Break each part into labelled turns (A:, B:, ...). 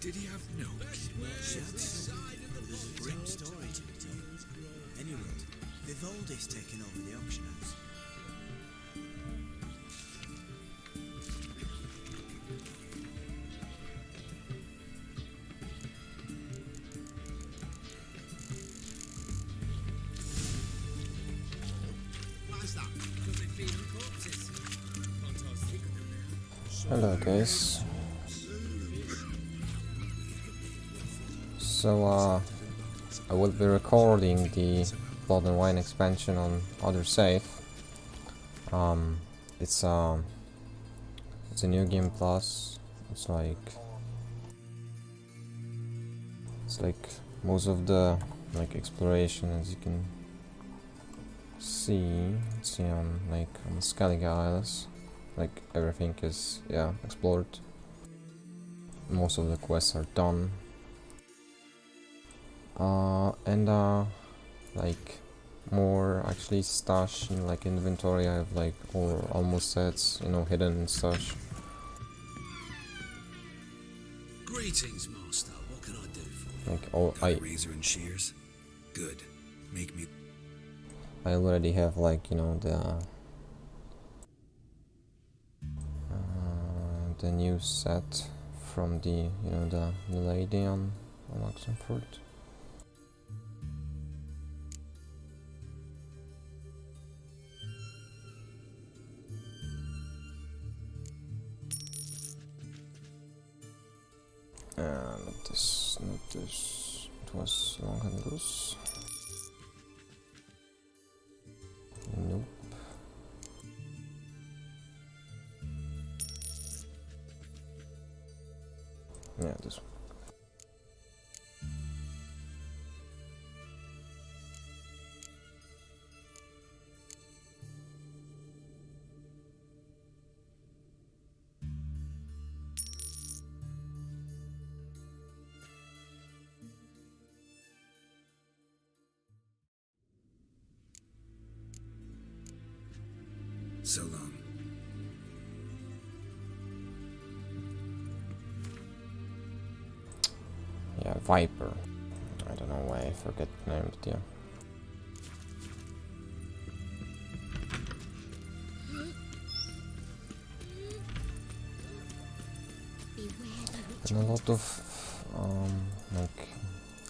A: Did he have no kids?
B: Grim story to be told. Anyway, Vivaldi's taken over the auction house.
C: Hello guys. So I will be recording the Blood and Wine expansion on other save. It's a new game plus. It's like most of the exploration, as you can see. Let's see on on Skellige Isles. Everything is explored. Most of the quests are done. And more actually stash in inventory. I have all almost sets, hidden and stash.
A: Greetings, master. What can I do for you? Razor and shears. Good. Make me.
C: I already have the new set from the the lady on Oxenford. Not this. It was Longhandus. Nope. Yeah, this one.
A: So long.
C: Yeah, Viper. I don't know why I forget the name, but yeah. And a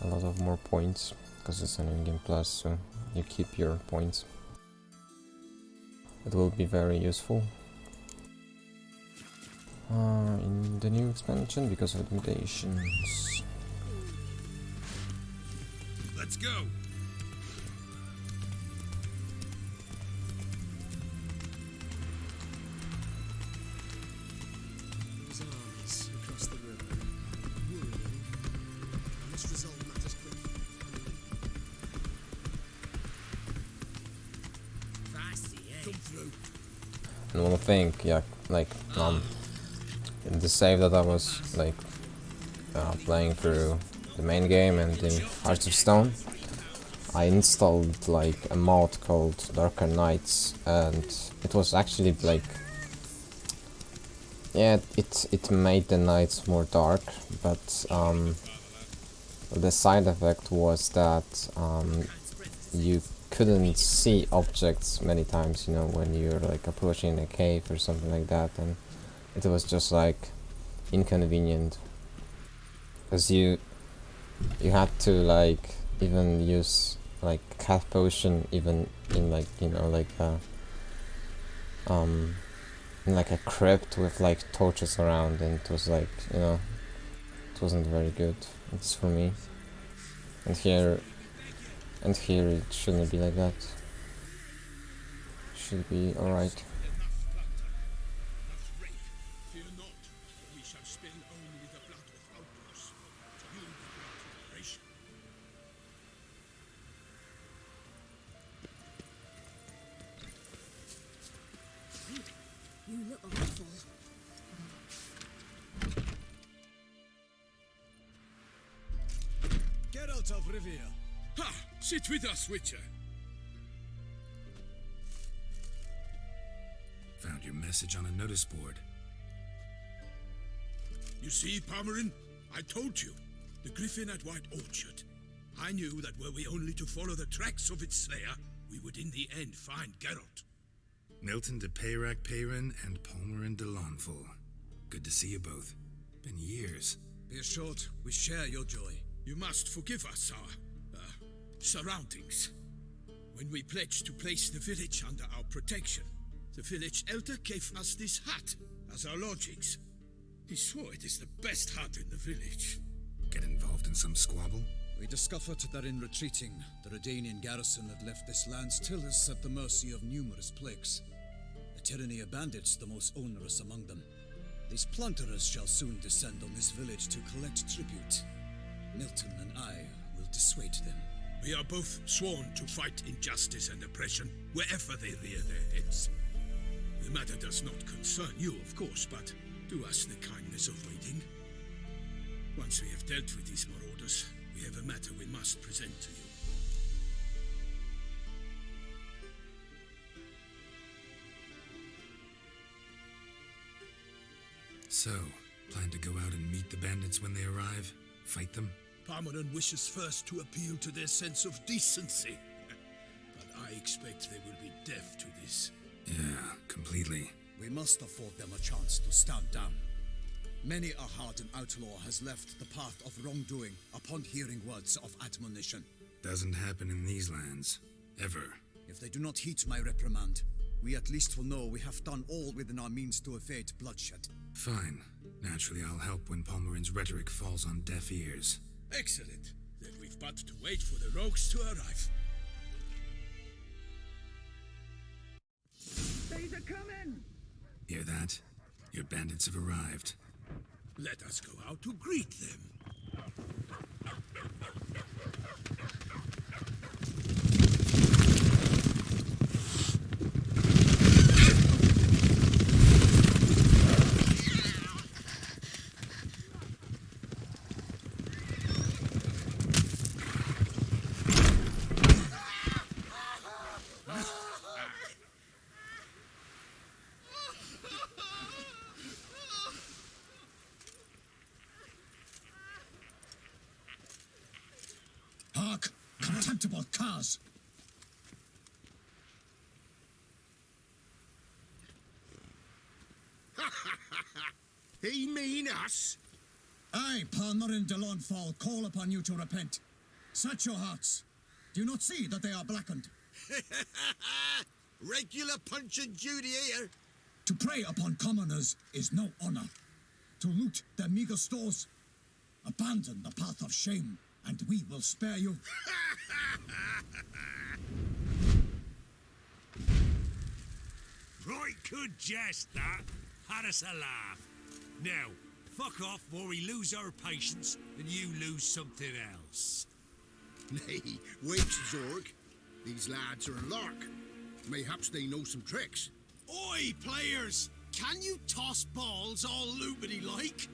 C: lot of more points, because it's an in-game plus, so you keep your points. It will be very useful in the new expansion because of mutations.
A: Let's go. His armies across the river. I must resolve matters quickly. Come through.
C: And one thing, in the save that I was playing through the main game and in Hearts of Stone, I installed a mod called Darker Nights, and it was actually it made the nights more dark, but the side effect was that you couldn't see objects many times, when you're approaching a cave or something like that, and it was just inconvenient, because you had to even use cat potion even in in a crypt with torches around, and it was it wasn't very good. It's for me. And here it shouldn't be like that. Should be alright.
A: Fear not, we shall spill only the blood of outlaws. You preparation.
D: You look awful.
A: Geralt of Rivia. Ha! Sit with us, Witcher. Found your message on a notice board. You see, Palmerin? I told you, the griffin at White Orchard. I knew that were we only to follow the tracks of its slayer, we would in the end find Geralt.
D: Milton de Peyrac Peyran and Palmerin de Launfal. Good to see you both. Been years.
A: Be assured, we share your joy. You must forgive us our, surroundings. When we pledged to place the village under our protection, the village elder gave us this hut as our lodgings. He swore it is the best hut in the village.
D: Get involved in some squabble?
A: We discovered that in retreating, the Redanian garrison had left this land still is at the mercy of numerous plagues. The tyranny of bandits the most onerous among them. These plunderers shall soon descend on this village to collect tribute. Milton and I will dissuade them. We are both sworn to fight injustice and oppression wherever they rear their heads. The matter does not concern you, of course, but do us the kindness of waiting. Once we have dealt with these marauders, we have a matter we must present to you.
D: So, plan to go out and meet the bandits when they arrive? Fight them?
A: Palmerin wishes first to appeal to their sense of decency. But I expect they will be deaf to this.
D: Yeah, completely.
A: We must afford them a chance to stand down. Many a hardened outlaw has left the path of wrongdoing upon hearing words of admonition.
D: Doesn't happen in these lands. Ever.
A: If they do not heed my reprimand, we at least will know we have done all within our means to evade bloodshed.
D: Fine. Naturally, I'll help when Palmerin's rhetoric falls on deaf ears.
A: Excellent. Then we've but to wait for the rogues to arrive.
E: They's a coming!
D: Hear that? Your bandits have arrived.
A: Let us go out to greet them.
E: Hark! Contemptible curs!
A: He mean us?
E: I, Palmerin de Launfal, call upon you to repent. Set your hearts. Do you not see that they are blackened?
A: Regular Punch and Judy here.
E: To prey upon commoners is no honor. To loot their meager stores, abandon the path of shame, and we will spare you.
F: Right good jest, that. Had us a laugh. Now, fuck off before we lose our patience and you lose something else.
G: Nay, wait, Zorg. These lads are a lark. Mayhaps they know some tricks.
A: Oi, players! Can you toss balls all loopity like?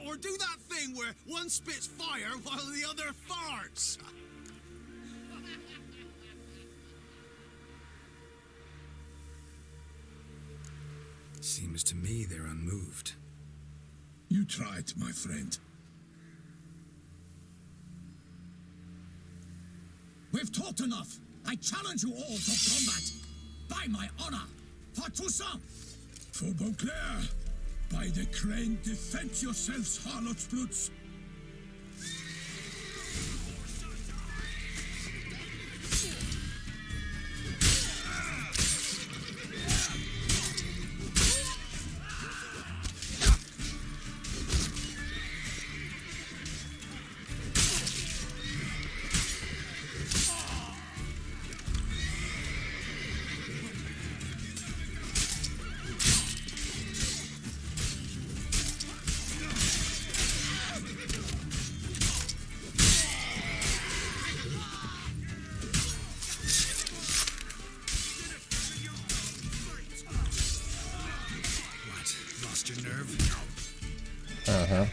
A: Or do that thing where one spits fire while the other farts?
D: Seems to me they're unmoved.
E: You tried, my friend. We've talked enough. I challenge you all to combat. By my honor, for Toussaint. For Beauclair. By the crane, defend yourselves, harlots' bloods.
D: Lost your nerve?
C: Uh-huh.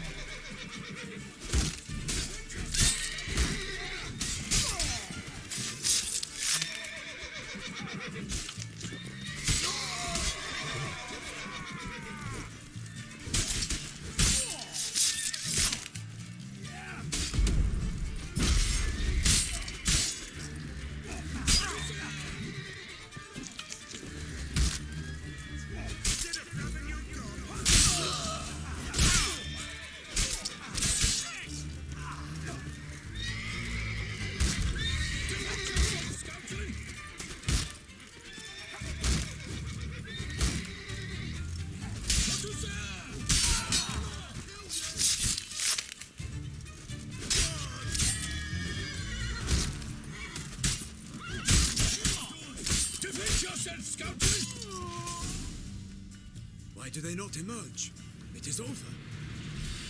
A: do they not emerge? It is over.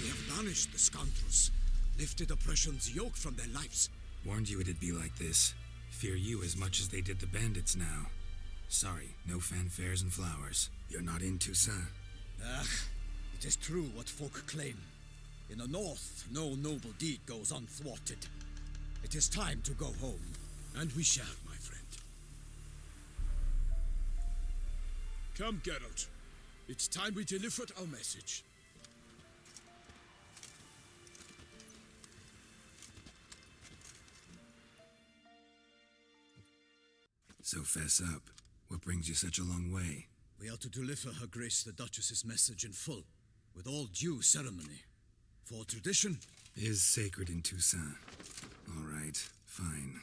A: We have banished the scoundrels, lifted oppression's yoke from their lives.
D: Warned you it'd be like this. Fear you as much as they did the bandits now. Sorry, no fanfares and flowers. You're not in Toussaint.
A: Ah, it is true what folk claim. In the north, no noble deed goes unthwarted. It is time to go home.
E: And we shall, my friend. Come, Geralt. It's time we delivered our message.
D: So fess up. What brings you such a long way?
A: We are to deliver Her Grace the Duchess's message in full, with all due ceremony. For tradition
D: Is sacred in Toussaint. All right, fine.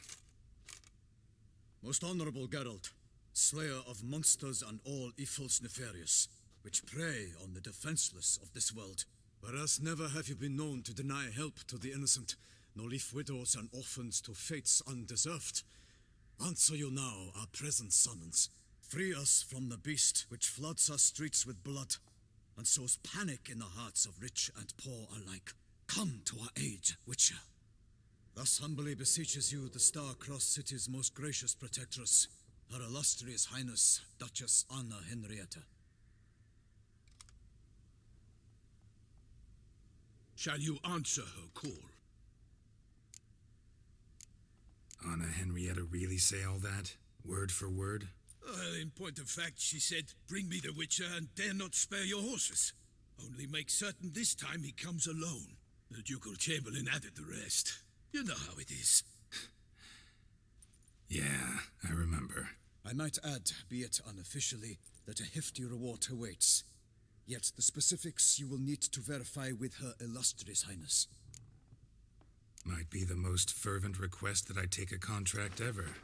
A: Most honorable Geralt, slayer of monsters and all evils nefarious, which prey on the defenseless of this world. Whereas never have you been known to deny help to the innocent, nor leave widows and orphans to fates undeserved. Answer you now our present summons. Free us from the beast which floods our streets with blood, and sows panic in the hearts of rich and poor alike. Come to our aid, Witcher. Thus humbly beseeches you the Star-Crossed City's most gracious protectress, Her Illustrious Highness, Duchess Anna Henrietta.
E: Shall you answer her call?
D: Anna Henrietta really say all that? Word for word?
E: Well, in point of fact, she said, "Bring me the Witcher and dare not spare your horses. Only make certain this time he comes alone." The Ducal Chamberlain added the rest. You know how it is.
D: Yeah, I remember.
A: I might add, be it unofficially, that a hefty reward awaits. Yet the specifics you will need to verify with Her Illustrious Highness.
D: Might be the most fervent request that I take a contract ever,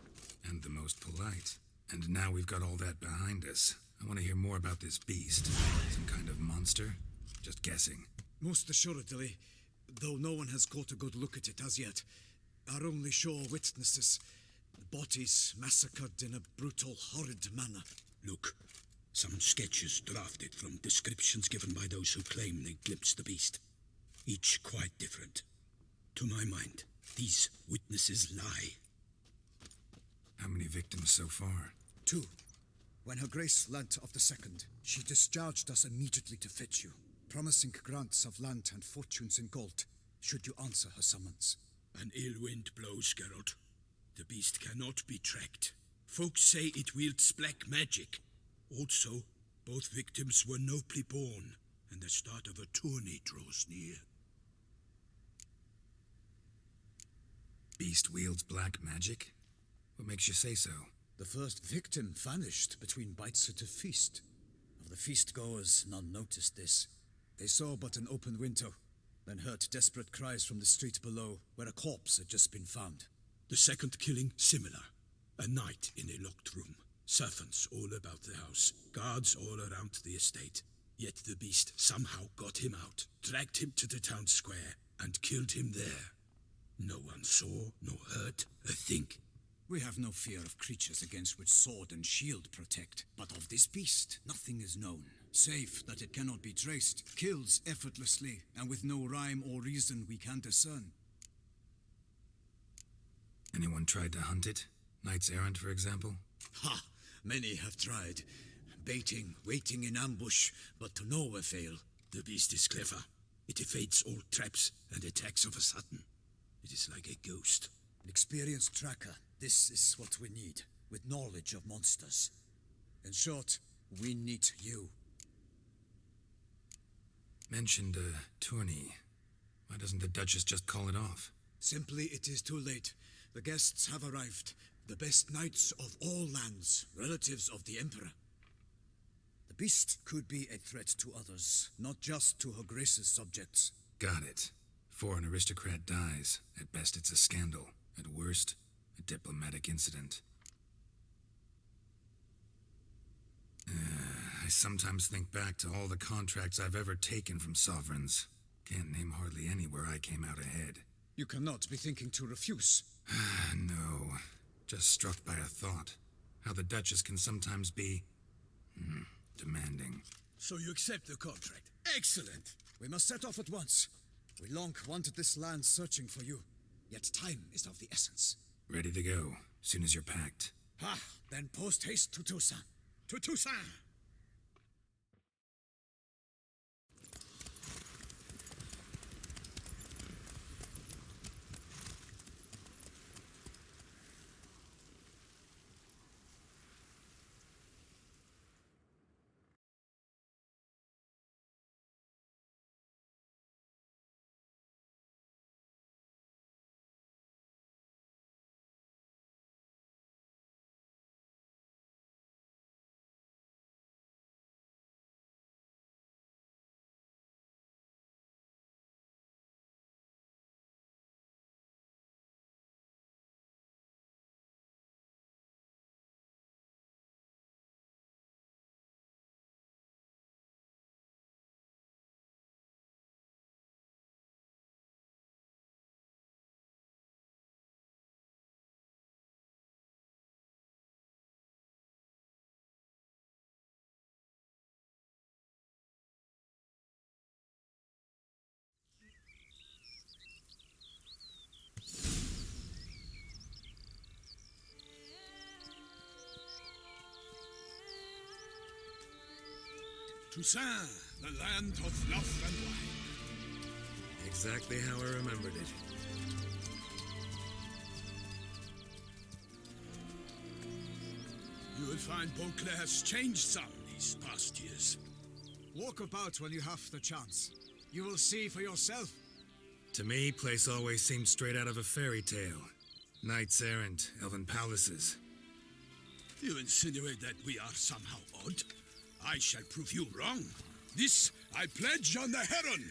D: and the most polite. And now we've got all that behind us. I want to hear more about this beast. Some kind of monster? Just guessing.
A: Most assuredly, though no one has caught a good look at it as yet. Our only sure witnesses. Bodies massacred in a brutal, horrid manner.
E: Look, some sketches drafted from descriptions given by those who claim they glimpsed the beast. Each quite different. To my mind, these witnesses lie.
D: How many victims so far?
A: 2. When Her Grace learnt of the second, she discharged us immediately to fetch you, promising grants of land and fortunes in gold, should you answer her summons.
E: An ill wind blows, Geralt. The beast cannot be tracked. Folks say it wields black magic. Also, both victims were nobly born, and the start of a tourney draws near.
D: Beast wields black magic? What makes you say so?
A: The first victim vanished between bites at a feast. Of the feast-goers, none noticed this. They saw but an open window, then heard desperate cries from the street below, where a corpse had just been found.
E: The second killing, similar. A night in a locked room. Servants all about the house. Guards all around the estate. Yet the beast somehow got him out, dragged him to the town square, and killed him there. No one saw, nor heard a thing.
A: We have no fear of creatures against which sword and shield protect, but of this beast nothing is known, save that it cannot be traced, kills effortlessly, and with no rhyme or reason we can discern.
D: Anyone tried to hunt it? Knights errant, for example?
A: Ha! Many have tried. Baiting, waiting in ambush, but to no avail.
E: The beast is clever. It evades all traps and attacks of a sudden. It is like a ghost.
A: An experienced tracker. This is what we need, with knowledge of monsters. In short, we need you.
D: Mentioned a tourney. Why doesn't the Duchess just call it off?
A: Simply, it is too late. The guests have arrived. The best knights of all lands, relatives of the Emperor. The beast could be a threat to others, not just to Her Grace's subjects.
D: Got it. Before an aristocrat dies, at best it's a scandal. At worst, a diplomatic incident. I sometimes think back to all the contracts I've ever taken from sovereigns. Can't name hardly any where I came out ahead.
A: You cannot be thinking to refuse.
D: No. Just struck by a thought. How the Duchess can sometimes be... demanding.
E: So you accept the contract? Excellent!
A: We must set off at once. We long wanted this land searching for you, yet time is of the essence.
D: Ready to go, soon as you're packed.
A: Ah, then post haste to Toussaint.
E: To Toussaint! Toussaint, the land of love and wine.
D: Exactly how I remembered it.
E: You will find Beauclair has changed some these past years.
A: Walk about when you have the chance. You will see for yourself.
D: To me, place always seemed straight out of a fairy tale. Knights errant, elven palaces.
E: You insinuate that we are somehow odd? I shall prove you wrong. This I pledge on the Heron.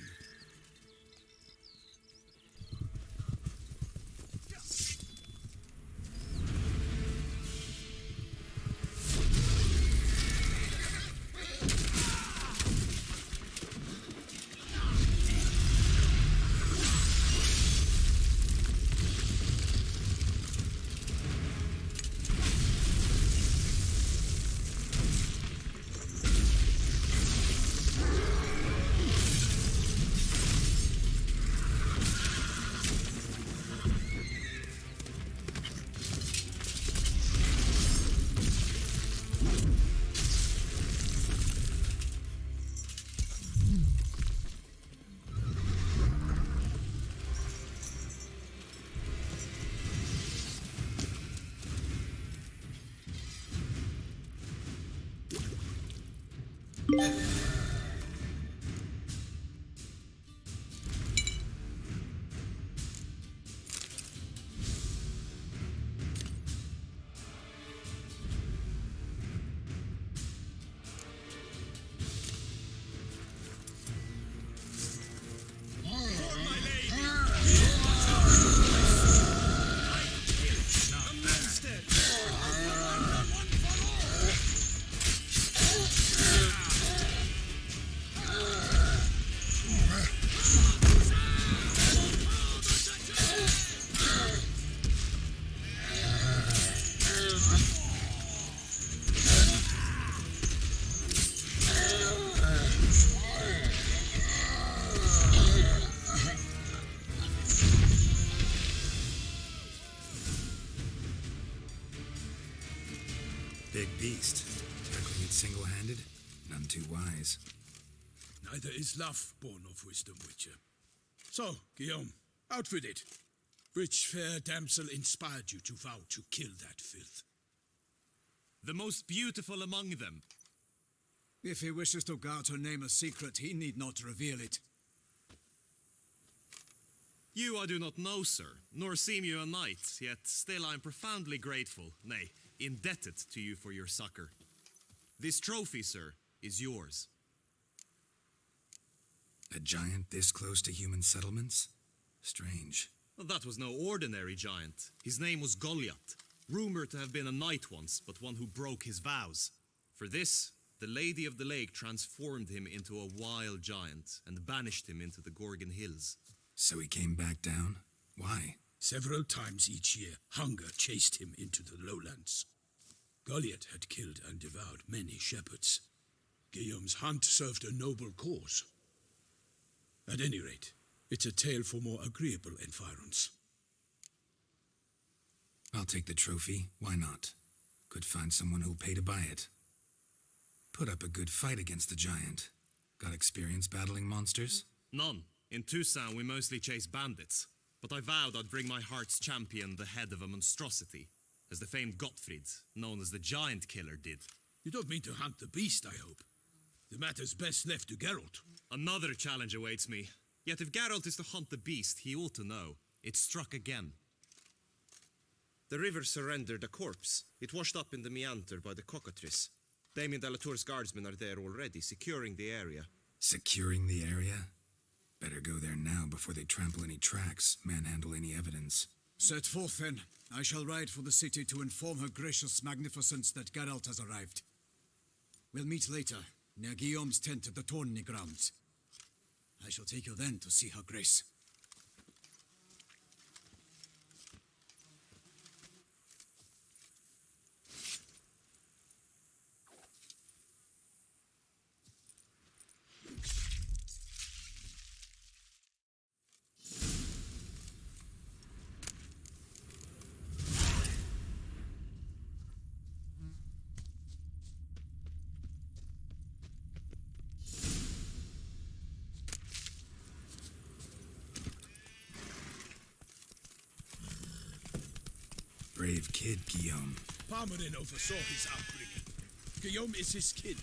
D: Big beast. Tackling it single-handed? None too wise.
E: Neither is love born of wisdom, Witcher. So, Guillaume, out with it. Which fair damsel inspired you to vow to kill that filth?
H: The most beautiful among them.
A: If he wishes to guard her name a secret, he need not reveal it.
H: You I do not know, sir, nor seem you a knight, yet still I am profoundly grateful, nay, indebted to you for your succor. This trophy, sir, is yours.
D: A giant this close to human settlements? Strange.
H: Well, that was no ordinary giant. His name was Goliath, rumored to have been a knight once, but one who broke his vows. For this, the Lady of the Lake transformed him into a wild giant and banished him into the Gorgon Hills.
D: So he came back down? Why?
E: Several times each year, hunger chased him into the lowlands. Goliath had killed and devoured many shepherds. Guillaume's hunt served a noble cause. At any rate, it's a tale for more agreeable environs.
D: I'll take the trophy. Why not? Could find someone who'll pay to buy it. Put up a good fight against the giant. Got experience battling monsters?
H: None. In Toussaint, we mostly chase bandits. But I vowed I'd bring my heart's champion the head of a monstrosity, as the famed Gottfried, known as the Giant Killer, did.
E: You don't mean to hunt the beast, I hope. The matter's best left to Geralt.
H: Another challenge awaits me. Yet if Geralt is to hunt the beast, he ought to know. It struck again. The river surrendered a corpse. It washed up in the meander by the cockatrice. Damien de la Tour's guardsmen are there already, securing the area.
D: Securing the area? Better go there now before they trample any tracks, manhandle any evidence.
A: Set forth then. I shall ride for the city to inform her gracious magnificence that Geralt has arrived. We'll meet later, near Guillaume's tent at the Tourney grounds. I shall take you then to see her grace.
D: Brave kid, Guillaume.
E: Parmarin oversaw his upbringing. Guillaume is his kin.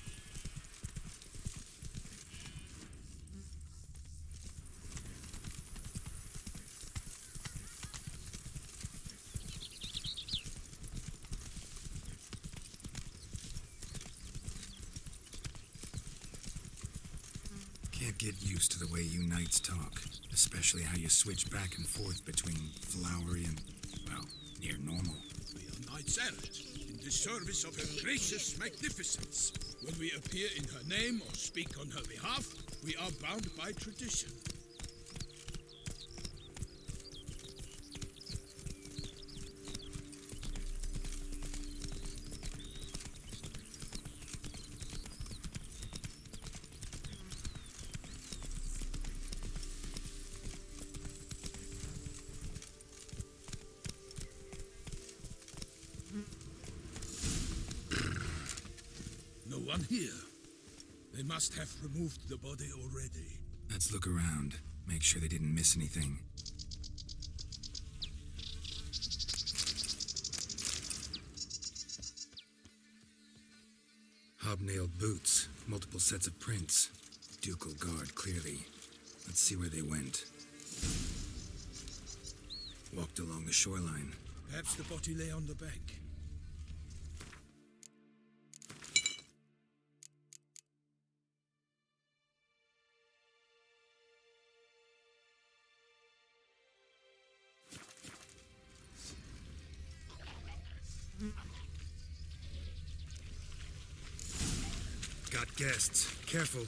D: Can't get used to the way you knights talk, especially how you switch back and forth between flowery and, well, near normal.
E: We are knights errant, in the service of her gracious magnificence. When we appear in her name or speak on her behalf, we are bound by tradition. No one here. They must have removed the body already.
D: Let's look around. Make sure they didn't miss anything. Hobnailed boots, multiple sets of prints. Ducal guard, clearly. Let's see where they went. Walked along the shoreline.
E: Perhaps the body lay on the bank.
D: Got guests. Careful.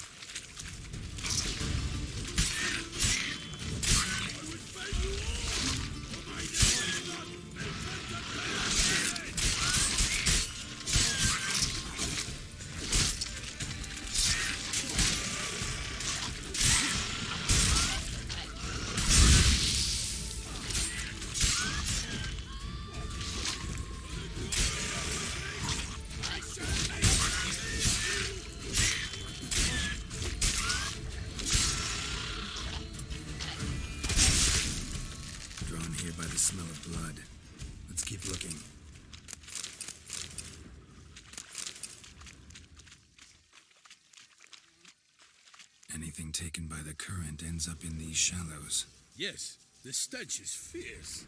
D: Drawn here by the smell of blood. Let's keep looking. Anything taken by the current ends up in these shallows.
E: Yes, the stench is fierce.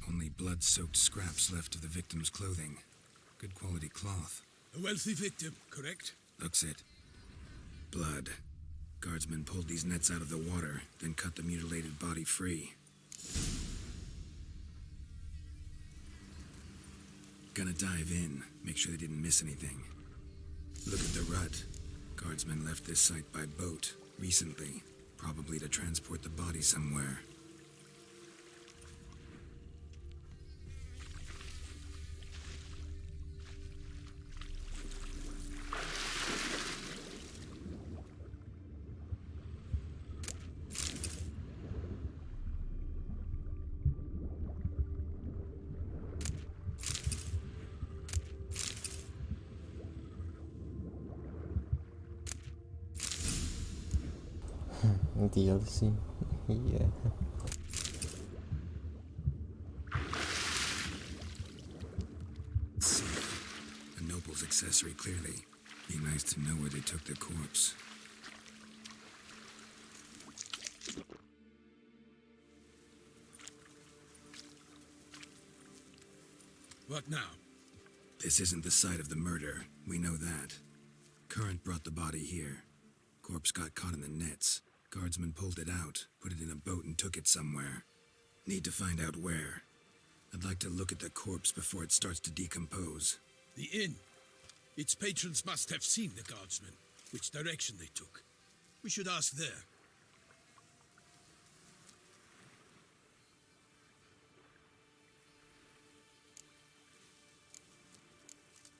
D: Only blood-soaked scraps left of the victim's clothing. Good quality cloth.
E: A wealthy victim, correct?
D: Looks it. Blood. Guardsmen pulled these nets out of the water, then cut the mutilated body free. Gonna dive in, make sure they didn't miss anything. Look at the rut. Guardsmen left this site by boat, recently. Probably to transport the body somewhere.
C: DLC. Yeah.
D: A noble's accessory, clearly. Be nice to know where they took the corpse.
E: What now?
D: This isn't the site of the murder. We know that. Current brought the body here. Corpse got caught in the nets. Guardsmen pulled it out, put it in a boat and took it somewhere. Need to find out where. I'd like to look at the corpse before it starts to decompose.
E: The inn. Its patrons must have seen the guardsmen, which direction they took. We should ask there.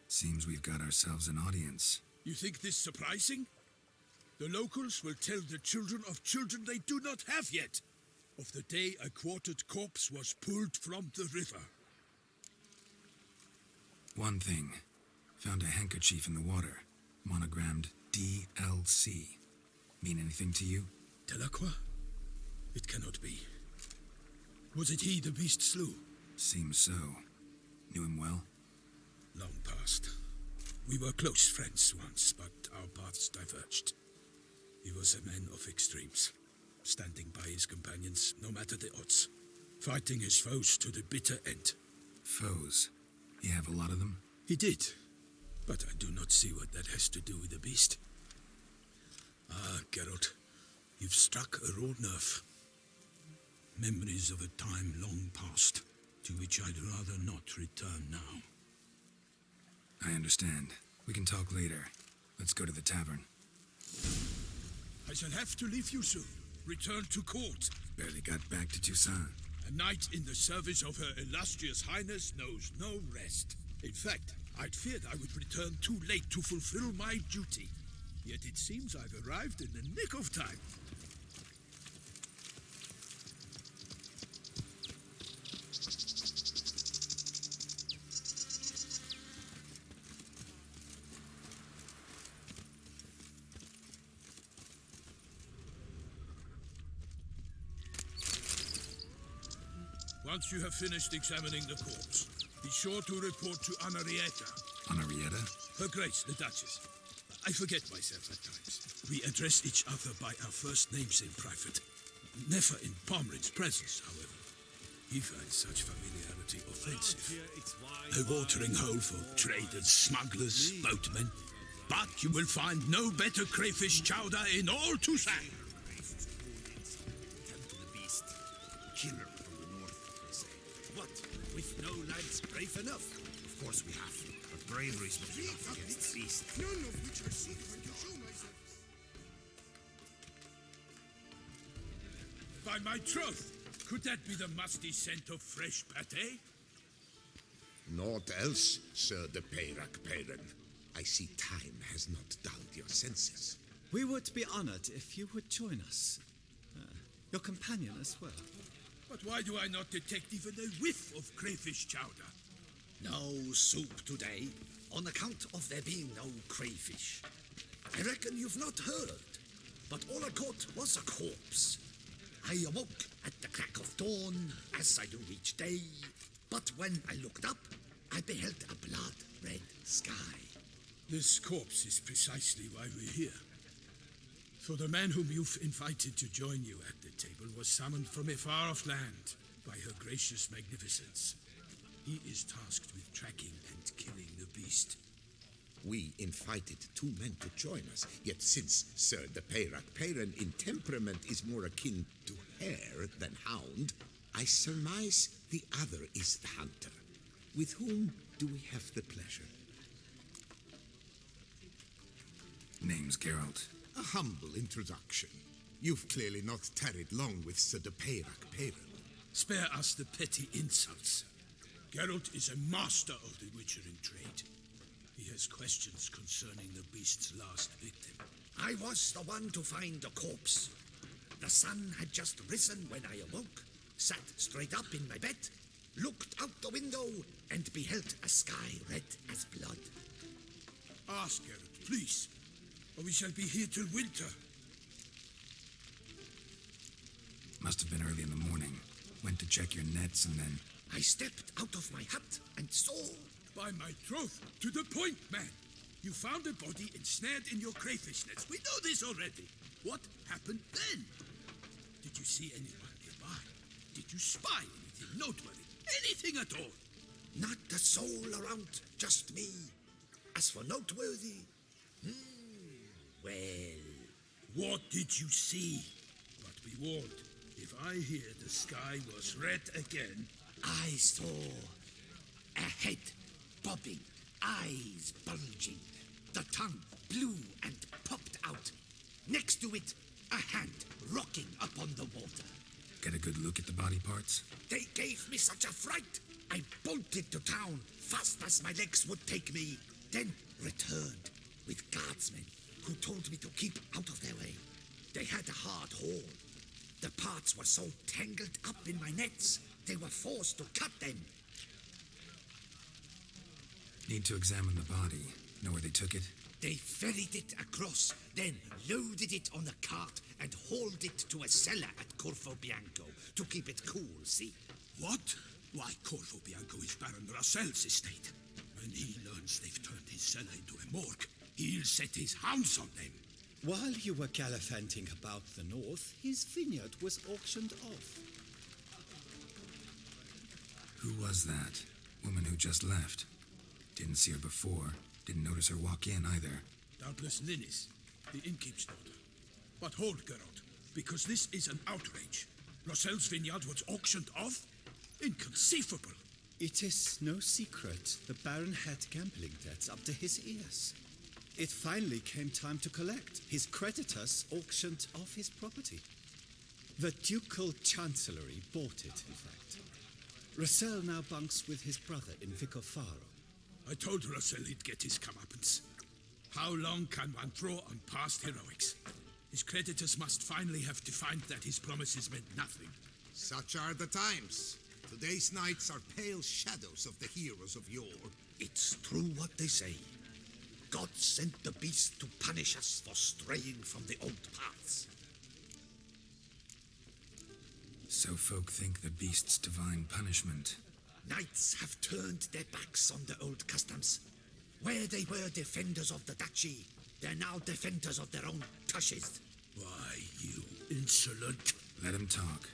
D: Seems we've got ourselves an audience.
E: You think this surprising? The locals will tell the children of children they do not have yet, of the day a quartered corpse was pulled from the river.
D: One thing. Found a handkerchief in the water. Monogrammed DLC. Mean anything to you?
E: Delacroix? It cannot be. Was it he the beast slew?
D: Seems so. Knew him well?
E: Long past. We were close friends once, but our paths diverged. He was a man of extremes, standing by his companions no matter the odds, fighting his foes to the bitter end.
D: Foes? You have a lot of them?
E: He did, but I do not see what that has to do with the beast. Ah, Geralt, you've struck a raw nerve. Memories of a time long past, to which I'd rather not return now.
D: I understand. We can talk later. Let's go to the tavern.
E: I shall have to leave you soon. Return to court.
D: Barely got back to Toussaint.
E: A knight in the service of Her Illustrious Highness knows no rest. In fact, I'd feared I would return too late to fulfill my duty. Yet it seems I've arrived in the nick of time. Once you have finished examining the corpse, be sure to report to Anarietta.
D: Anarietta?
E: Her Grace, the Duchess. I forget myself at times. We address each other by our first names in private. Never in Pomrin's presence, however. He finds such familiarity offensive. A watering hole for traders, smugglers, boatmen. But you will find no better crayfish chowder in all Toussaint.
F: Killer from the north, they say. What? We've no lads brave enough? Of course we have. Our bravery's not enough against the beast.
G: None of which I seek to show myself.
E: By my troth, could that be the musty scent of fresh pâté?
I: Naught else, Sir de Peyrac Peyran. I see time has not dulled your senses.
J: We would be honored if you would join us. Your companion as well.
E: But why do I not detect even a whiff of crayfish chowder?
F: No soup today, on account of there being no crayfish. I reckon you've not heard, but all I caught was a corpse. I awoke at the crack of dawn, as I do each day, but when I looked up, I beheld a blood-red sky.
E: This corpse is precisely why we're here. For the man whom you've invited to join you at the table was summoned from a far-off land by her gracious magnificence. He is tasked with tracking and killing the beast.
I: We invited two men to join us, yet since Sir de Peyrac Peyran in temperament is more akin to hare than hound, I surmise the other is the hunter. With whom do we have the pleasure?
D: Name's Geralt.
I: A humble introduction. You've clearly not tarried long with Sir de Peyrac Peyran.
E: Spare us the petty insults. Geralt is a master of the witchering trade. He has questions concerning the beast's last victim.
F: I was the one to find the corpse. The sun had just risen when I awoke, sat straight up in my bed, looked out the window, and beheld a sky red as blood.
E: Ask Geralt, please, or we shall be here till winter.
D: Must have been early in the morning. Went to check your nets and then...
F: I stepped out of my hut and saw...
E: By my troth, to the point, man. You found a body ensnared in your crayfish nets. We know this already. What happened then? Did you see anyone nearby? Did you spy anything noteworthy? Anything at all?
F: Not a soul around, just me. As for noteworthy... well...
E: What did you see? But be warned, if I hear the sky was red again...
F: I saw a head bobbing, eyes bulging, the tongue blue and popped out. Next to it, a hand rocking upon the water.
D: Get a good look at the body parts?
F: They gave me such a fright. I bolted to town fast as my legs would take me, then returned with guardsmen who told me to keep out of their way. They had a hard haul. The parts were so tangled up in my nets, they were forced to cut them.
D: Need to examine the body. Know where they took it?
F: They ferried it across, then loaded it on a cart and hauled it to a cellar at Corvo Bianco to keep it cool, see?
E: What? Why, Corvo Bianco is Baron Russell's estate. When he learns they've turned his cellar into a morgue, he'll set his hounds on them.
J: While you were gallivanting about the north, his vineyard was auctioned off.
D: Who was that? Woman who just left. Didn't see her before. Didn't notice her walk in either.
E: Doubtless Linnis, the innkeep's daughter. But hold, Geralt, because this is an outrage. Russell's vineyard was auctioned off? Inconceivable.
J: It is no secret the Baron had gambling debts up to his ears. It finally came time to collect. His creditors auctioned off his property. The Ducal Chancellery bought it, in fact. Russell now bunks with his brother in Vicofaro.
E: I told Russell he'd get his comeuppance. How long can one throw on past heroics? His creditors must finally have defined that his promises meant nothing.
G: Such are the times. Today's knights are pale shadows of the heroes of yore.
F: It's true what they say. God sent the beast to punish us for straying from the old paths.
D: So folk think the beast's divine punishment.
F: Knights have turned their backs on the old customs. Where they were defenders of the duchy, they're now defenders of their own tushes.
E: Why, you insolent...
D: Let him talk.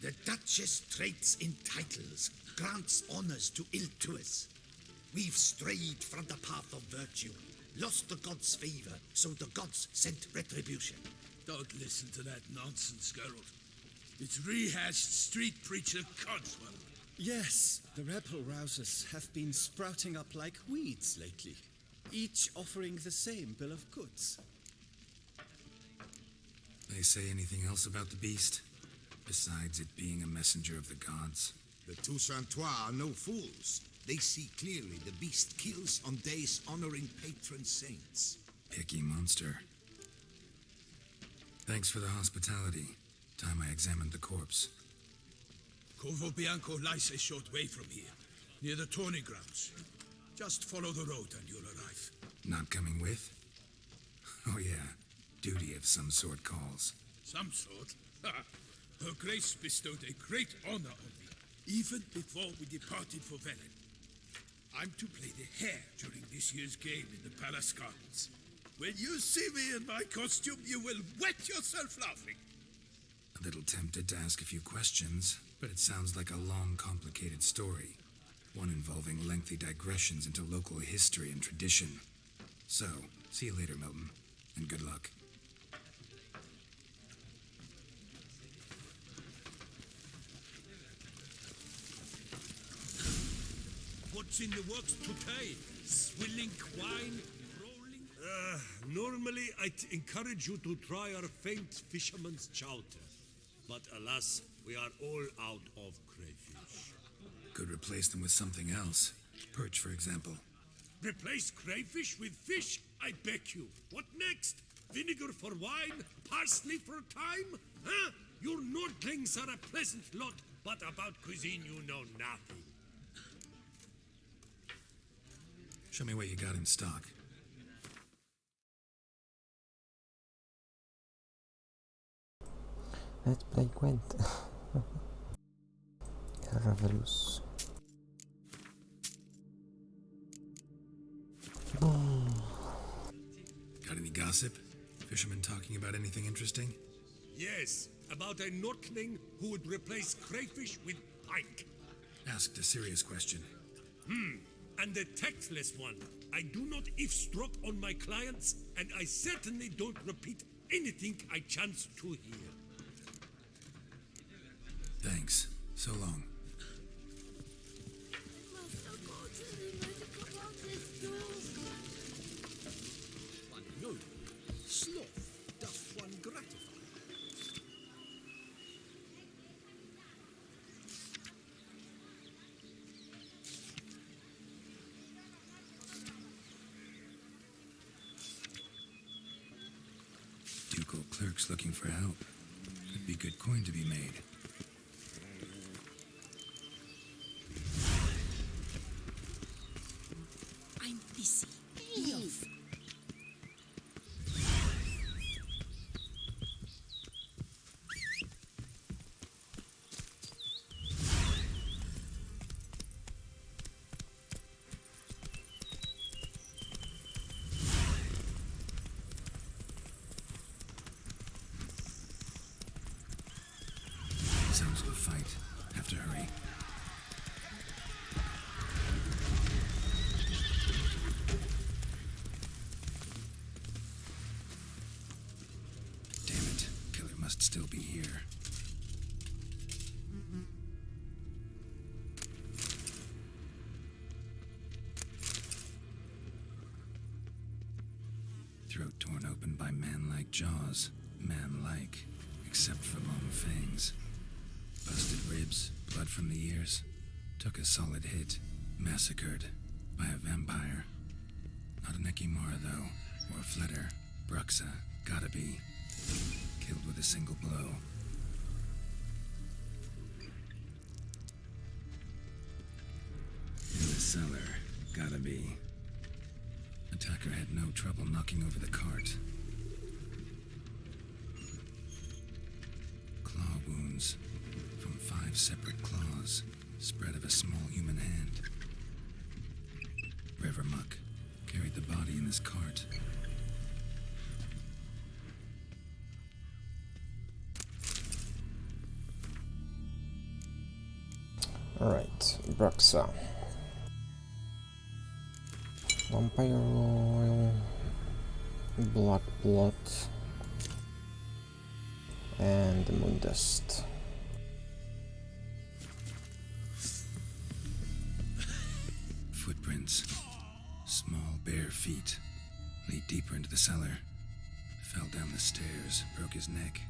F: The Duchess trades in titles, grants honors to ill-doers. We've strayed from the path of virtue, lost the gods' favor, so the gods sent retribution.
E: Don't listen to that nonsense, Geralt. It's rehashed street preacher Codswell.
J: Yes, the rebel rousers have been sprouting up like weeds lately, each offering the same bill of goods.
D: They say anything else about the beast? Besides it being a messenger of the gods?
G: The Toussaintois are no fools. They see clearly the beast kills on days honoring patron saints.
D: Picky monster. Thanks for the hospitality. Time I examined the corpse.
E: Corvo Bianco lies a short way from here, near the tourney grounds. Just follow the road and you'll arrive.
D: Not coming with? Oh yeah, duty of some sort calls.
E: Some sort? Her Grace bestowed a great honor on me, even before we departed for Velen. I'm to play the hare during this year's game in the palace gardens. When you see me in my costume, you will wet yourself laughing.
D: A little tempted to ask a few questions, but it sounds like a long, complicated story. One involving lengthy digressions into local history and tradition. So, see you later, Milton, and good luck.
E: What's in the works today? Swilling wine, rolling... Normally I'd encourage you to try our famed fisherman's chowder. But alas, we are all out of crayfish.
D: Could replace them with something else. Perch, for example.
E: Replace crayfish with fish? I beg you. What next? Vinegar for wine? Parsley for thyme? Huh? Your Nordlings are a pleasant lot, but about cuisine you know nothing.
D: Show me what you got in stock.
C: Let's play Gwent. Ravelous.
D: Got any gossip? Fishermen talking about anything interesting?
E: Yes, about a Nordling who would replace crayfish with pike.
D: Asked a serious question.
E: And a tactless one. I do not eavesdrop on my clients, and I certainly don't repeat anything I chance to hear.
D: Thanks. So long.
F: No, sloth doth one gratify.
D: Ducal clerks looking for help. Could be good coin to be made.
K: I'm busy. Enough.
D: Sounds of a fight. Have to hurry. Damn it. Killer must still be here. Throat torn open by man-like jaws. Man-like, except for long fangs. Busted ribs, blood from the ears. Took a solid hit. Massacred by a vampire. Not an Ekimara, though, or a Fletter. Bruxa, gotta be. Killed with a single blow. In the cellar, gotta be. Attacker had no trouble knocking over the cart. Claw wounds from 5 separate claws, spread of a small human hand. Revermuck carried the body in his cart.
C: Alright, Bruxa. Vampire oil, black blood, and the moon dust.
D: Footprints. Small, bare feet. Lead deeper into the cellar. Fell down the stairs, broke his neck.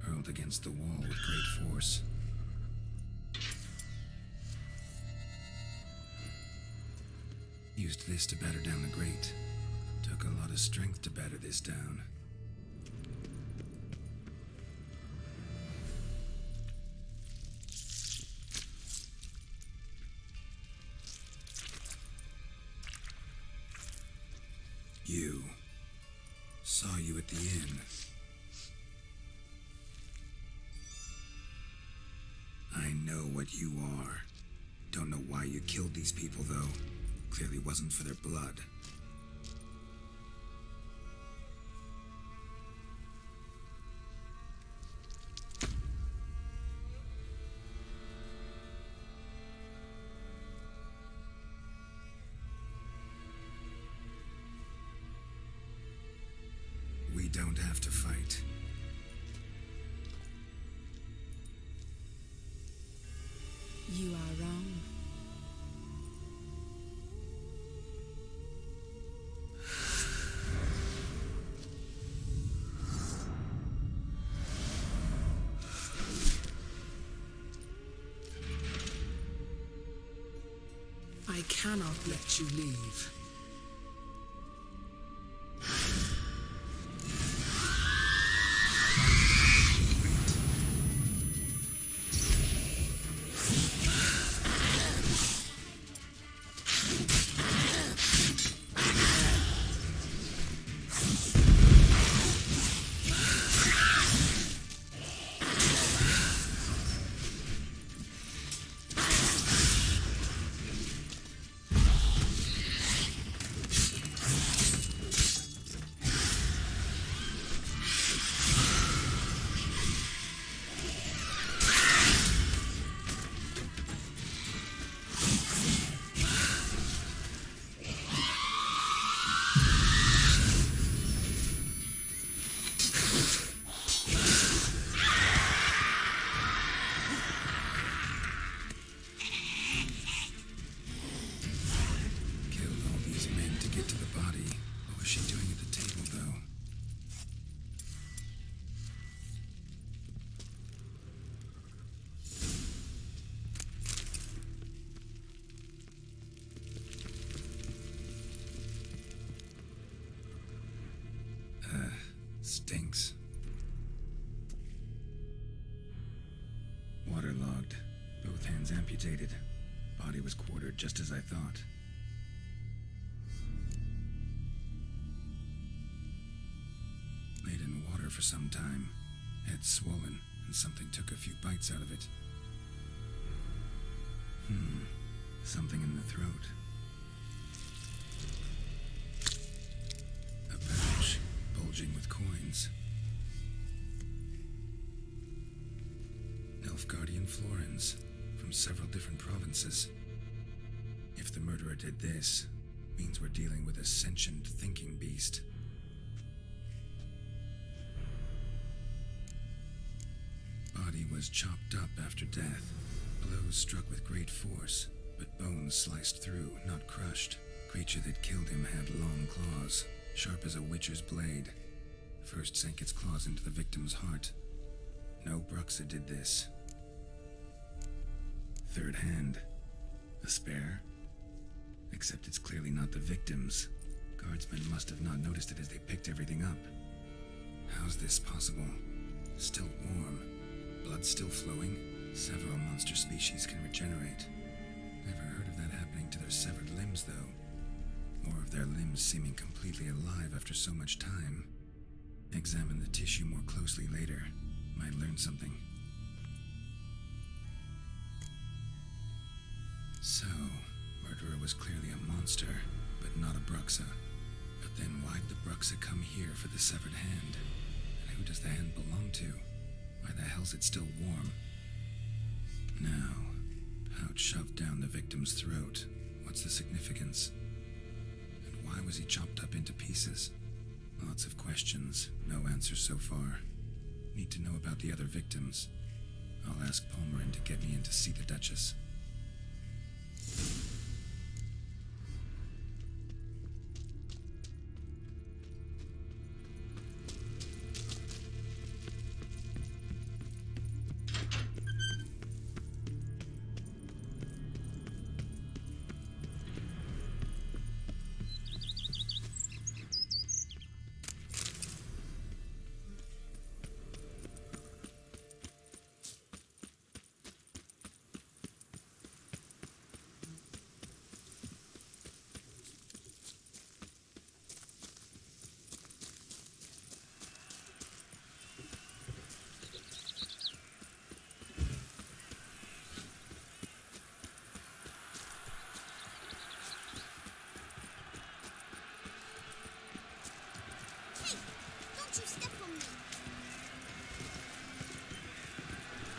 D: Hurled against the wall with great force. Used this to batter down the grate. Took a lot of strength to batter this down. You. Saw you at the inn. I know what you are. Don't know why you killed these people, though. Clearly wasn't for their blood. We don't have to fight.
K: You are wrong.
E: I cannot let you leave.
D: Stinks. Waterlogged. Both hands amputated. Body was quartered just as I thought. Laid in water for some time. Head swollen, and something took a few bites out of it. Something in the throat. A pouch, bulging with coins. Nilfgaardian florins, from several different provinces. If the murderer did this, means we're dealing with a sentient thinking beast. Body was chopped up after death. Blows struck with great force, but bones sliced through, not crushed. Creature that killed him had long claws, sharp as a witcher's blade. First sank its claws into the victim's heart. No Bruxa did this. Third hand. A spare? Except it's clearly not the victim's. Guardsmen must have not noticed it as they picked everything up. How's this possible? Still warm. Blood still flowing? Several monster species can regenerate. Never heard of that happening to their severed limbs, though. Or of their limbs seeming completely alive after so much time. Examine the tissue more closely later. Might learn something. So, murderer was clearly a monster, but not a Bruxa. But then why'd the Bruxa come here for the severed hand? And who does the hand belong to? Why the hell's it still warm? Now, pouch shoved down the victim's throat. What's the significance? And why was he chopped up into pieces? Lots of questions, no answers so far. Need to know about the other victims. I'll ask Palmerin to get me in to see the Duchess.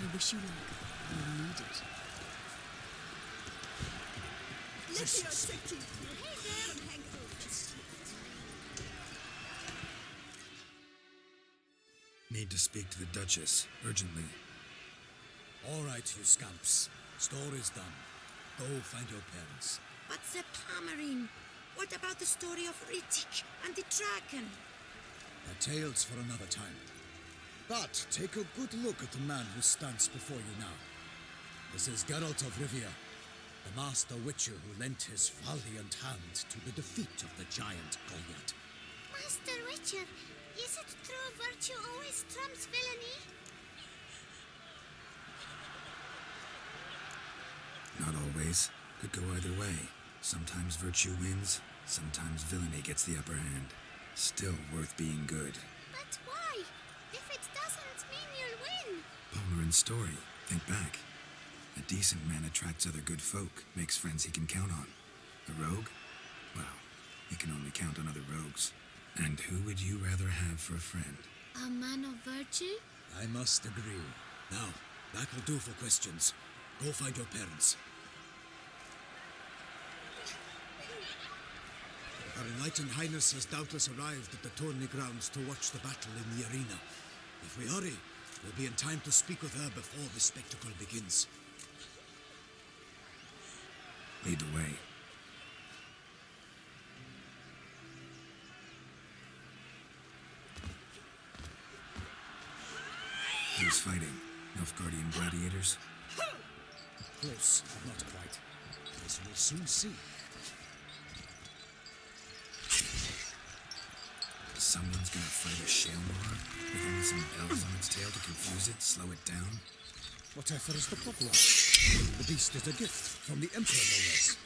K: I wish you luck. You'll need it.
D: Need to speak to the Duchess, urgently.
A: All right, you scamps. Story's done. Go find your parents.
L: But the Pomerine, what about the story of Rittik and the dragon?
A: They're tales for another time. But take a good look at the man who stands before you now. This is Geralt of Rivia, the master witcher who lent his valiant hand to the defeat of the giant Goliath.
M: Master Witcher, is it true virtue always trumps villainy?
D: Not always. Could go either way. Sometimes virtue wins, sometimes villainy gets the upper hand. Still worth being good.
M: But why? If it doesn't mean you'll win.
D: Palmerin's story. Think back. A decent man attracts other good folk, makes friends he can count on. A rogue? Well, he can only count on other rogues. And who would you rather have for a friend?
M: A man of virtue?
A: I must agree. Now, that will do for questions. Go find your parents. Our Enlightened Highness has doubtless arrived at the tourney grounds to watch the battle in the arena. If we hurry, we'll be in time to speak with her before the spectacle begins.
D: Lead the way. Who's fighting? Nilfgaardian gladiators?
A: Close, but not quite. As you'll soon see.
D: Someone's gonna fight a Shaelmar with only some bells on its tail to confuse it, slow it down?
A: Whatever is the problem? The beast is a gift from the Emperor, no less.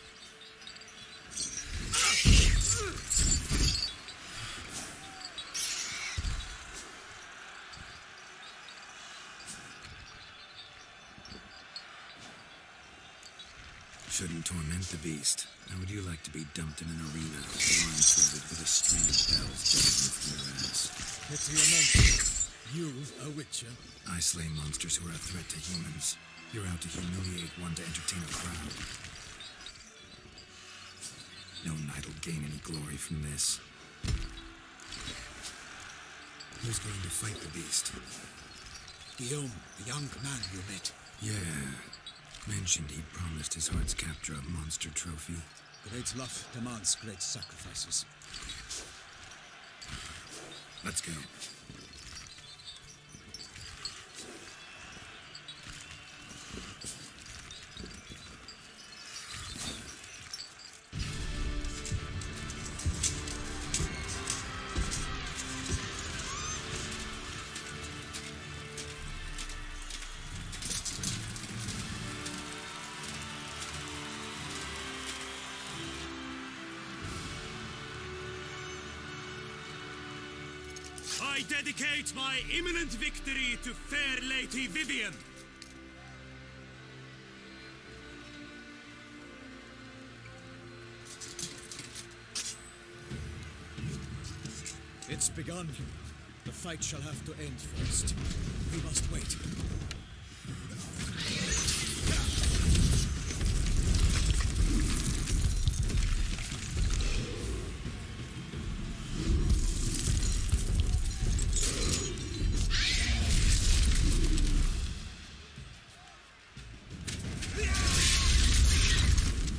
D: Shouldn't torment the beast. How would you like to be dumped in an arena, blindfolded with a string of bells dangling from your ass?
A: Pity a monster. You, a witcher?
D: I slay monsters who are a threat to humans. You're out to humiliate one to entertain a crowd. No knight will gain any glory from this. Who's going to fight the beast?
A: Guillaume, the young man you met.
D: Yeah. Mentioned he'd promised his heart's capture a monster trophy.
A: Great love demands great sacrifices.
D: Let's go.
N: I dedicate my imminent victory to fair Lady Vivian.
A: It's begun. The fight shall have to end first. We must wait.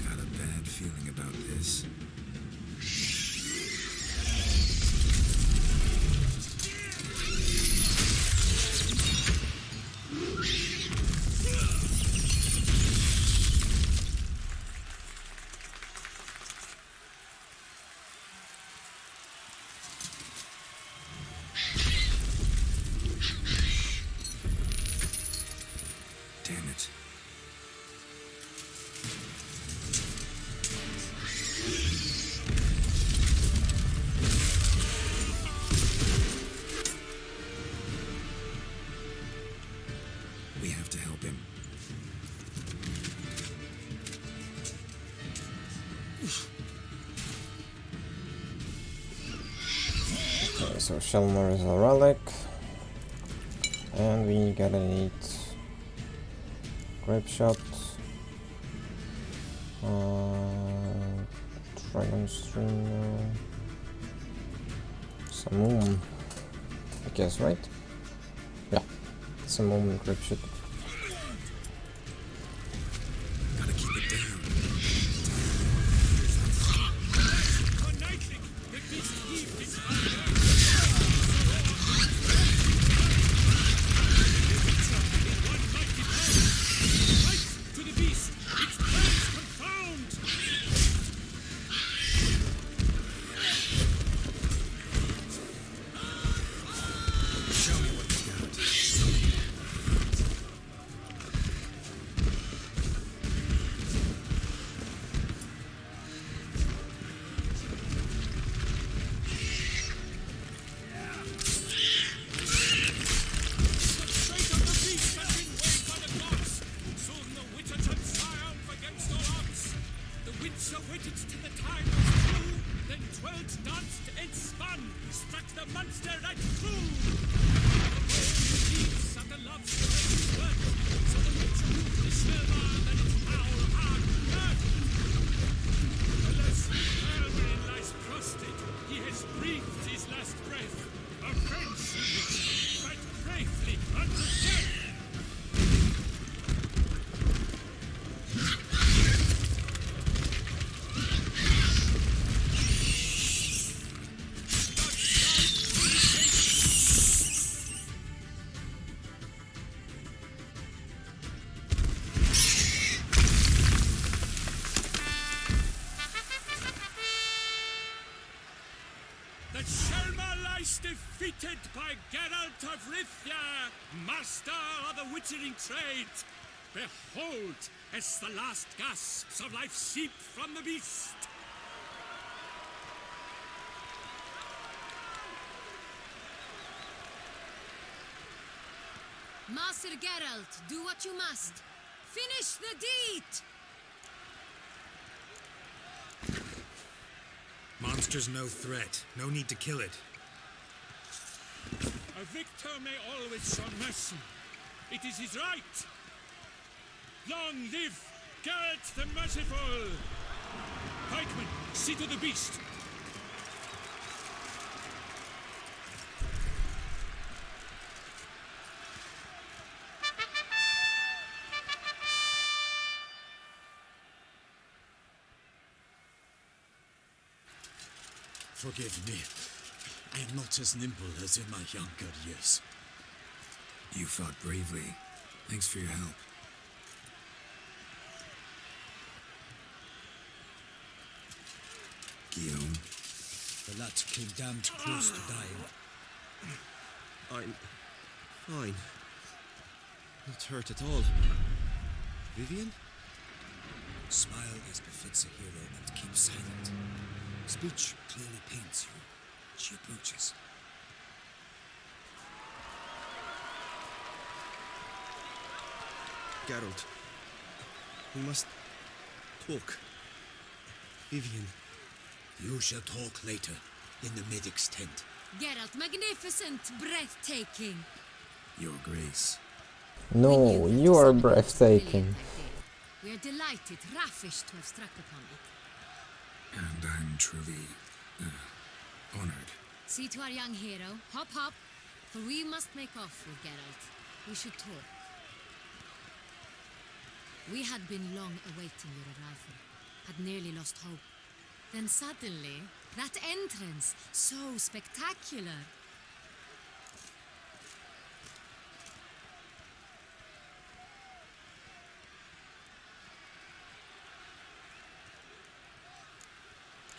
D: Got a bad feeling about this. Damn it. We have to help him.
C: Okay, so Shaelmar is a relic. And we gotta need Grape Shot, Dragon Stringer, Samum, I guess, right? Yeah, Samum and Grape Shot.
N: granted by Geralt of Rithia, master of the witchering trade. Behold, as the last gasps of life seep from the beast.
K: Master Geralt, do what you must. Finish the deed!
D: Monster's no threat. No need to kill it.
N: A victor may always show mercy. It is his right. Long live Geralt the Merciful! Pikeman, see to the beast.
A: Forgive me. I am not as nimble as in my younger years.
D: You fought bravely. Thanks for your help. Guillaume.
A: The lad came damned close to dying.
H: I'm fine. Not hurt at all. Vivian?
A: Smile as befits a hero and keep silent. Speech clearly pains you. She approaches.
H: Geralt. We must talk. Vivian.
A: You shall talk later, in the medic's tent.
K: Geralt, magnificent, breathtaking.
D: Your Grace.
C: No, you are breathtaking.
K: We are delighted, ravished to have struck upon it.
D: And I'm truly honored.
K: See to our young hero. Hop, hop. For we must make off with Geralt. We should talk. We had been long awaiting your arrival. Had nearly lost hope. Then suddenly, that entrance, so spectacular.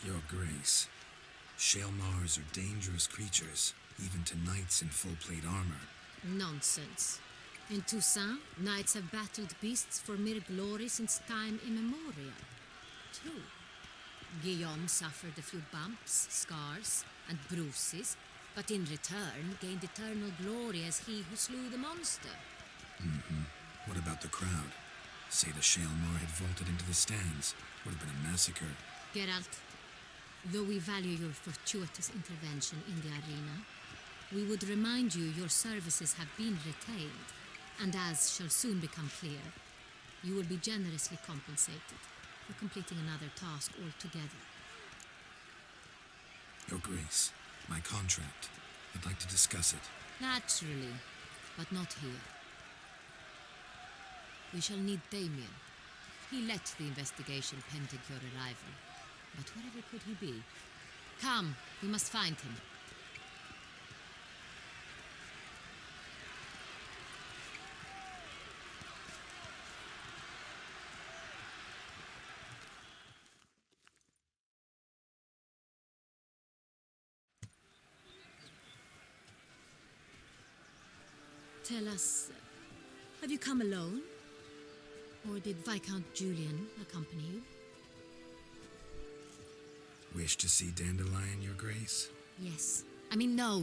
D: Your Grace. Shaelmars are dangerous creatures, even to knights in full-plate armor.
K: Nonsense. In Toussaint, knights have battled beasts for mere glory since time immemorial. True. Guillaume suffered a few bumps, scars, and bruises, but in return gained eternal glory as he who slew the monster.
D: What about the crowd? Say the Shaelmar had vaulted into the stands. Would have been a massacre.
K: Geralt, though we value your fortuitous intervention in the arena, we would remind you your services have been retained, and as shall soon become clear, you will be generously compensated for completing another task altogether.
D: Your Grace, my contract. I'd like to discuss it.
K: Naturally, but not here. We shall need Damien. He led the investigation pending your arrival. But wherever could he be? Come, we must find him. Tell us, have you come alone? Or did Viscount Julian accompany you?
D: Wish to see Dandelion, Your Grace?
K: Yes. I mean, no.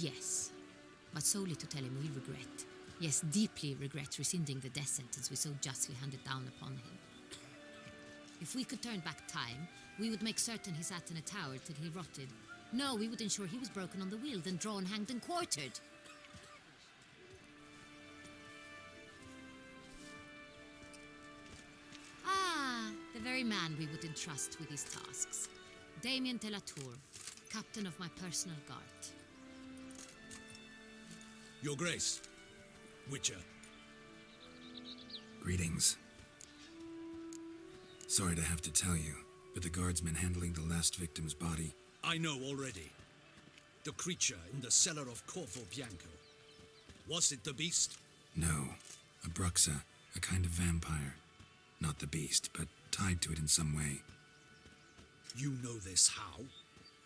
K: Yes. But solely to tell him we regret. Yes, deeply regret rescinding the death sentence we so justly handed down upon him. If we could turn back time, we would make certain he sat in a tower till he rotted. No, we would ensure he was broken on the wheel, then drawn, hanged, and quartered. The very man we would entrust with these tasks. Damien de la Tour, captain of my personal guard.
A: Your Grace, Witcher.
D: Greetings. Sorry to have to tell you, but the guardsman handling the last victim's body...
A: I know already. The creature in the cellar of Corvo Bianco. Was it the beast?
D: No. A Bruxa, a kind of vampire. Not the beast, but tied to it in some way.
A: You know this how?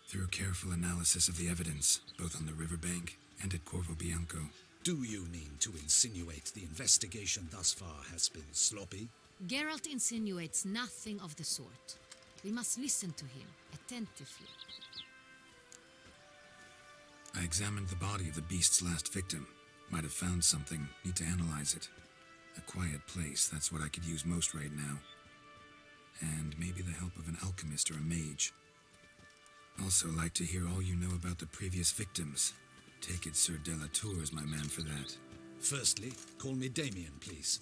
D: Through careful analysis of the evidence, both on the riverbank and at Corvo Bianco.
F: Do you mean to insinuate the investigation thus far has been sloppy?
K: Geralt insinuates nothing of the sort. We must listen to him attentively.
D: I examined the body of the beast's last victim. Might have found something. Need to analyze it. A quiet place, that's what I could use most right now. And maybe the help of an alchemist or a mage. Also like to hear all you know about the previous victims. Take it Sir Delatour is my man for that.
F: Firstly, call me Damien, please.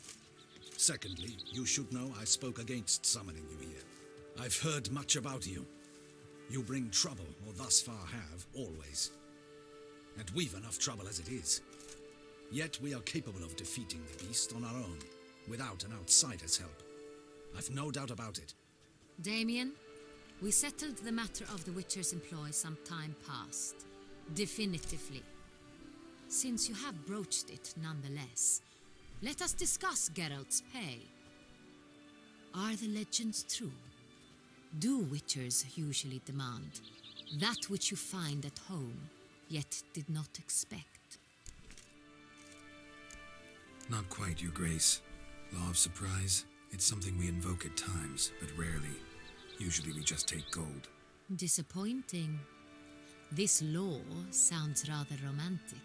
F: Secondly, you should know I spoke against summoning you here. I've heard much about you. You bring trouble, or thus far have, always. And we've enough trouble as it is. Yet we are capable of defeating the beast on our own, without an outsider's help. I've no doubt about it.
K: Damien, we settled the matter of the Witcher's employ some time past. Definitively. Since you have broached it nonetheless, let us discuss Geralt's pay. Are the legends true? Do Witchers usually demand that which you find at home, yet did not expect?
D: Not quite, Your Grace. Law of surprise, it's something we invoke at times, but rarely. Usually we just take gold.
K: Disappointing. This law sounds rather romantic.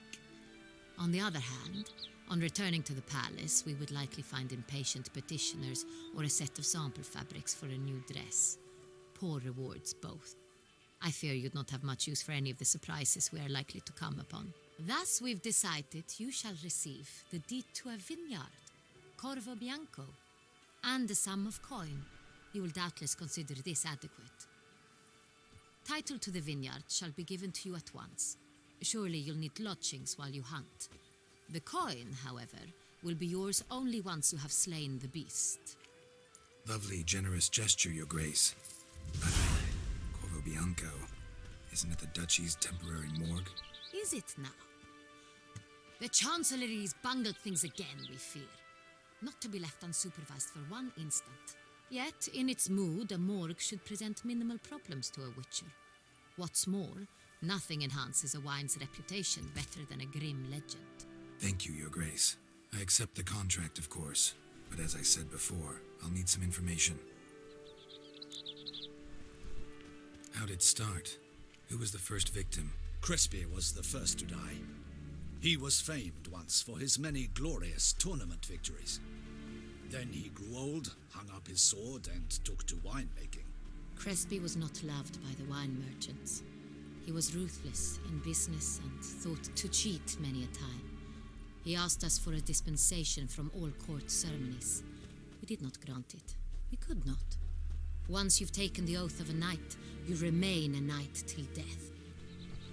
K: On the other hand, on returning to the palace, we would likely find impatient petitioners or a set of sample fabrics for a new dress. Poor rewards, both. I fear you'd not have much use for any of the surprises we are likely to come upon. Thus, we've decided you shall receive the deed to a vineyard, Corvo Bianco, and a sum of coin. You will doubtless consider this adequate. Title to the vineyard shall be given to you at once. Surely you'll need lodgings while you hunt. The coin, however, will be yours only once you have slain the beast.
D: Lovely, generous gesture, Your Grace. But Corvo Bianco, isn't it the Duchy's temporary morgue?
K: Is it now? The Chancellery's bungled things again, we fear. Not to be left unsupervised for one instant. Yet, in its mood, a morgue should present minimal problems to a Witcher. What's more, nothing enhances a wine's reputation better than a grim legend.
D: Thank you, Your Grace. I accept the contract, of course. But as I said before, I'll need some information. How'd it start? Who was the first victim?
F: Crespi was the first to die. He was famed once for his many glorious tournament victories. Then he grew old, hung up his sword, and took to winemaking.
K: Crespi was not loved by the wine merchants. He was ruthless in business and thought to cheat many a time. He asked us for a dispensation from all court ceremonies. We did not grant it. We could not. Once you've taken the oath of a knight, you remain a knight till death.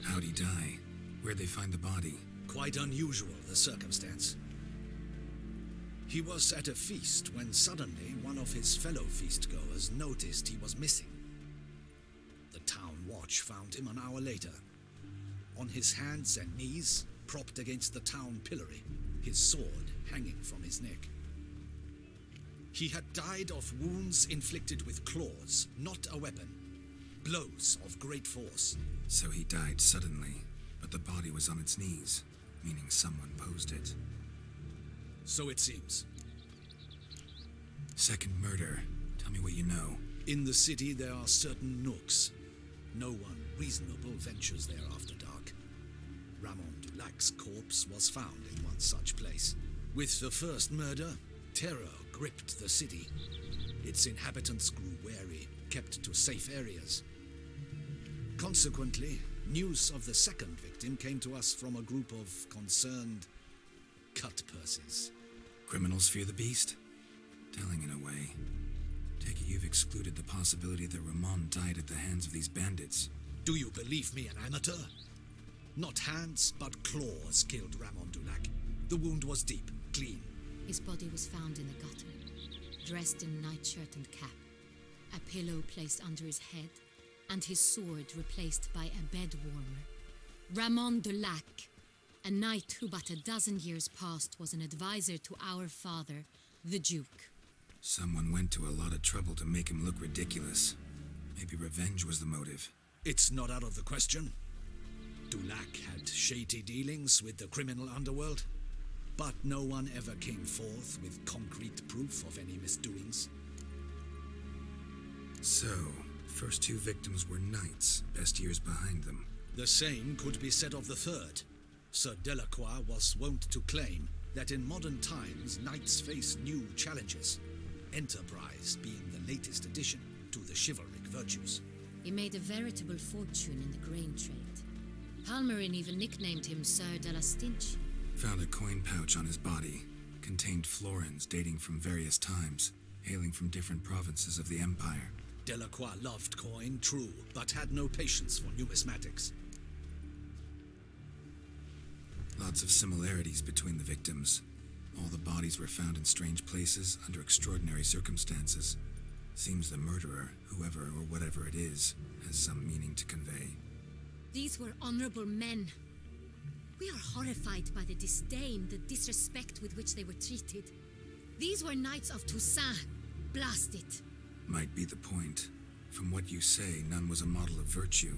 D: How'd he die? Where'd they find the body?
F: Quite unusual, the circumstance. He was at a feast when suddenly one of his fellow feastgoers noticed he was missing. The town watch found him an hour later, on his hands and knees, propped against the town pillory, his sword hanging from his neck. He had died of wounds inflicted with claws, not a weapon. Blows of great force.
D: So he died suddenly, but the body was on its knees, meaning someone posed it.
F: So it seems.
D: Second murder. Tell me what you know.
F: In the city there are certain nooks. No one reasonable ventures there after dark. Ramon Dulac's corpse was found in one such place. With the first murder, terror gripped the city. Its inhabitants grew wary, kept to safe areas. Consequently, news of the second victim came to us from a group of concerned cut-purses.
D: Criminals fear the beast? Telling in a way. Take it you've excluded the possibility that Ramon died at the hands of these bandits.
F: Do you believe me an amateur? Not hands, but claws killed Ramon Dulac. The wound was deep, clean.
K: His body was found in the gutter, dressed in nightshirt and cap, a pillow placed under his head, and his sword replaced by a bed warmer. Ramon Dulac, a knight who but a dozen years past was an advisor to our father, the Duke.
D: Someone went to a lot of trouble to make him look ridiculous. Maybe revenge was the motive.
F: It's not out of the question. Dulac had shady dealings with the criminal underworld, but no one ever came forth with concrete proof of any misdoings.
D: So, first two victims were knights, best years behind them.
F: The same could be said of the third. Sir Delacroix was wont to claim that in modern times knights face new challenges, enterprise being the latest addition to the chivalric virtues.
K: He made a veritable fortune in the grain trade. Palmerin even nicknamed him Sir de la Stinch.
D: Found a coin pouch on his body. Contained florins dating from various times, hailing from different provinces of the Empire.
F: Delacroix loved coin, true, but had no patience for numismatics.
D: Lots of similarities between the victims. All the bodies were found in strange places under extraordinary circumstances. Seems the murderer, whoever or whatever it is, has some meaning to convey.
K: These were honorable men. We are horrified by the disdain, the disrespect with which they were treated. These were knights of Toussaint. Blast it.
D: Might be the point. From what you say, none was a model of virtue.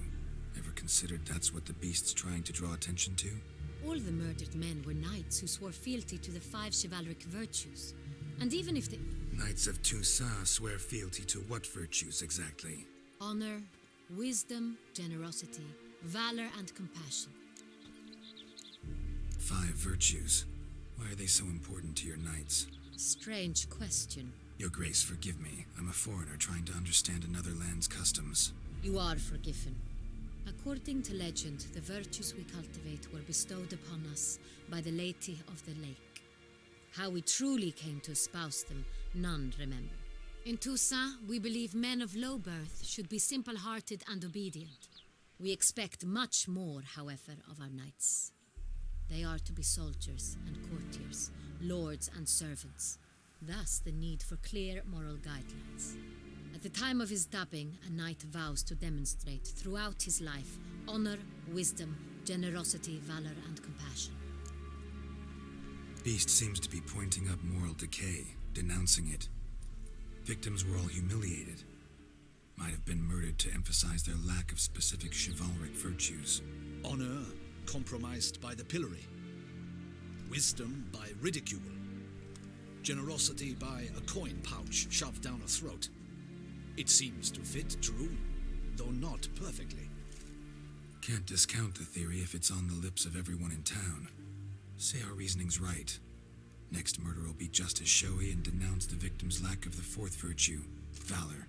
D: Ever considered that's what the beast's trying to draw attention to?
K: All the murdered men were knights who swore fealty to the 5 chivalric virtues. And even if they...
D: Knights of Toussaint swear fealty to what virtues exactly?
K: Honor, wisdom, generosity, valor, and compassion.
D: 5 virtues. Why are they so important to your knights?
K: Strange question.
D: Your Grace, forgive me. I'm a foreigner trying to understand another land's customs.
K: You are forgiven. According to legend, the virtues we cultivate were bestowed upon us by the Lady of the Lake. How we truly came to espouse them, none remember. In Toussaint, we believe men of low birth should be simple-hearted and obedient. We expect much more, however, of our knights. They are to be soldiers and courtiers, lords and servants. Thus, the need for clear moral guidelines. At the time of his dubbing, a knight vows to demonstrate throughout his life honor, wisdom, generosity, valor, and compassion.
D: Beast seems to be pointing up moral decay, denouncing it. Victims were all humiliated. Might have been murdered to emphasize their lack of specific chivalric virtues.
F: Honor compromised by the pillory. Wisdom by ridicule. Generosity by a coin pouch shoved down a throat. It seems to fit true, though not perfectly.
D: Can't discount the theory if it's on the lips of everyone in town. Say our reasoning's right. Next murder will be just as showy and denounce the victim's lack of the 4th virtue, valor.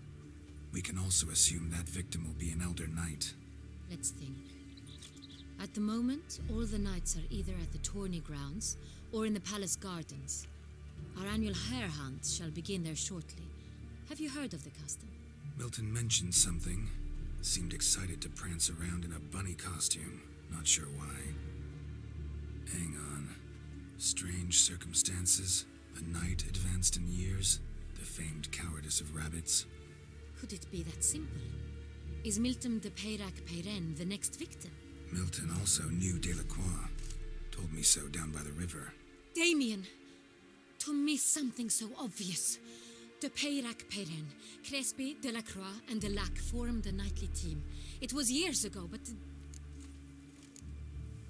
D: We can also assume that victim will be an elder knight.
K: Let's think. At the moment, all the knights are either at the tourney grounds or in the palace gardens. Our annual hare hunt shall begin there shortly. Have you heard of the custom?
D: Milton mentioned something. Seemed excited to prance around in a bunny costume. Not sure why. Hang on. Strange circumstances. A knight advanced in years. The famed cowardice of rabbits.
K: Could it be that simple? Is Milton de Peyrac-Peyren the next victim?
D: Milton also knew Delacroix. Told me so down by the river.
K: Damien! To miss something so obvious. De Peyrac-Peyren, Crespi, Delacroix, and Delac formed a knightly team. It was years ago, but...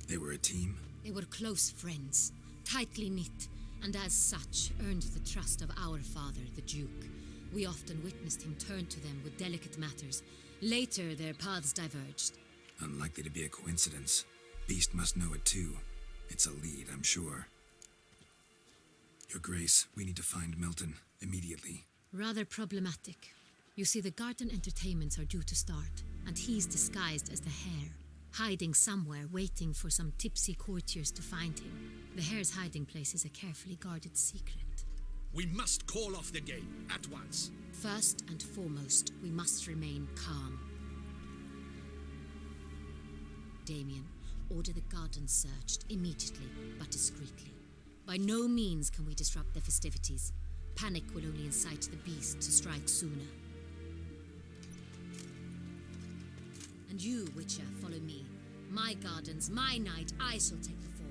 D: They were a team?
K: They were close friends, tightly knit, and as such earned the trust of our father, the Duke. We often witnessed him turn to them with delicate matters. Later, their paths diverged.
D: Unlikely to be a coincidence. Beast must know it too. It's a lead, I'm sure. Your Grace, we need to find Milton, immediately.
K: Rather problematic. You see, the garden entertainments are due to start, and he's disguised as the hare, hiding somewhere, waiting for some tipsy courtiers to find him. The hare's hiding place is a carefully guarded secret.
F: We must call off the game, at once.
K: First and foremost, we must remain calm. Damien, order the garden searched immediately, but discreetly. By no means can we disrupt the festivities. Panic will only incite the beast to strike sooner. And you, Witcher, follow me. My gardens, my night, I shall take the fall.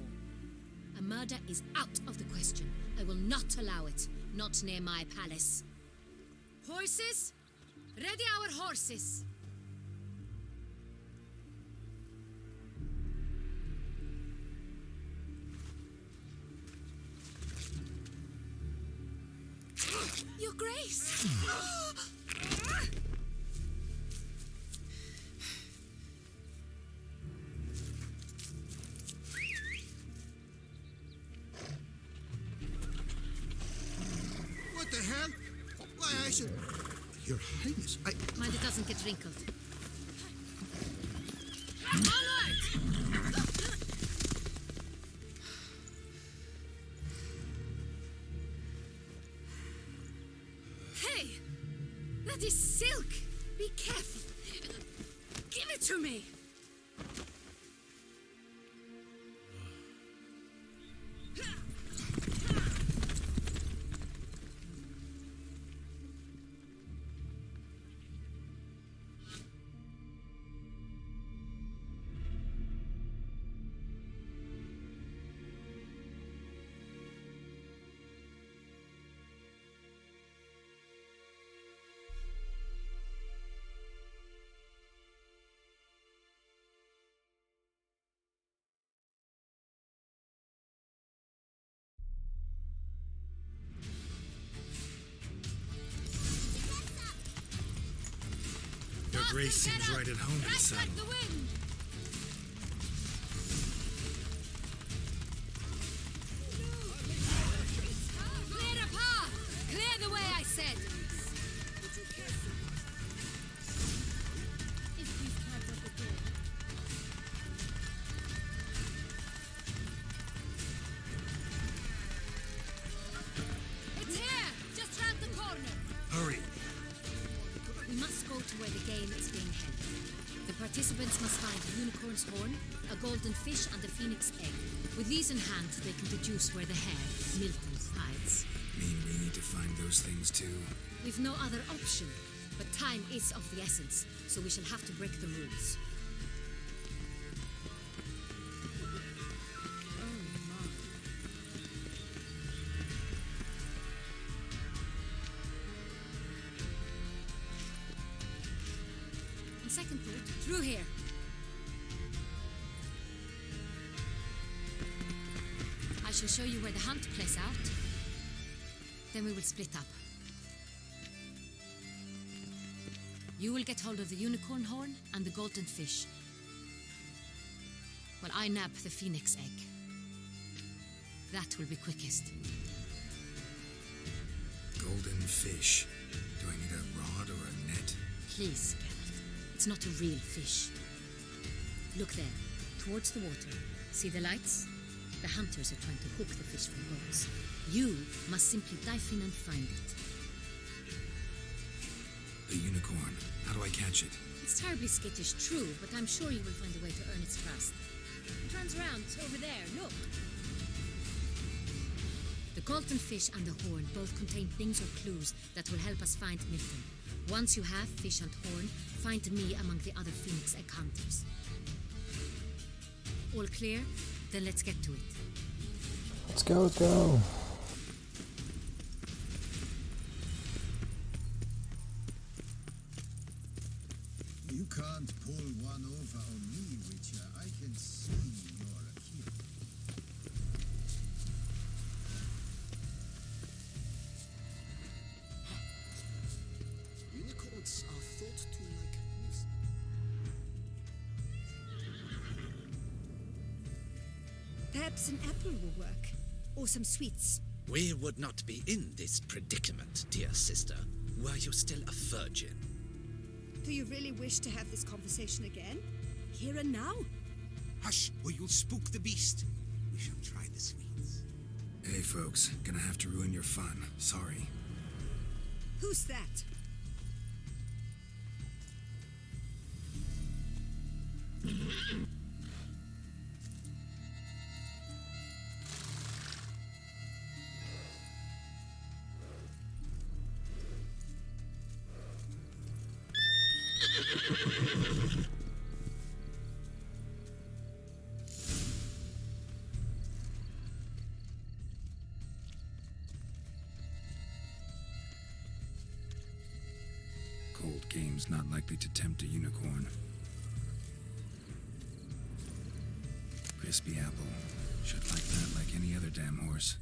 K: A murder is out of the question. I will not allow it. Not near my palace. Horses? Ready our horses! Your Grace!
G: What the hell? Why, I should... Your Highness, I...
K: Mind it doesn't get wrinkled. Onward! Hey! That is silk! Be careful! Give it to me!
D: Your Grace seems right at home in the saddle.
K: Like the wind! Clear the path! Clear the way, I said! It's here! Just round the corner!
D: Hurry!
K: We must go to where the game is being held. The participants must find a unicorn's horn, a golden fish, and a phoenix egg. With these in hand, they can deduce where the hare, Milton, hides.
D: Mean we need to find those things too?
K: We've no other option, but time is of the essence, so we shall have to break the rules. On second thought, through here. I shall show you where the hunt plays out. Then we will split up. You will get hold of the unicorn horn and the golden fish, while I nab the phoenix egg. That will be quickest.
D: Golden fish. Do I need a rod or a net?
K: Please, Geralt. It's not a real fish. Look there, towards the water. See the lights? The hunters are trying to hook the fish from boats. You must simply dive in and find it.
D: The unicorn. How do I catch it?
K: It's terribly skittish, true, but I'm sure you will find a way to earn its trust. It runs around over there, look. The golden fish and the horn both contain things or clues that will help us find Milton. Once you have fish and horn, find me among the other phoenix egg hunters. All clear? Then let's get to it.
C: Let's go.
E: You can't pull one over on me, Witcher. I can see you're a hero.
F: Unicorns are thought to like music.
L: Perhaps an apple will work. Or some sweets.
F: We would not be in this predicament, dear sister, were you still a virgin.
L: Do you really wish to have this conversation again? Here and now?
I: Hush, or you'll spook the beast. We shall try the sweets.
D: Hey folks, gonna have to ruin your fun. Sorry.
L: Who's that?
D: Cold game's not likely to tempt a unicorn. Crispy apple. Should like that like any other damn horse.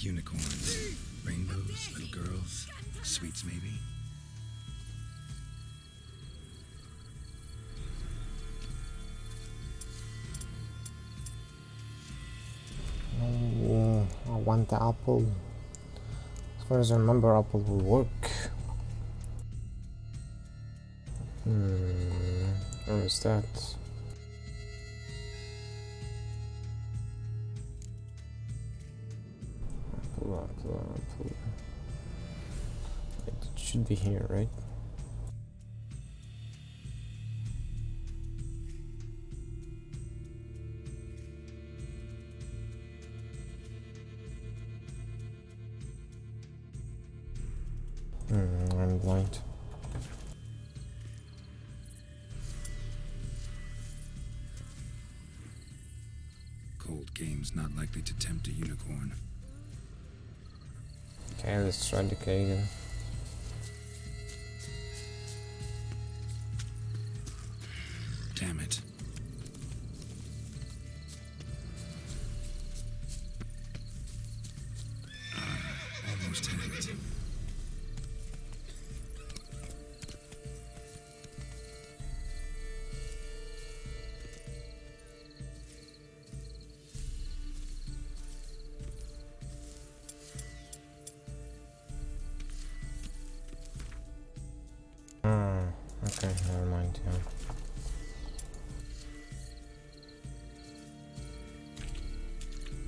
D: Unicorns. Rainbows, little girls, sweets maybe.
C: Oh, I want the apple. As far as I remember, apple will work. Where is that? Apple. It should be here, right? I'm blind.
D: Cold game's not likely to tempt a unicorn.
C: Okay, let's try the K again.
D: Damn it. Almost had it.
C: Okay, never mind, yeah.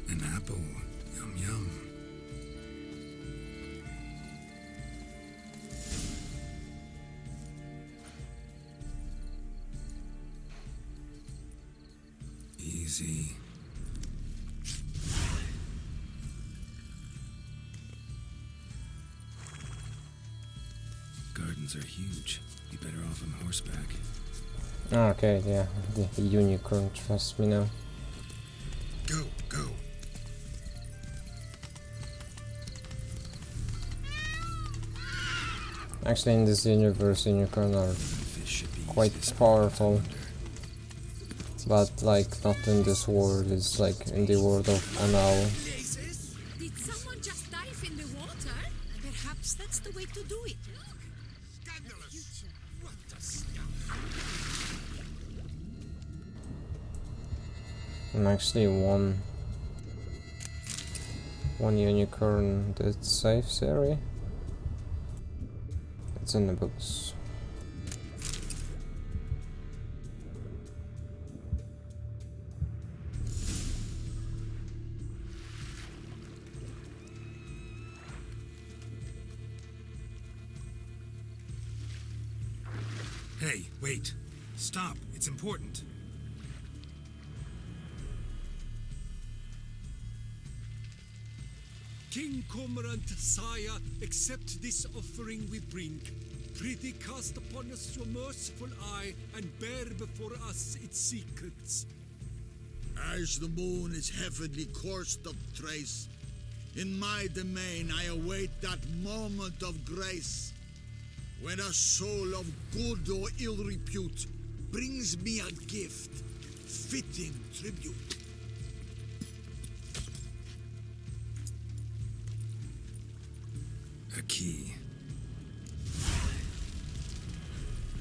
D: An apple. Yum yum. Easy. Gardens are huge. Be better off on horseback.
C: Okay, yeah, the unicorn trusts me now.
D: Go, go.
C: Actually, in this universe, unicorns are quite powerful. But, like, not in this world, it's like in the world of ML.
L: Did someone just dive in the water? Perhaps that's the way to do it.
C: And actually one unicorn that saves area. It's in the books.
D: Hey, wait. Stop. It's important.
O: King Cormorant, sire, accept this offering we bring. Prithee cast upon us your merciful eye, and bear before us its secrets.
G: As the moon is heavenly coursed of trace, in my domain I await that moment of grace, when a soul of good or ill repute brings me a gift, fitting tribute.
D: A key.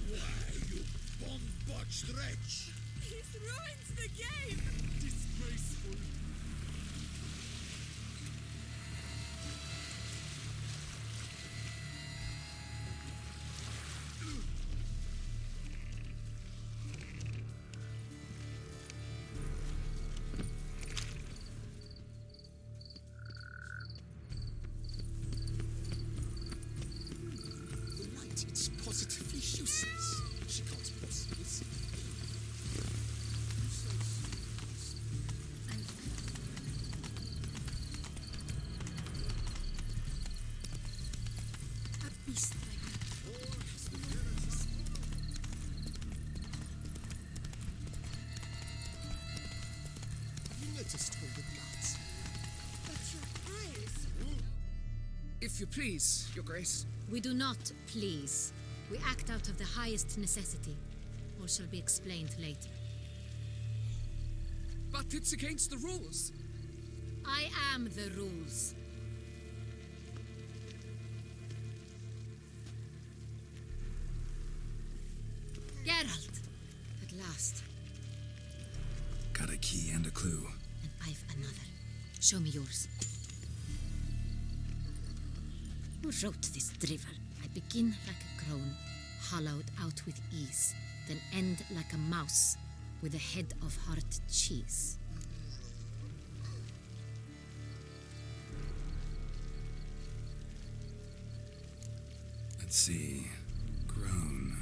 G: Why, you bomb-botched wretch!
L: This ruins the game!
O: Disgraceful.
F: It's positively useless. She can't possibly see.
L: A beast like
F: You noticed all the guts.
L: But your eyes.
P: If you please, Your Grace.
K: We do not please. We act out of the highest necessity. All shall be explained later.
P: But it's against the rules.
K: I am the rules. last.
D: Got a key and a clue.
K: And I've another. Show me yours. Who wrote this drivel? I begin like a crone, hollowed out with ease, then end like a mouse with a head of hard cheese.
D: Let's see. Grown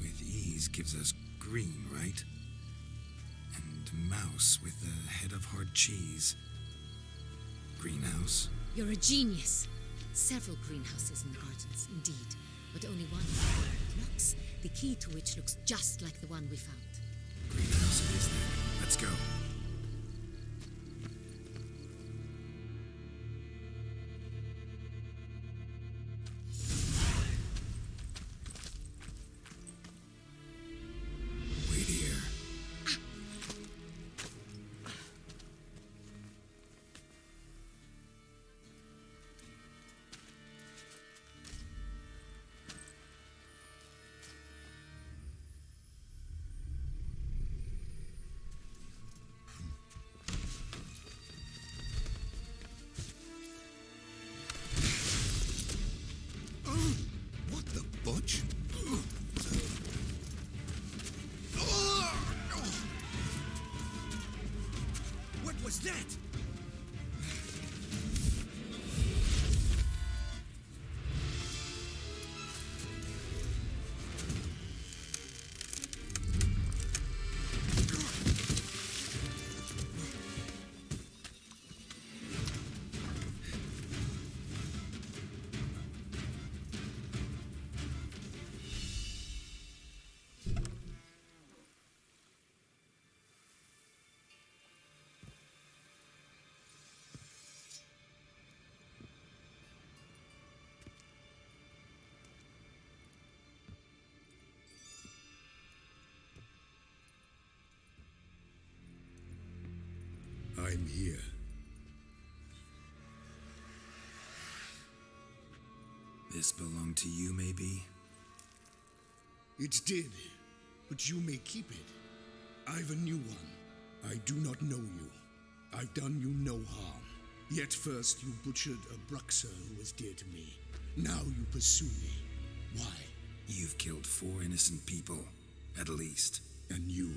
D: with ease gives us green, right? And mouse with the head of hard cheese. Greenhouse?
K: You're a genius. Several greenhouses in the gardens, indeed, but only one locks, the key to which looks just like the one we found.
D: Greenhouse it is then. Let's go. Wait here.
I: What the butch?
B: What was that?
F: I'm here.
D: This belonged to you, maybe?
F: It did, but you may keep it. I've a new one. I do not know you. I've done you no harm. Yet first you butchered a Bruxer who was dear to me. Now you pursue me. Why?
D: You've killed 4 innocent people, at least.
F: And you?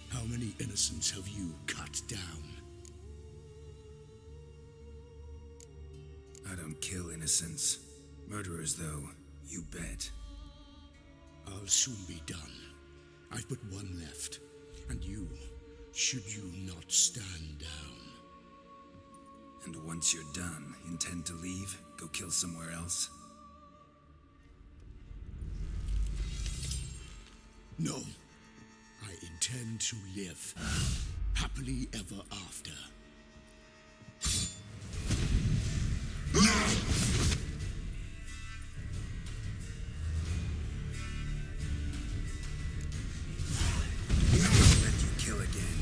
F: How many innocents have you cut down?
D: I don't kill innocents. Murderers, though, you bet.
F: I'll soon be done. I've but one left. And you, should you not stand down.
D: And once you're done, intend to leave? Go kill somewhere else?
F: No. I intend to live. Happily ever after.
D: Let you kill again.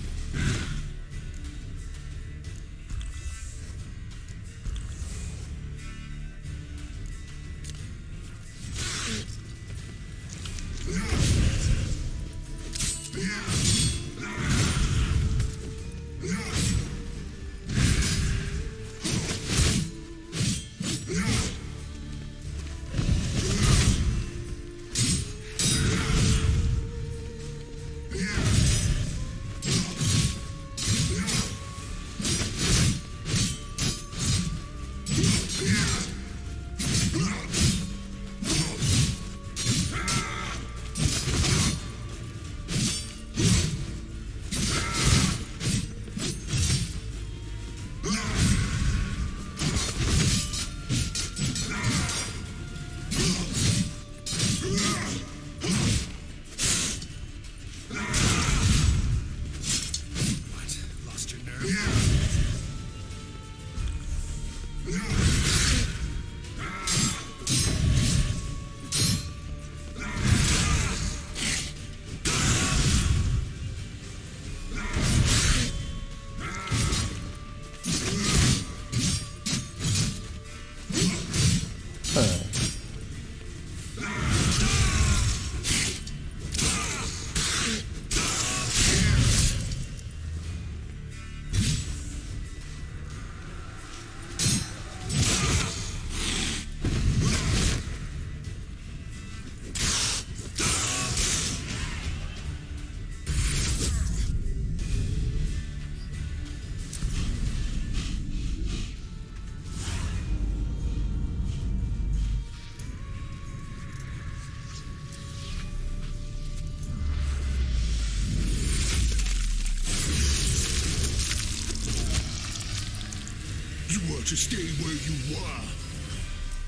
G: to stay where you were.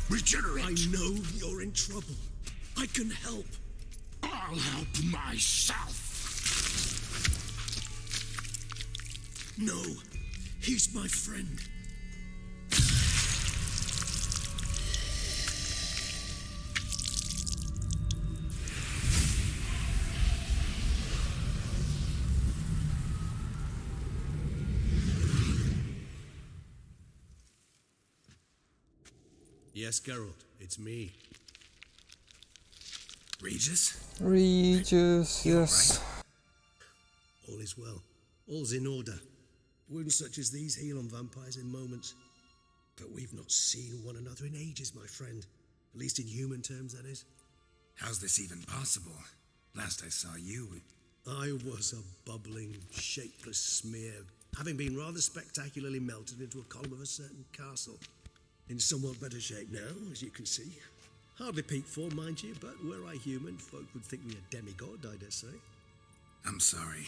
G: Regenerate.
E: I know you're in trouble. I can help.
G: I'll help myself.
E: No, he's my friend.
Q: Yes, Geralt, it's me.
D: Regis?
C: Regis, yes.
Q: All is well. All's in order. Wounds such as these heal on vampires in moments. But we've not seen one another in ages, my friend. At least in human terms, that is.
D: How's this even possible? Last I saw you...
Q: I was a bubbling, shapeless smear, having been rather spectacularly melted into a column of a certain castle. In somewhat better shape now, as you can see. Hardly peak form, mind you, but were I human, folk would think me a demigod, I dare say.
D: I'm sorry.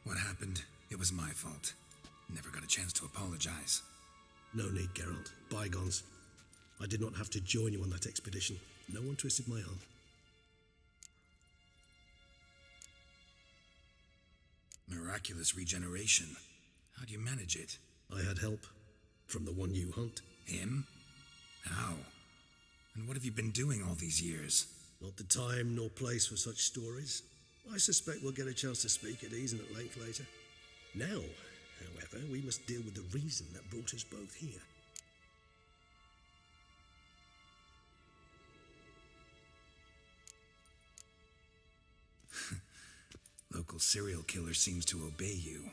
D: What happened, it was my fault. Never got a chance to apologize.
Q: No need, Geralt. Bygones. I did not have to join you on that expedition. No one twisted my arm.
D: Miraculous regeneration. How do you manage it?
Q: I had help. From the one you hunt.
D: Him? How? And what have you been doing all these years?
Q: Not the time nor place for such stories. I suspect we'll get a chance to speak at ease and at length later. Now, however, we must deal with the reason that brought us both here.
D: Local serial killer seems to obey you.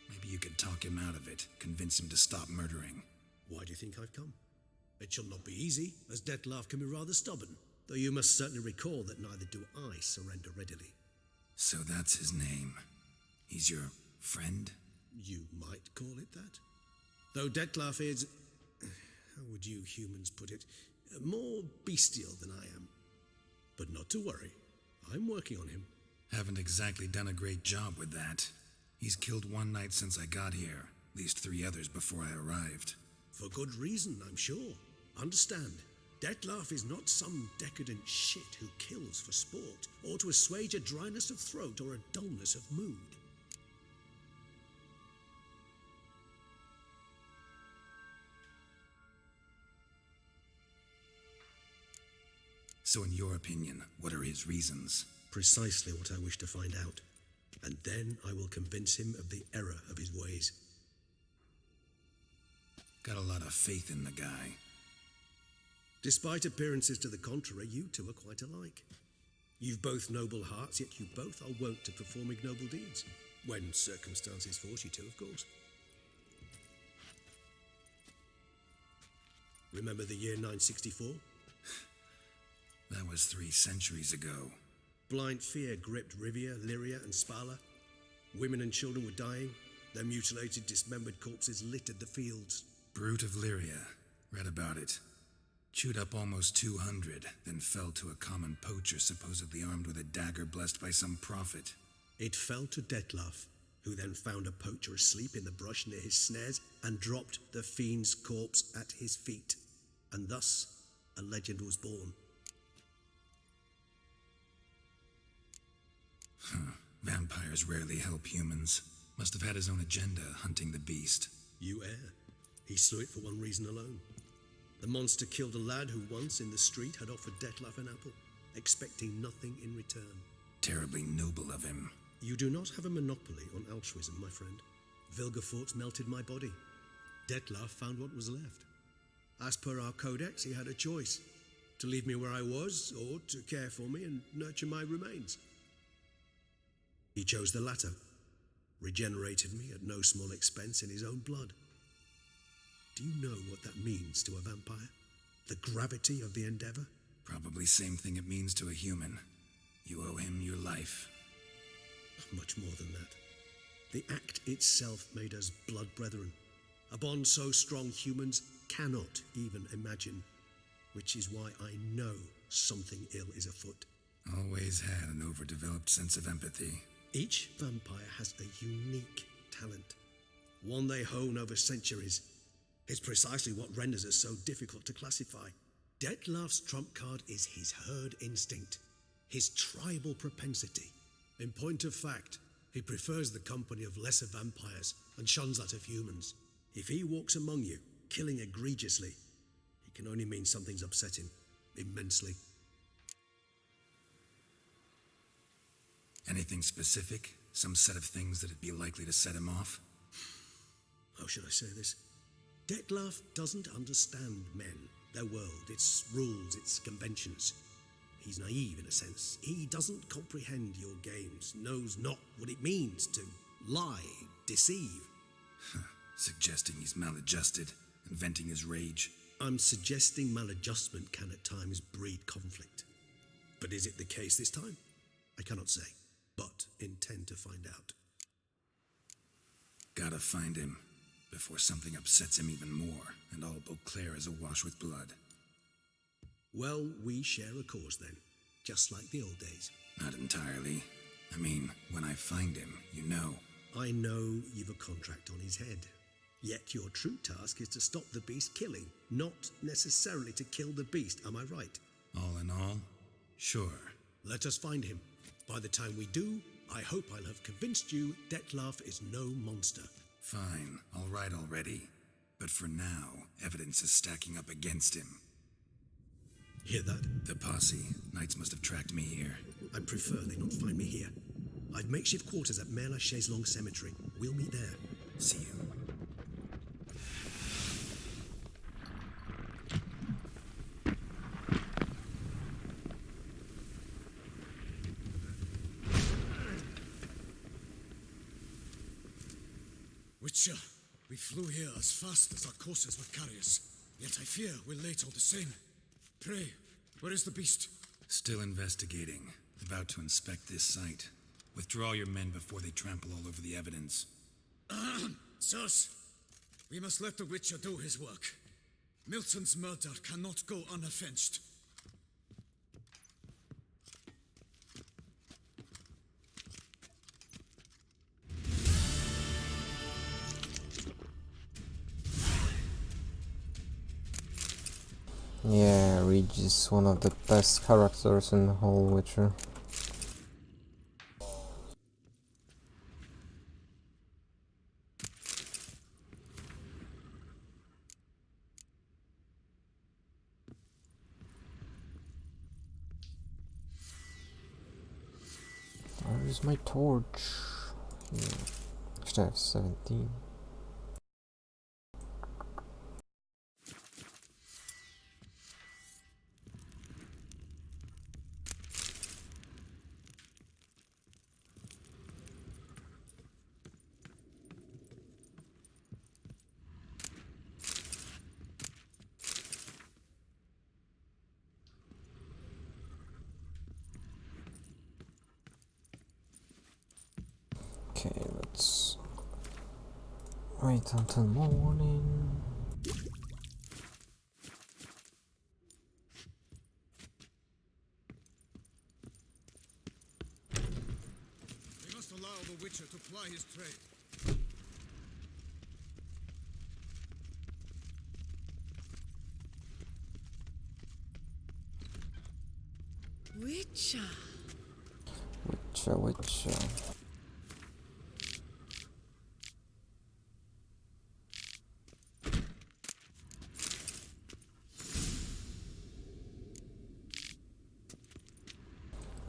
D: Maybe you could talk him out of it, convince him to stop murdering.
Q: Why do you think I've come? It shall not be easy, as Dettlaff can be rather stubborn, though you must certainly recall that neither do I surrender readily.
D: So that's his name. He's your friend?
Q: You might call it that. Though Dettlaff is, how would you humans put it, more bestial than I am. But not to worry, I'm working on him.
D: Haven't exactly done a great job with that. He's killed one knight since I got here, at least 3 others before I arrived.
Q: For good reason, I'm sure. Understand, Dettlaff is not some decadent shit who kills for sport, or to assuage a dryness of throat or a dullness of mood.
D: So in your opinion, what are his reasons?
Q: Precisely what I wish to find out. And then I will convince him of the error of his ways.
D: Got a lot of faith in the guy.
Q: Despite appearances to the contrary, you two are quite alike. You've both noble hearts, yet you both are wont to perform ignoble deeds. When circumstances force you to, of course. Remember the year 964?
D: That was 3 centuries ago.
Q: Blind fear gripped Rivia, Lyria, and Spala. Women and children were dying. Their mutilated, dismembered corpses littered the fields.
D: Brute of Lyria. Read about it. Chewed up almost 200, then fell to a common poacher supposedly armed with a dagger blessed by some prophet.
Q: It fell to Dettlaff, who then found a poacher asleep in the brush near his snares and dropped the fiend's corpse at his feet. And thus, a legend was born.
D: Vampires rarely help humans. Must have had his own agenda, hunting the beast.
Q: You err. He slew it for one reason alone. The monster killed a lad who once, in the street, had offered Dettlaff an apple, expecting nothing in return.
D: Terribly noble of him.
Q: You do not have a monopoly on altruism, my friend. Vilgefortz melted my body. Dettlaff found what was left. As per our codex, he had a choice. To leave me where I was, or to care for me and nurture my remains. He chose the latter, regenerated me at no small expense in his own blood. Do you know what that means to a vampire? The gravity of the endeavor?
D: Probably same thing it means to a human. You owe him your life.
Q: Much more than that. The act itself made us blood brethren. A bond so strong humans cannot even imagine, which is why I know something ill is afoot.
D: Always had an overdeveloped sense of empathy.
Q: Each vampire has a unique talent, one they hone over centuries. It's precisely what renders it so difficult to classify. Dettlaff's trump card is his herd instinct, his tribal propensity. In point of fact, he prefers the company of lesser vampires and shuns that of humans. If he walks among you, killing egregiously, it can only mean something's upset him immensely.
D: Anything specific? Some set of things that'd be likely to set him off?
Q: How should I say this? Dettlaff doesn't understand men, their world, its rules, its conventions. He's naive in a sense. He doesn't comprehend your games, knows not what it means to lie, deceive.
D: Suggesting he's maladjusted and venting his rage.
Q: I'm suggesting maladjustment can at times breed conflict. But is it the case this time? I cannot say, but intend to find out.
D: Gotta find him before something upsets him even more and all Beauclair is awash with blood.
Q: Well, we share a cause then, just like the old days.
D: Not entirely. I mean, when I find him, you know.
Q: I know you've a contract on his head. Yet your true task is to stop the beast killing, not necessarily to kill the beast, am I right?
D: All in all, sure.
Q: Let us find him. By the time we do, I hope I'll have convinced you Dettlaff is no monster.
D: Fine, all right already. But for now, evidence is stacking up against him.
Q: Hear that?
D: The posse. Knights must have tracked me here.
Q: I prefer they not find me here. I've makeshift quarters at Mère Lachaise Long Cemetery. We'll meet there.
D: See you.
A: Witcher, we flew here as fast as our courses would carry us. Yet I fear we're late all the same. Pray, where is the beast?
D: Still investigating. About to inspect this site. Withdraw your men before they trample all over the evidence.
A: Sirs, we must let the Witcher do his work. Milton's murder cannot go unavenged.
C: Yeah, Reach is one of the best characters in the whole Witcher. Where is my torch? Here. Actually, I have 17. Okay, let's wait until morning.
A: We must allow the Witcher to ply his trade.
L: Witcher.
C: Witcher.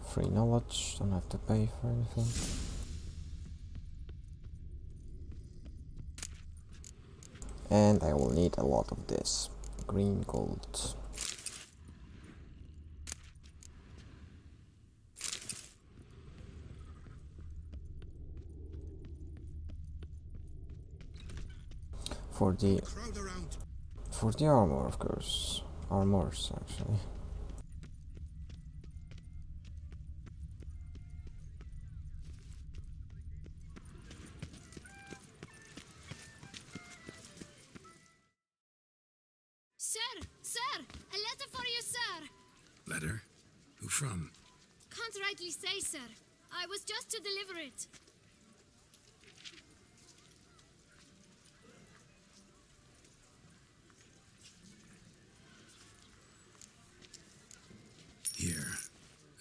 C: Free knowledge, don't have to pay for anything. And I will need a lot of this. Green gold. For the armor, of course. Armors, actually.
M: Sir! A letter for you, sir!
D: Letter? Who from?
M: Can't rightly say, sir. I was just to deliver it.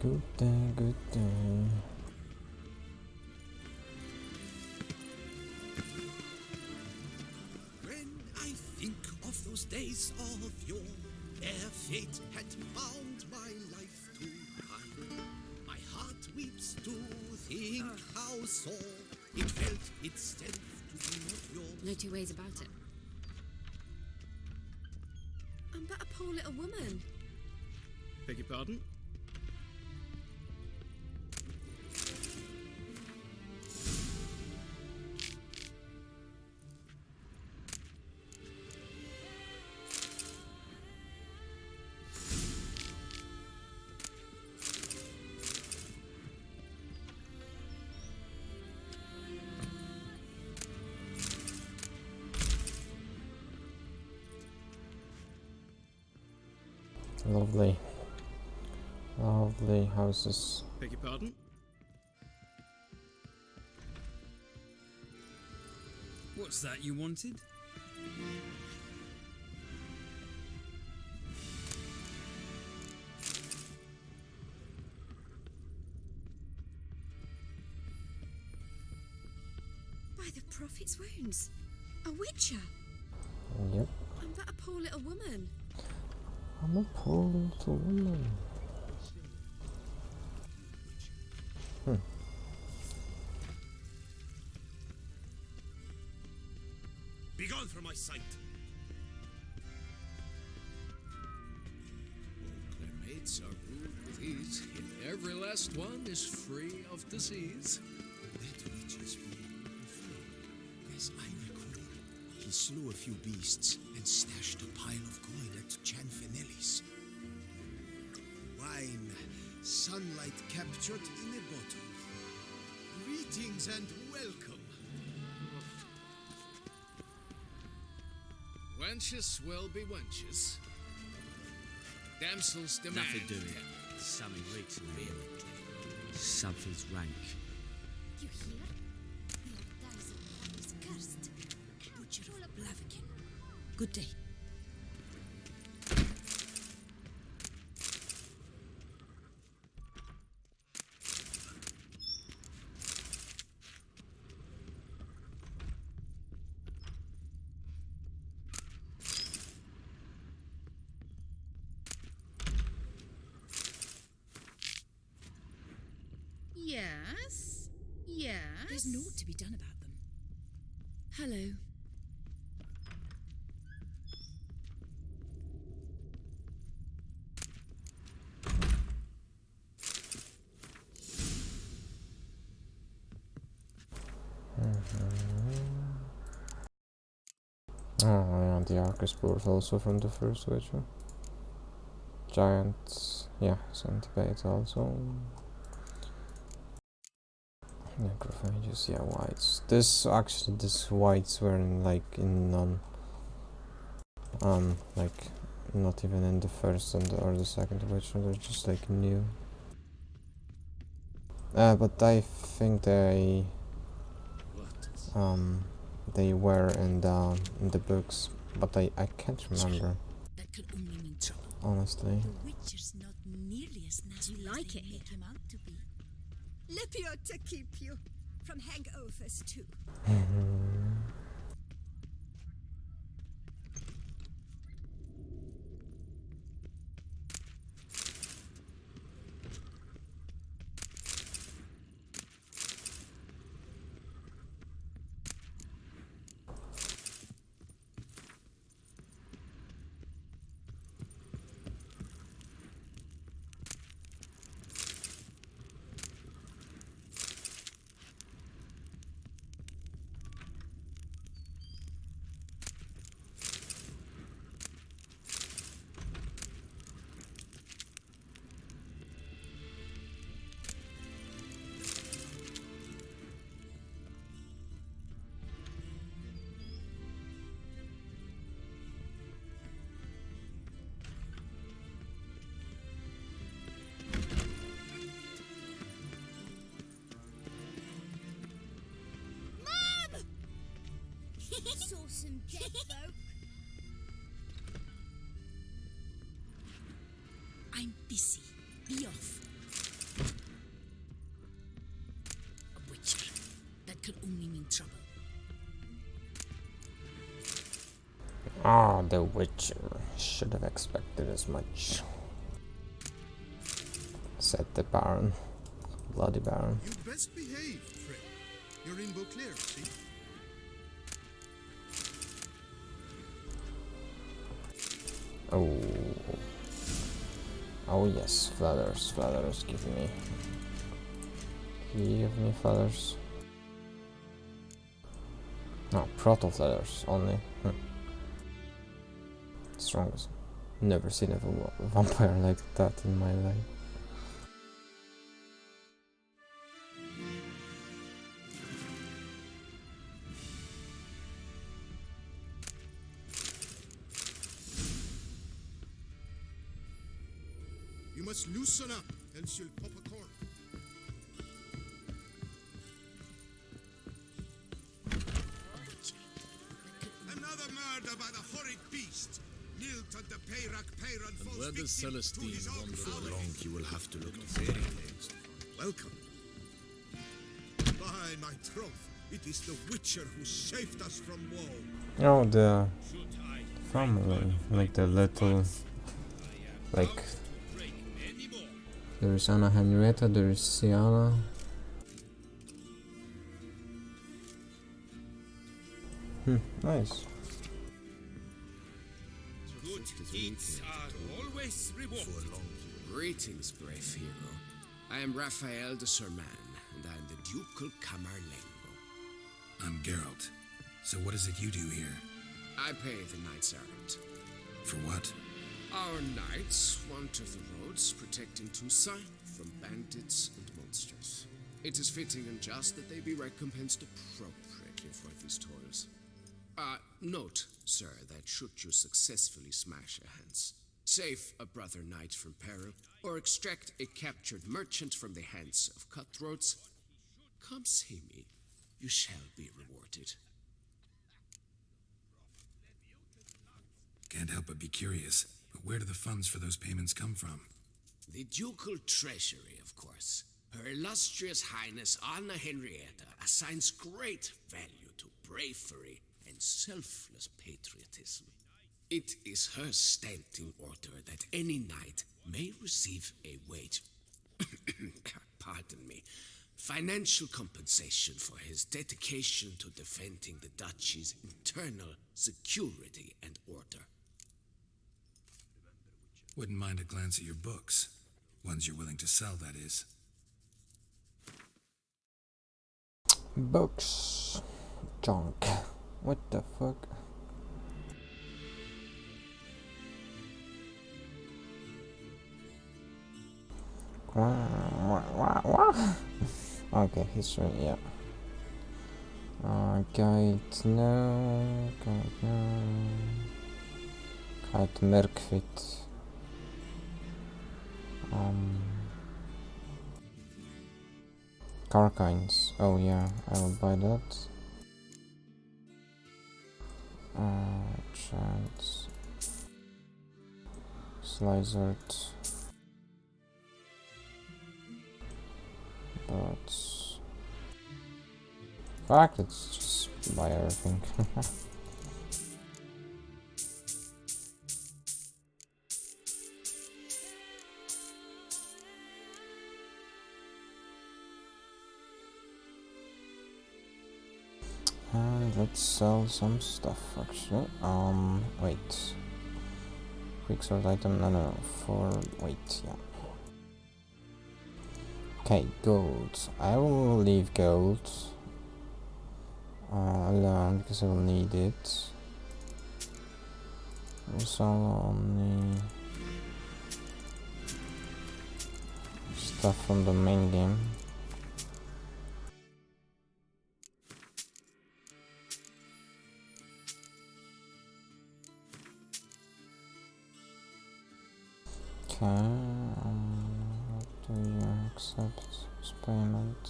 C: Good day, good day.
F: When I think of those days of yore, ere fate had bound my life to pine, my heart weeps to think how sore it felt itself to be not yours.
K: No two ways about it.
R: I'm but a poor little woman.
J: Beg your pardon?
C: Lovely. Lovely houses.
J: Beg your pardon?
S: What's that you wanted?
R: By the prophet's wounds. A witcher.
C: Yep.
R: I'm but a poor little woman.
C: I'm a poor little woman.
H: Begone from my sight!
O: Their mates are brewed with ease, yet every last one is free of disease.
B: That witcher's as I recall, he slew a few beasts and stashed a pile of coin at Chanfinelli's. Wine, sunlight captured in a bottle. Greetings and welcome.
O: Wenches will be wenches. Damsels demand.
T: Nothing doing. Something reeks vehemently. Something's rank.
L: You hear? Your Dyson is cursed. Butcher of Blaviken. Good day. Yes? Yes? There's naught to be done about them.
R: Hello.
C: Oh yeah, the Arcus board also from the first Witcher. Giant, yeah, Centipede also. Necrophages, yeah, whites. This whites were like in none. Like not even in the first or the second Witcher. They're just like new. But I think they were in the books, but I can't remember.
L: That could only mean trouble.
C: Honestly.
L: The Witcher's not nearly as nasty as
R: like
L: they
R: it
L: make him out to be.
U: Lipio to keep you from hangovers too.
L: Saw some dead folk. I'm busy. Be off. could only mean trouble.
C: Ah, the Witcher. Should have expected as much. Said the Baron. Bloody Baron.
G: You best behave, Frey. You're in Beauclair, see?
C: Oh. Oh yes, feathers, feathers, give me. Give me feathers. No, proto feathers only. Strongest. Never seen a vampire like that in my life.
G: You must loosen up, else you'll pop a cork. Another murder by the horrid beast. Nilton the Peyrac Peyran
F: And
G: falls
F: where does
G: victim
F: Celestine
G: to his own
F: wander?
G: folly.
F: Long you will have to look to fairy tales. Welcome.
G: By my troth, it is the Witcher who saved us from woe.
C: Oh, the family, like the little, like, there is Anna Henrietta, there is Sienna. Nice.
B: Good deeds are always rewarded. Greetings, brave hero. I am Raphael de Serman, and I am the Ducal Camarlengo.
D: I'm Geralt. So what is it you do here?
B: I pay the knights errant.
D: For what?
B: Our knights wander the roads, protecting Toussaint from bandits and monsters. It is fitting and just that they be recompensed appropriately for these toils. Note, sir, that should you successfully smash a Hans, save a brother knight from peril, or extract a captured merchant from the hands of cutthroats, come see me. You shall be rewarded.
D: Can't help but be curious, but where do the funds for those payments come from?
B: The ducal treasury, of course. Her illustrious highness Anna Henrietta assigns great value to bravery and selfless patriotism. It is her standing order that any knight may receive a wage, pardon me, financial compensation for his dedication to defending the duchy's internal security and order.
D: Wouldn't mind a glance at your books. Ones you're willing to sell, that is.
C: Books. Junk. What the fuck? Okay, history, yeah. Guide, no. Guide, no. Guide Merkvit. Carkines. Oh yeah, I will buy that. Chance. Slicert. But fuck, let's just buy everything. And let's sell some stuff actually. Wait. Quick sort item, no, wait, yeah. Okay, gold. I will leave gold alone because I will need it. We'll sell only stuff from the main game. Okay, what do you accept as payment?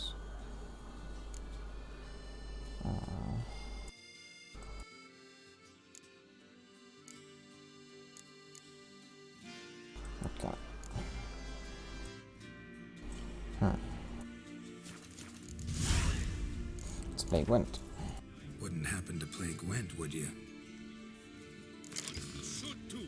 C: Okay. Let's play Gwent.
D: Wouldn't happen to play Gwent, would you?
E: Shoot too.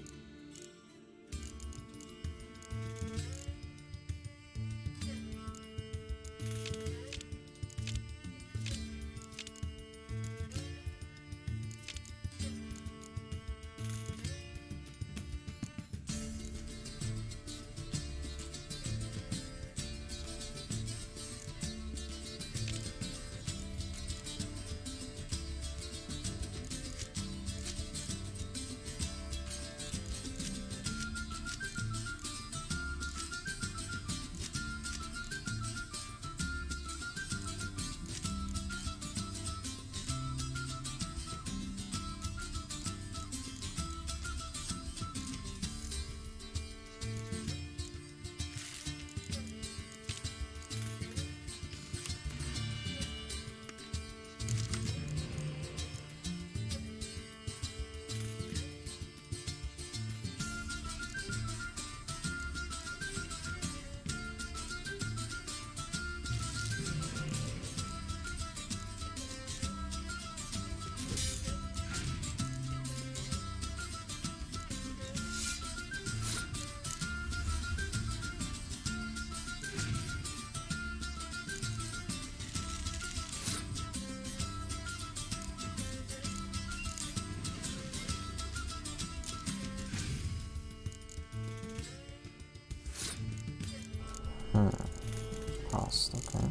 C: Past, okay.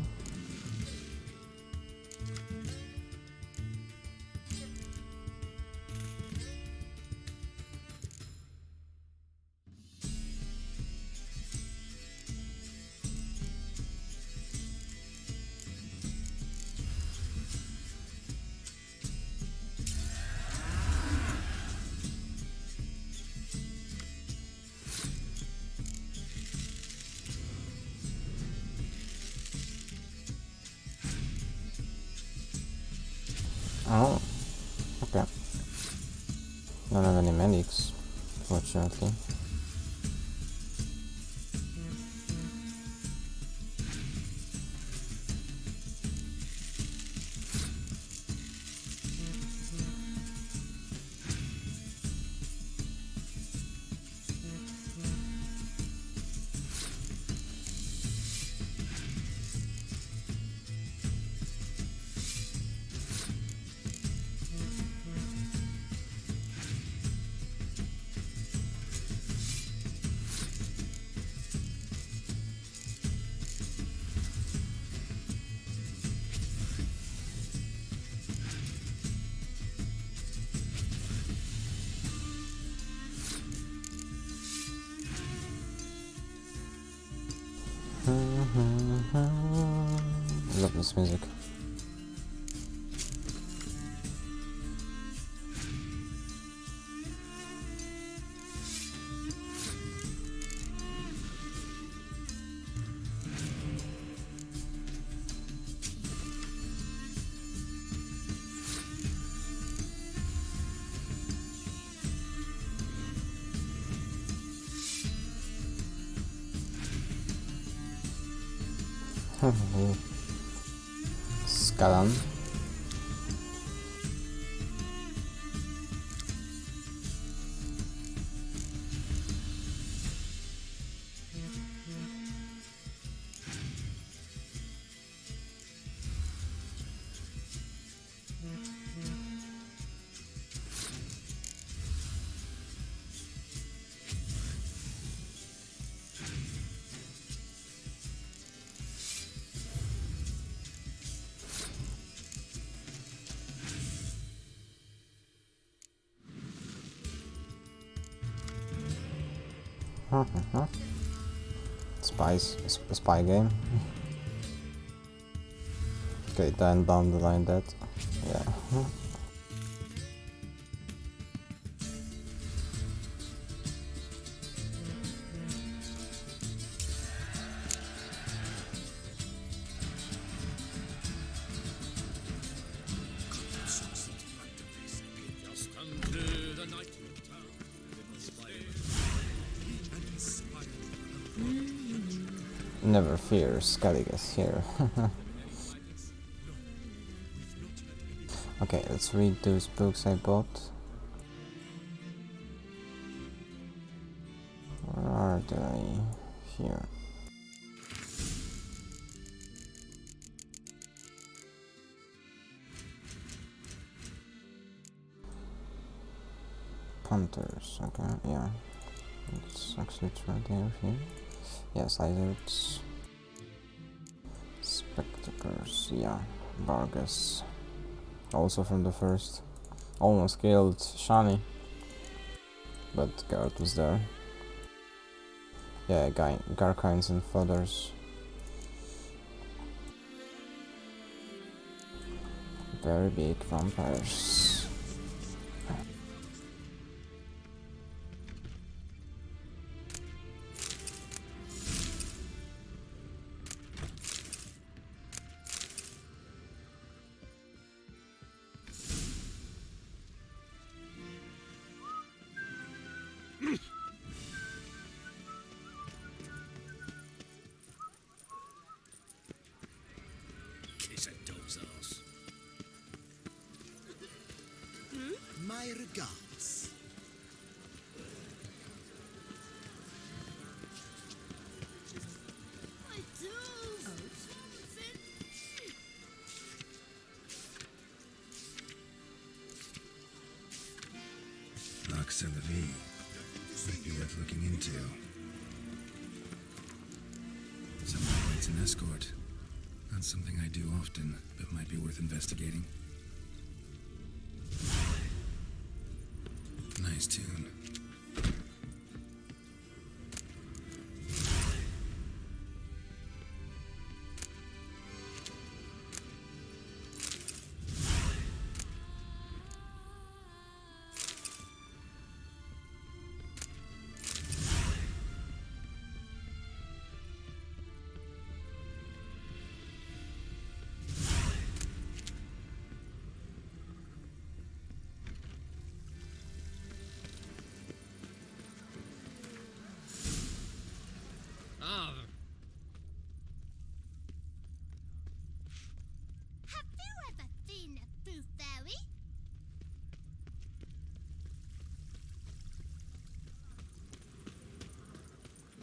C: Oh, okay. Don't have any medics, fortunately. I love this music. Skadan. Spy game. Okay, then down the line that. Yeah. Never fear, Skellig is here. Okay, let's read those books I bought. Where are they? Here. Hunters, okay, yeah. It's actually right here. Yes, lizards. Spectacles, yeah. Vargas. Also from the first. Almost killed Shani. But Garrett was there. Yeah, Garkines and Feathers. Very big vampires.
F: My regards.
D: Lux Celavi. Might be worth looking into. Someone needs an escort. Not something I do often, but might be worth investigating. Nice tune.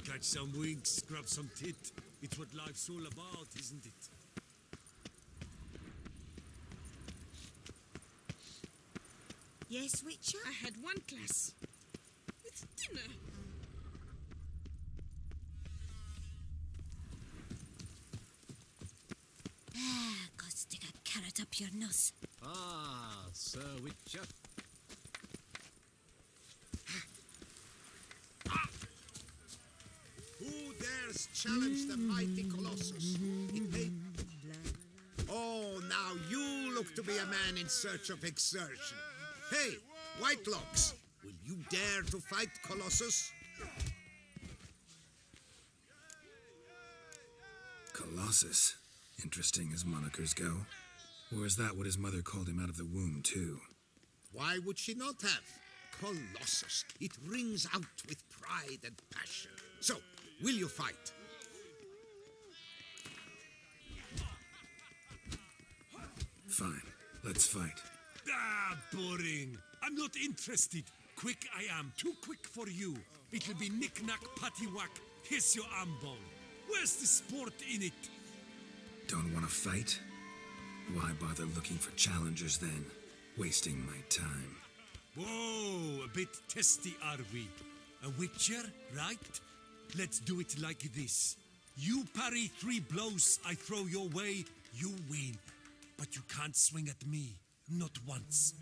O: Catch some winks, grab some tit. It's what life's all about, isn't it?
L: Yes, Witcher?
R: I had one glass. It's dinner.
L: Go stick a carrot up your nose.
N: Ah, Sir Witcher.
I: Who dares challenge the mighty Colossus? It may... Oh, now you look to be a man in search of exertion. Hey, Whitelocks, will you dare to fight Colossus?
D: Colossus. Interesting as monikers go. Or is that what his mother called him out of the womb, too?
I: Why would she not have? Colossus. It rings out with pride and passion. So, will you fight?
D: Fine. Let's fight.
O: Ah, boring. I'm not interested. Quick I am. Too quick for you. It'll be knick-knack, paddywhack. Here's your arm bone. Where's the sport in it?
D: Don't want to fight? Why bother looking for challengers then? Wasting my time.
O: Whoa, a bit testy are we? A witcher, right? Let's do it like this. You parry 3 blows I throw your way, you win. But you can't swing at me. Not once.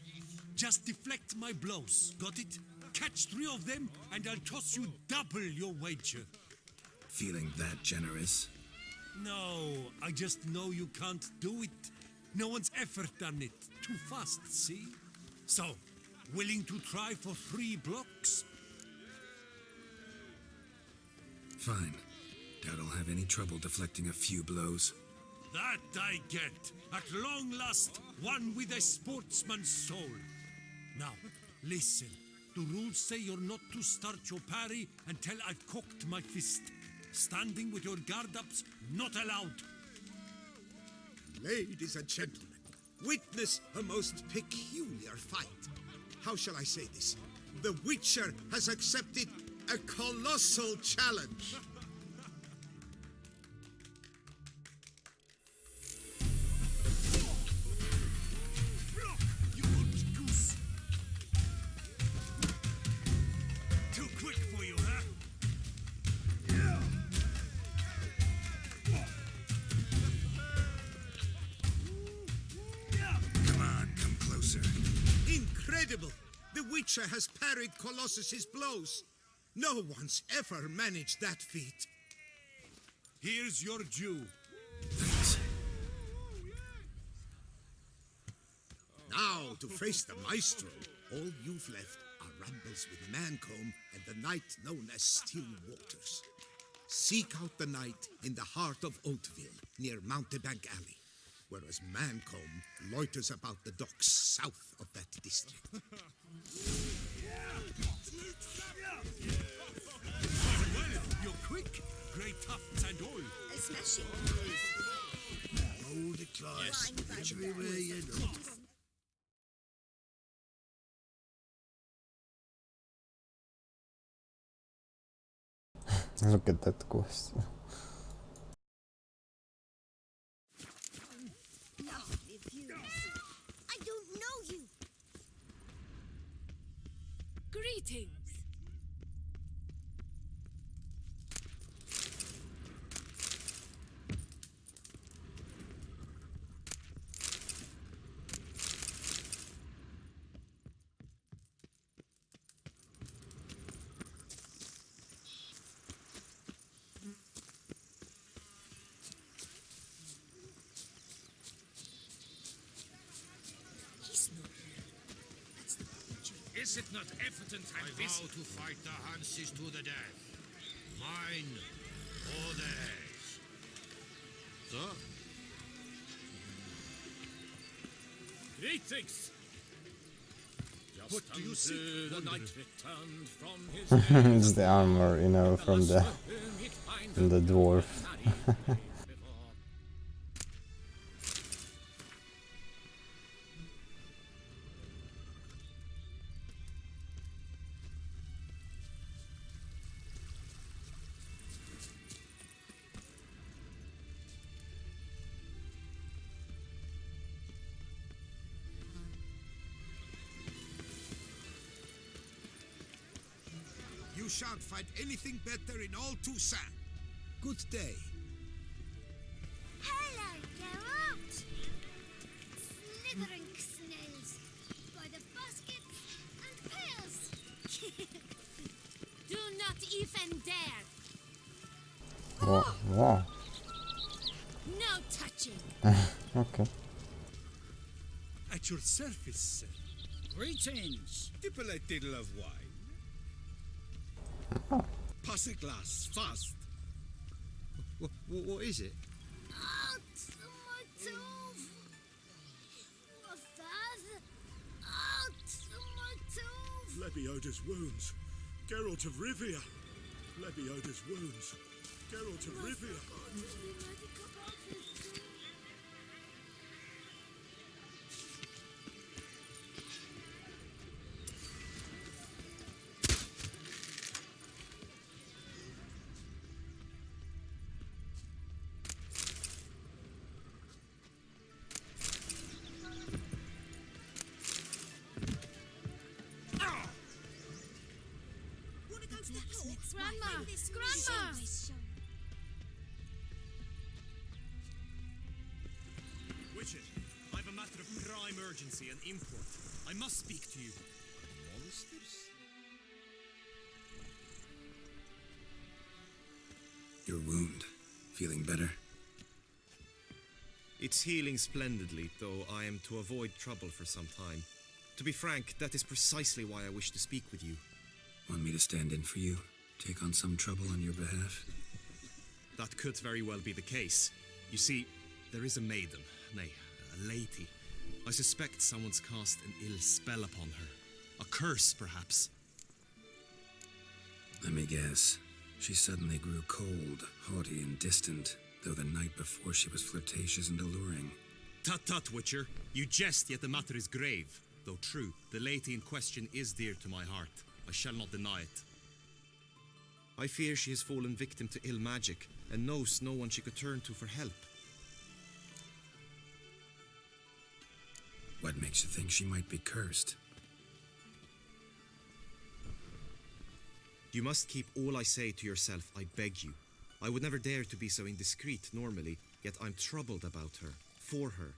O: Just deflect my blows, got it? Catch 3 of them, and I'll toss you double your wager.
D: Feeling that generous?
O: No, I just know you can't do it. No one's ever done it. Too fast, see? So, willing to try for 3 blocks?
D: Fine. Doubt I'll have any trouble deflecting a few blows.
O: That I get. At long last, one with a sportsman's soul. Now, listen. The rules say you're not to start your parry until I've cocked my fist. Standing with your guard ups, not allowed.
I: Ladies and gentlemen,
G: witness a most peculiar fight. How shall I say this? The Witcher has accepted a colossal challenge.
O: You old goose! Too quick for you, huh?
D: Come on, come closer.
G: Incredible! The Witcher has parried Colossus's blows. No one's ever managed that feat.
O: Here's your due.
D: Thanks.
G: Now, to face the Maestro, all you've left are rambles with Mancomb and the knight known as Still Waters. Seek out the knight in the heart of Oatville, near Mountebank Alley, whereas Mancomb loiters about the docks south of that district.
O: Well, you're quick. Great tufts and all.
R: A smashing.
F: Hold it close. Which way were you not?
C: Look at that ghost.
L: Lovely views. I don't know you.
M: Greetings.
L: He's not here. That's the picture.
P: Is it not evident I vow to fight the Hanses to the death? Mine or theirs? So?
N: Greetings!
F: What do you see?
N: The knight returned from his
C: It's the armor, you know, from the dwarf.
G: You shan't find anything better in all Toussaint. Good day.
M: Hello, Geralt! Slithering snails by the baskets and pails. Do not even dare!
C: Wow.
M: No touching!
C: Okay.
O: At your service, sir.
E: Greetings. Dip a little of wine. Pass a glass, fast. What is it?
M: Out my tooth! My father! Out my tooth!
E: Lebioda's wounds. Geralt of Rivia. Lebioda's wounds. Geralt of Rivia.
M: Grandma! Grandma!
H: Witcher, I have a matter of prime urgency and import. I must speak to you.
E: Monsters?
D: Your wound. Feeling better?
H: It's healing splendidly, though I am to avoid trouble for some time. To be frank, that is precisely why I wish to speak with you.
D: Want me to stand in for you? Take on some trouble on your behalf?
H: That could very well be the case. You see, there is a maiden, nay, a lady. I suspect someone's cast an ill spell upon her. A curse, perhaps.
D: Let me guess. She suddenly grew cold, haughty, and distant, though the night before she was flirtatious and alluring.
H: Tut tut, Witcher. You jest, yet the matter is grave. Though true, the lady in question is dear to my heart. I shall not deny it. I fear she has fallen victim to ill magic, and knows no one she could turn to for help.
D: What makes you think she might be cursed?
H: You must keep all I say to yourself, I beg you. I would never dare to be so indiscreet normally, yet I'm troubled about her, for her.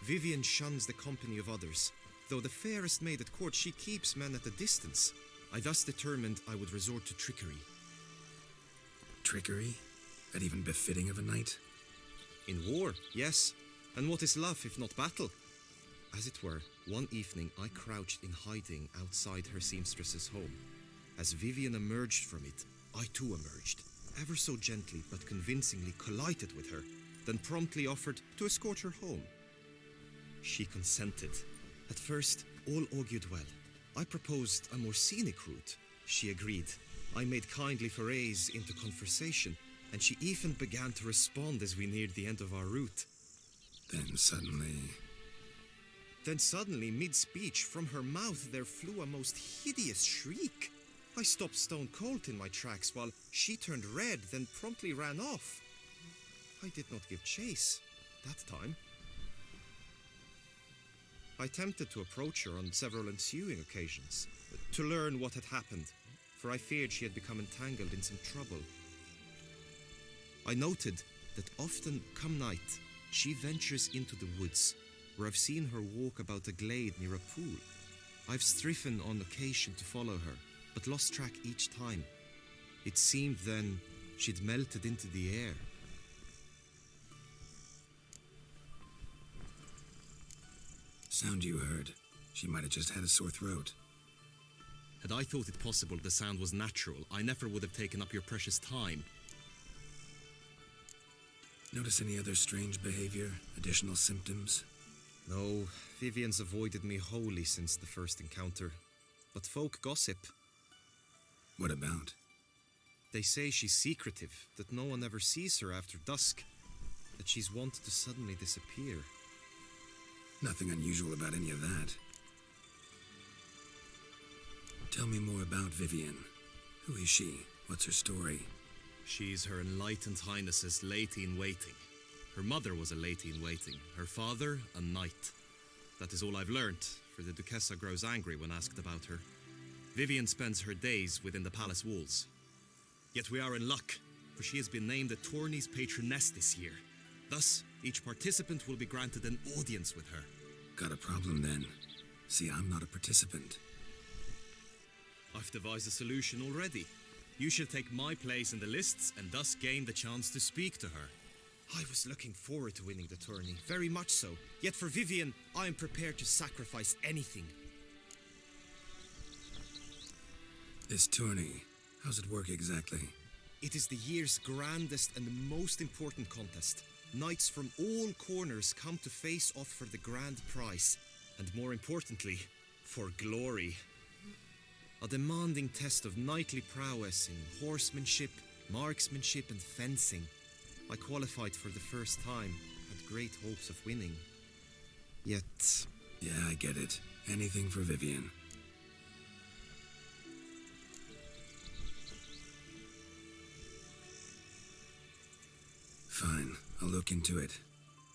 H: Vivienne shuns the company of others. Though the fairest maid at court, she keeps men at a distance. I thus determined I would resort to trickery.
D: Trickery? That even befitting of a knight?
H: In war, yes. And what is love if not battle? As it were, one evening I crouched in hiding outside her seamstress's home. As Vivienne emerged from it, I too emerged, ever so gently but convincingly collided with her, then promptly offered to escort her home. She consented. At first, all augured well. I proposed a more scenic route. She agreed. I made kindly forays into conversation, and she even began to respond as we neared the end of our route.
D: Then suddenly, mid-speech, from her mouth there flew a most hideous shriek. I stopped stone cold in my tracks while she turned red, then promptly ran off. I did not give chase that time. I attempted to approach her on several ensuing occasions, to learn what had happened, for I feared she had become entangled in some trouble. I noted that often, come night, she ventures into the woods, where I've seen her walk about a glade near a pool. I've striven on occasion to follow her, but lost track each time. It seemed then she'd melted into the air. Sound you heard. She might have just had a sore throat.
H: Had I thought it possible the sound was natural, I never would have taken up your precious time.
D: Notice any other strange behavior? Additional symptoms?
H: No, Vivienne's avoided me wholly since the first encounter. But folk gossip.
D: What about?
H: They say she's secretive, that no one ever sees her after dusk, that she's wont to suddenly disappear.
D: Nothing unusual about any of that. Tell me more about Vivienne. Who is she? What's her story?
H: She's Her Enlightened Highness's lady-in-waiting. Her mother was a lady-in-waiting, her father a knight. That is all I've learnt, for the Duchessa grows angry when asked about her. Vivienne spends her days within the palace walls. Yet we are in luck, for she has been named the tourney's patroness this year. Thus, each participant will be granted an audience with her.
D: Got a problem then. See, I'm not a participant.
H: I've devised a solution already. You shall take my place in the lists and thus gain the chance to speak to her. I was looking forward to winning the tourney, very much so. Yet for Vivienne, I am prepared to sacrifice anything.
D: This tourney, how's it work exactly?
H: It is the year's grandest and most important contest. Knights from all corners come to face off for the grand prize, and more importantly, for glory. A demanding test of knightly prowess in horsemanship, marksmanship and fencing. I qualified for the first time, had great hopes of winning. Yet...
D: Yeah, I get it. Anything for Vivienne. Fine, I'll look into it.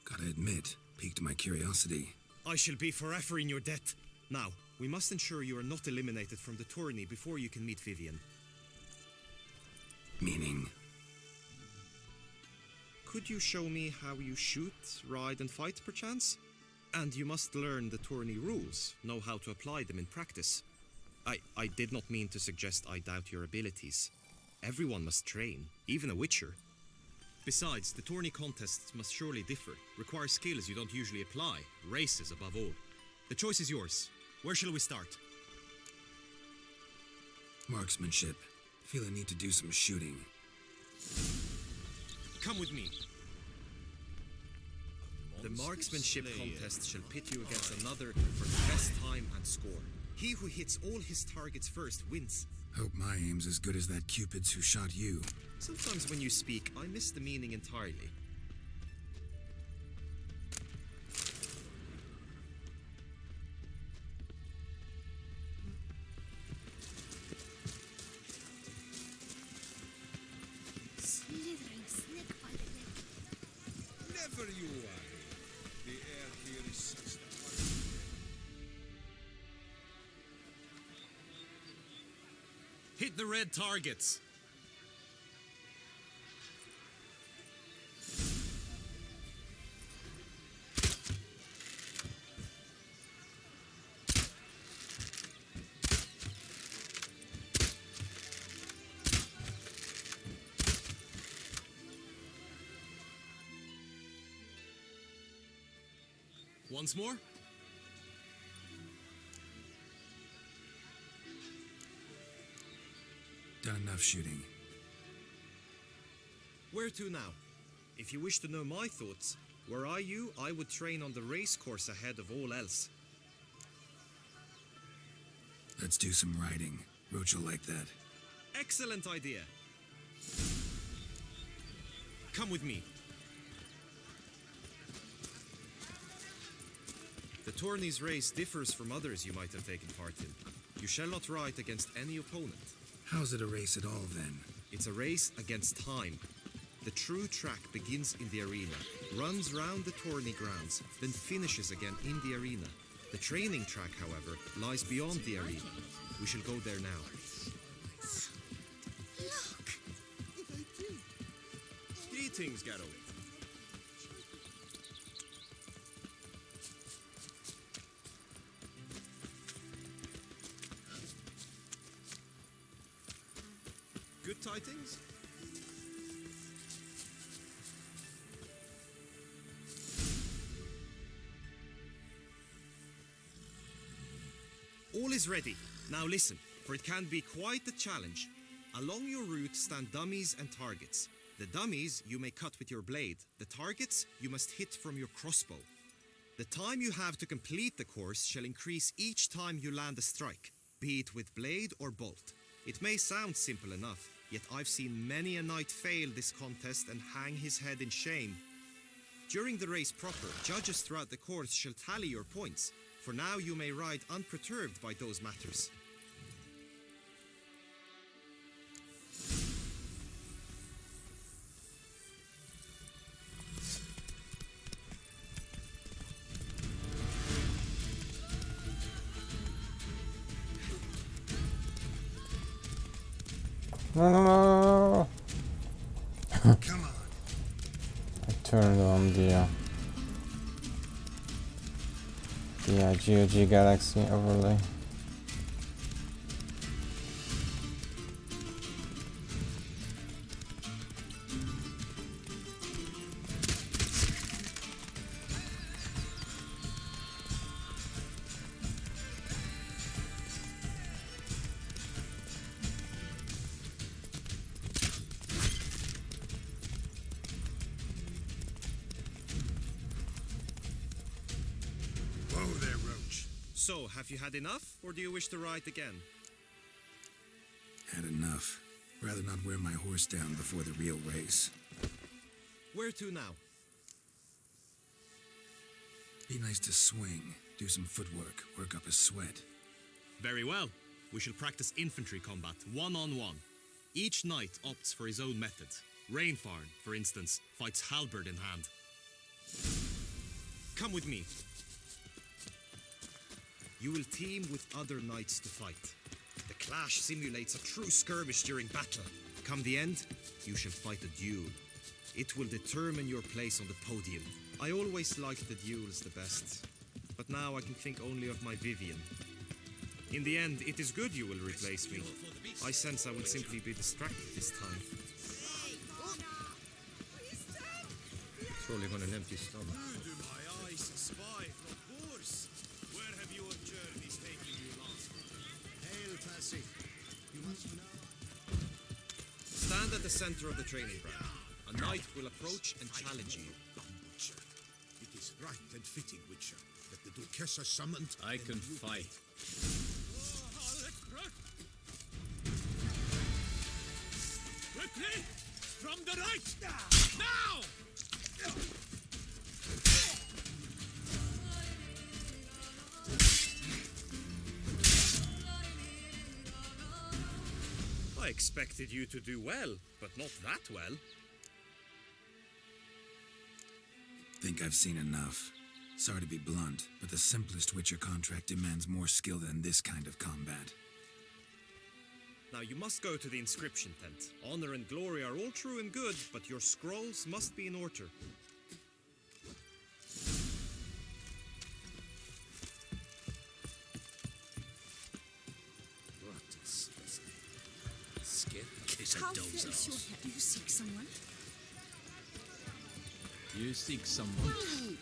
D: Gotta admit, piqued my curiosity.
H: I shall be forever in your debt. Now, we must ensure you are not eliminated from the tourney before you can meet Vivienne.
D: Meaning?
H: Could you show me how you shoot, ride and fight, perchance? And you must learn the tourney rules, know how to apply them in practice. I did not mean to suggest I doubt your abilities. Everyone must train, even a witcher. Besides, the tourney contests must surely differ, require skills you don't usually apply, races above all. The choice is yours. Where shall we start?
D: Marksmanship. Feel I need to do some shooting.
H: Come with me. The marksmanship contest shall pit you against another for the best time and score. He who hits all his targets first wins.
D: Hope my aim's as good as that Cupid's who shot you.
H: Sometimes when you speak, I miss the meaning entirely.
M: Slithering snake by the neck.
P: Never you worry. The air here is such that
H: Hit the red targets. Once more.
D: Done enough shooting.
H: Where to now? If you wish to know my thoughts, were I you, I would train on the race course ahead of all else.
D: Let's do some riding. Roach will like that.
H: Excellent idea. Come with me. The tourney's race differs from others you might have taken part in. You shall not ride against any opponent.
D: How's it a race at all, then?
H: It's a race against time. The true track begins in the arena, runs round the tourney grounds, then finishes again in the arena. The training track, however, lies beyond the arena. We shall go there now.
M: Look!
H: Greetings, Geralt. Good tidings? All is ready. Now listen, for it can be quite a challenge. Along your route stand dummies and targets. The dummies you may cut with your blade. The targets you must hit from your crossbow. The time you have to complete the course shall increase each time you land a strike, be it with blade or bolt. It may sound simple enough, yet I've seen many a knight fail this contest and hang his head in shame. During the race proper, judges throughout the course shall tally your points, for now you may ride unperturbed by those matters.
C: No.
D: Come on.
C: I turned on the GOG Galaxy overlay.
H: So, have you had enough, or do you wish to ride again?
D: Had enough. Rather not wear my horse down before the real race.
H: Where to now?
D: Be nice to swing, do some footwork, work up a sweat.
H: Very well. We shall practice infantry combat, one-on-one. Each knight opts for his own method. Rainfarn, for instance, fights halberd in hand. Come with me. You will team with other knights to fight. The clash simulates a true skirmish during battle. Come the end, you shall fight a duel. It will determine your place on the podium. I always liked the duels the best, but now I can think only of my Vivian. In the end, it is good you will replace me. I sense I will simply be distracted this time.
P: Surely on an empty stomach.
O: Who do my eyes spy from Boars? Where have your journeys taken you last?
G: Hail, Tassie. You must know.
H: Stand at the center of the training ground. A knight will approach and challenge you.
F: Witcher. It is right and fitting, Witcher, that the Duchessa summoned.
N: I can fight.
O: the right! Now!
H: I expected you to do well, but not that well.
D: Think I've seen enough. Sorry to be blunt, but the simplest Witcher contract demands more skill than this kind of combat.
H: Now you must go to the inscription tent. Honor and glory are all true and good, but your scrolls must be in order.
B: What is this? Scared case
L: How
B: of
L: fares your
B: dozos.
L: head? Do you seek someone?
T: You seek someone.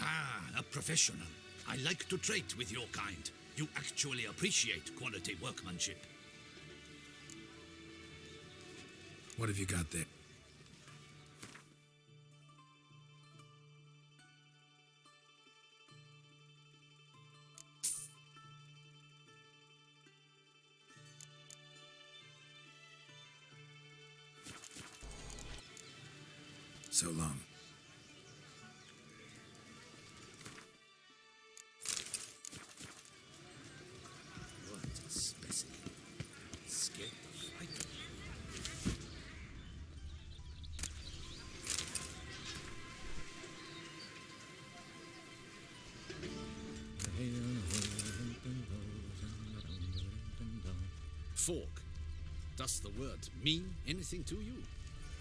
F: Ah, a professional. I like to trade with your kind. You actually appreciate quality workmanship.
D: What have you got there? So long.
B: What a specimen. Scared to fight.
F: Fork. Does the word mean anything to you?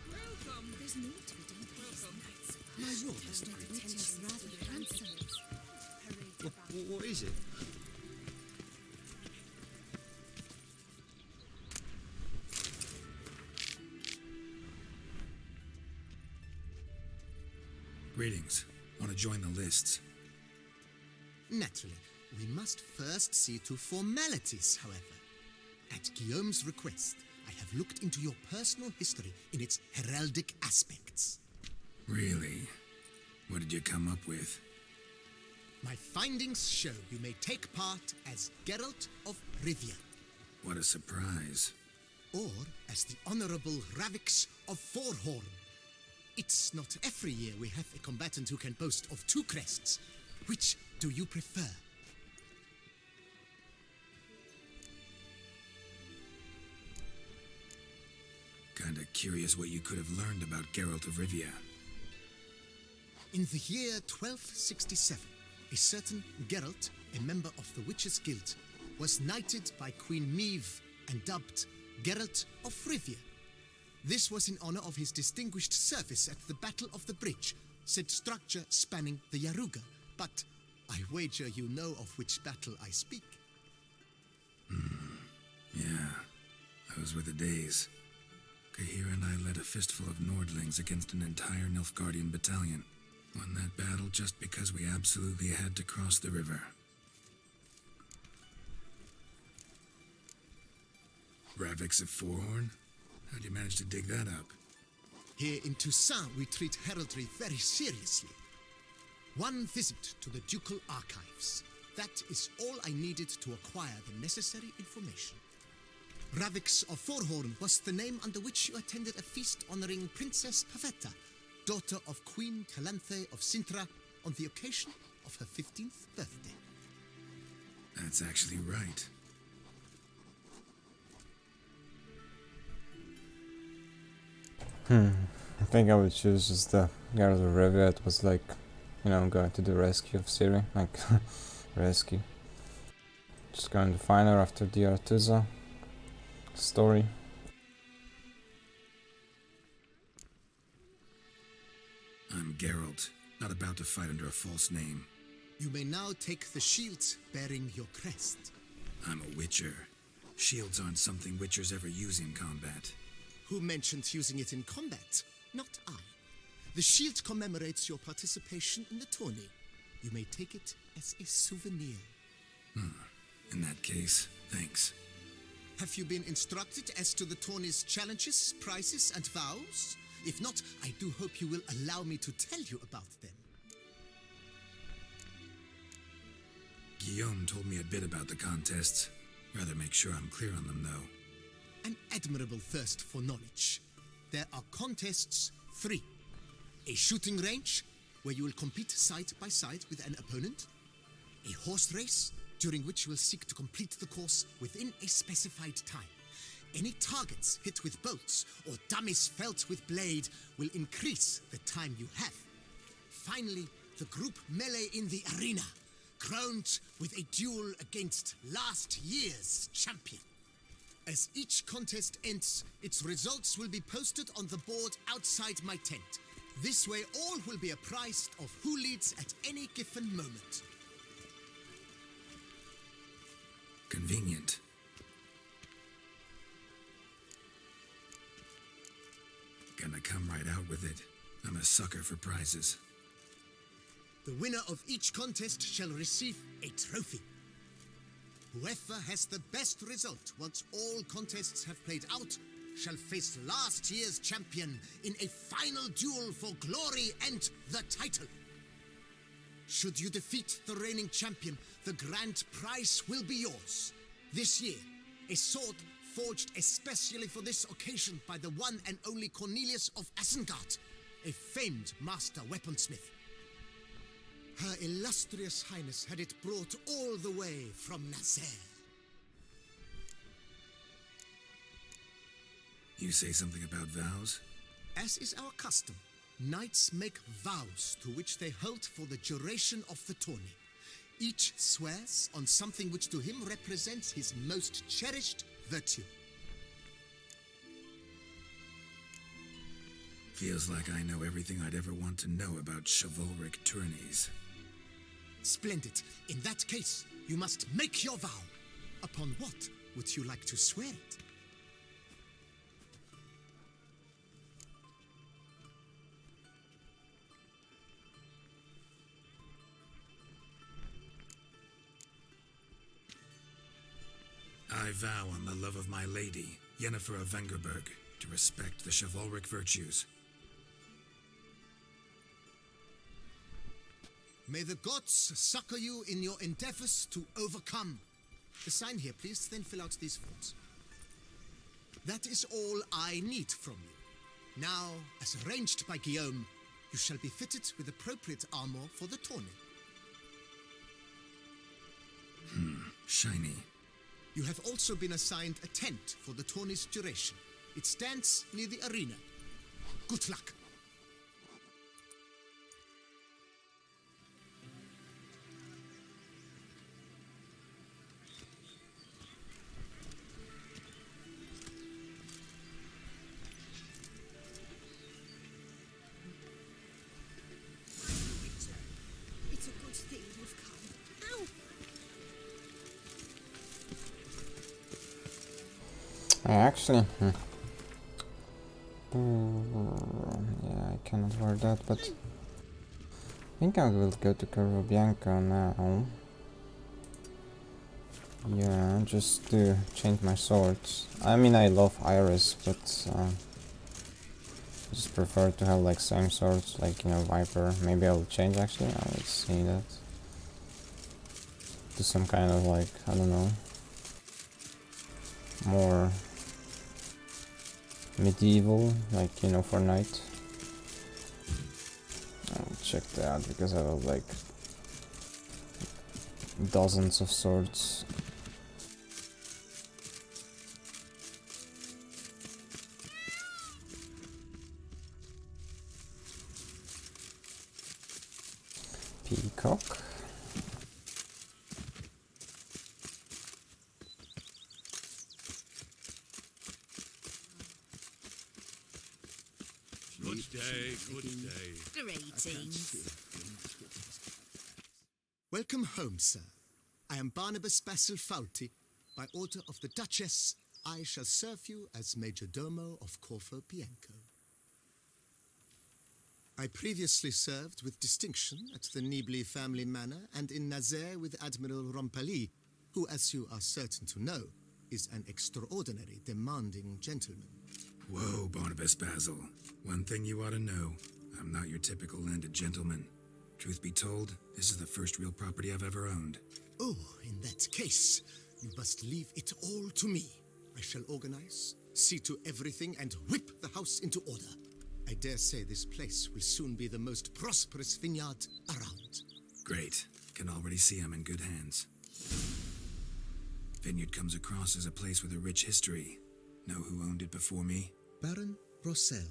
L: Welcome. There's more to it in these nights.
F: My word is
L: Pretentious, rather handsome.
F: What is it?
D: Greetings. Want to join the lists?
A: Naturally, we must first see to formalities, however. At Guillaume's request, I have looked into your personal history in its heraldic aspects.
D: Really? What did you come up with?
A: My findings show you may take part as Geralt of Rivia,
D: What a surprise.
A: or as the Honorable Ravix of Forhorn. It's not every year we have a combatant who can boast of two crests. Which do you prefer?
D: Kinda curious what you could have learned about Geralt of Rivia.
A: In the year 1267, a certain Geralt, a member of the Witches' Guild, was knighted by Queen Meve and dubbed Geralt of Rivia. This was in honor of his distinguished service at the Battle of the Bridge, said structure spanning the Yaruga. But I wager you know of which battle I speak.
D: Yeah, those were the days. Kahir and I led a fistful of Nordlings against an entire Nilfgaardian battalion. Won that battle just because we absolutely had to cross the river. Ravix of Forhorn? How'd you manage to dig that up?
A: Here in Toussaint, we treat heraldry very seriously. One visit to the Ducal Archives. That is all I needed to acquire the necessary information. Ravix of Forhorn was the name under which you attended a feast honoring Princess Pavetta, daughter of Queen Calanthe of Sintra, on the occasion of her 15th birthday.
D: That's actually right.
C: I think I would choose just the Geralt of Rivia. It was like, you know, going to the rescue of Ciri, like, rescue. Just going to find her after the Aretuza story.
D: I'm Geralt, not about to fight under a false name.
A: You may now take the shield bearing your crest.
D: I'm a Witcher. Shields aren't something Witchers ever use in combat.
A: Who mentioned using it in combat? Not I. The shield commemorates your participation in the tourney. You may take it as a souvenir.
D: In that case, thanks.
A: Have you been instructed as to the tourney's challenges, prizes, and vows? If not, I do hope you will allow me to tell you about them.
D: Guillaume told me a bit about the contests. Rather make sure I'm clear on them, though.
A: An admirable thirst for knowledge. There are contests 3. A shooting range, where you will compete side by side with an opponent. A horse race, during which you will seek to complete the course within a specified time. Any targets hit with bolts or dummies felt with blade will increase the time you have. Finally, the group melee in the arena, crowned with a duel against last year's champion. As each contest ends, its results will be posted on the board outside my tent. This way all will be apprised of who leads at any given moment.
D: Convenient. Gonna come right out with it. I'm a sucker for prizes.
A: The winner of each contest shall receive a trophy. Whoever has the best result once all contests have played out shall face last year's champion in a final duel for glory and the title. Should you defeat the reigning champion, the grand prize will be yours. This year, a sword forged especially for this occasion by the one and only Cornelius of Asengard, a famed master weaponsmith. Her illustrious highness had it brought all the way from Nazaire.
D: You say something about vows?
A: As is our custom, knights make vows to which they hold for the duration of the tourney. Each swears on something which to him represents his most cherished virtue.
D: Feels like I know everything I'd ever want to know about chivalric tourneys.
A: Splendid. In that case, you must make your vow. Upon what would you like to swear it?
D: I vow on the love of my lady, Yennefer of Vengerberg, to respect the chivalric virtues.
A: May the gods succor you in your endeavors to overcome. Sign here, please, then fill out these forms. That is all I need from you. Now, as arranged by Guillaume, you shall be fitted with appropriate armor for the tourney.
D: Shiny.
A: You have also been assigned a tent for the tourney's duration. It stands near the arena. Good luck.
R: It's a good thing you've come. Ow!
C: Actually, yeah, I cannot wear that, but I think I will go to Corvo Bianco now. Yeah, just to change my swords. I mean, I love Iris, but I just prefer to have like same swords, like, you know, Viper. Maybe I will change actually. Let's see that. To some kind of like, I don't know, more medieval, like, you know, for knight. I'll check that because I have like dozens of swords. Peacock.
O: Good day, good day.
K: Greetings.
A: Welcome home, sir. I am Barnabas Basil Faulty. By order of the Duchess, I shall serve you as Major Domo of Corvo Bianco. I previously served with distinction at the Nibli family manor and in Nazaire with Admiral Rompali, who, as you are certain to know, is an extraordinary demanding gentleman.
D: Whoa, Barnabas Basil. One thing you ought to know. I'm not your typical landed gentleman. Truth be told, this is the first real property I've ever owned.
A: Oh, in that case, you must leave it all to me. I shall organize, see to everything, and whip the house into order. I dare say this place will soon be the most prosperous vineyard around.
D: Great. Can already see I'm in good hands. Vineyard comes across as a place with a rich history. Know who owned it before me?
A: Baron Rossel,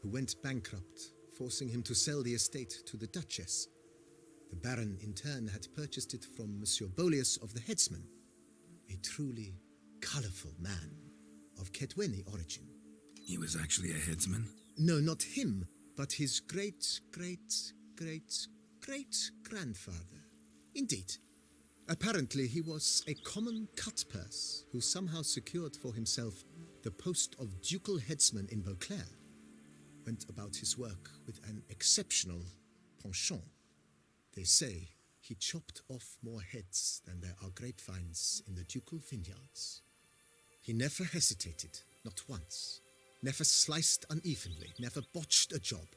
A: who went bankrupt, forcing him to sell the estate to the Duchess. The Baron, in turn, had purchased it from Monsieur Bolius of the Headsman, a truly colorful man of Ketweni origin.
D: He was actually a headsman?
A: No, not him, but his great-great-great-great-grandfather. Indeed. Apparently, he was a common cut-purse who somehow secured for himself the post of ducal headsman in Beauclair. Went about his work with an exceptional penchant. They say he chopped off more heads than there are grapevines in the ducal vineyards. He never hesitated, not once. Never sliced unevenly, never botched a job.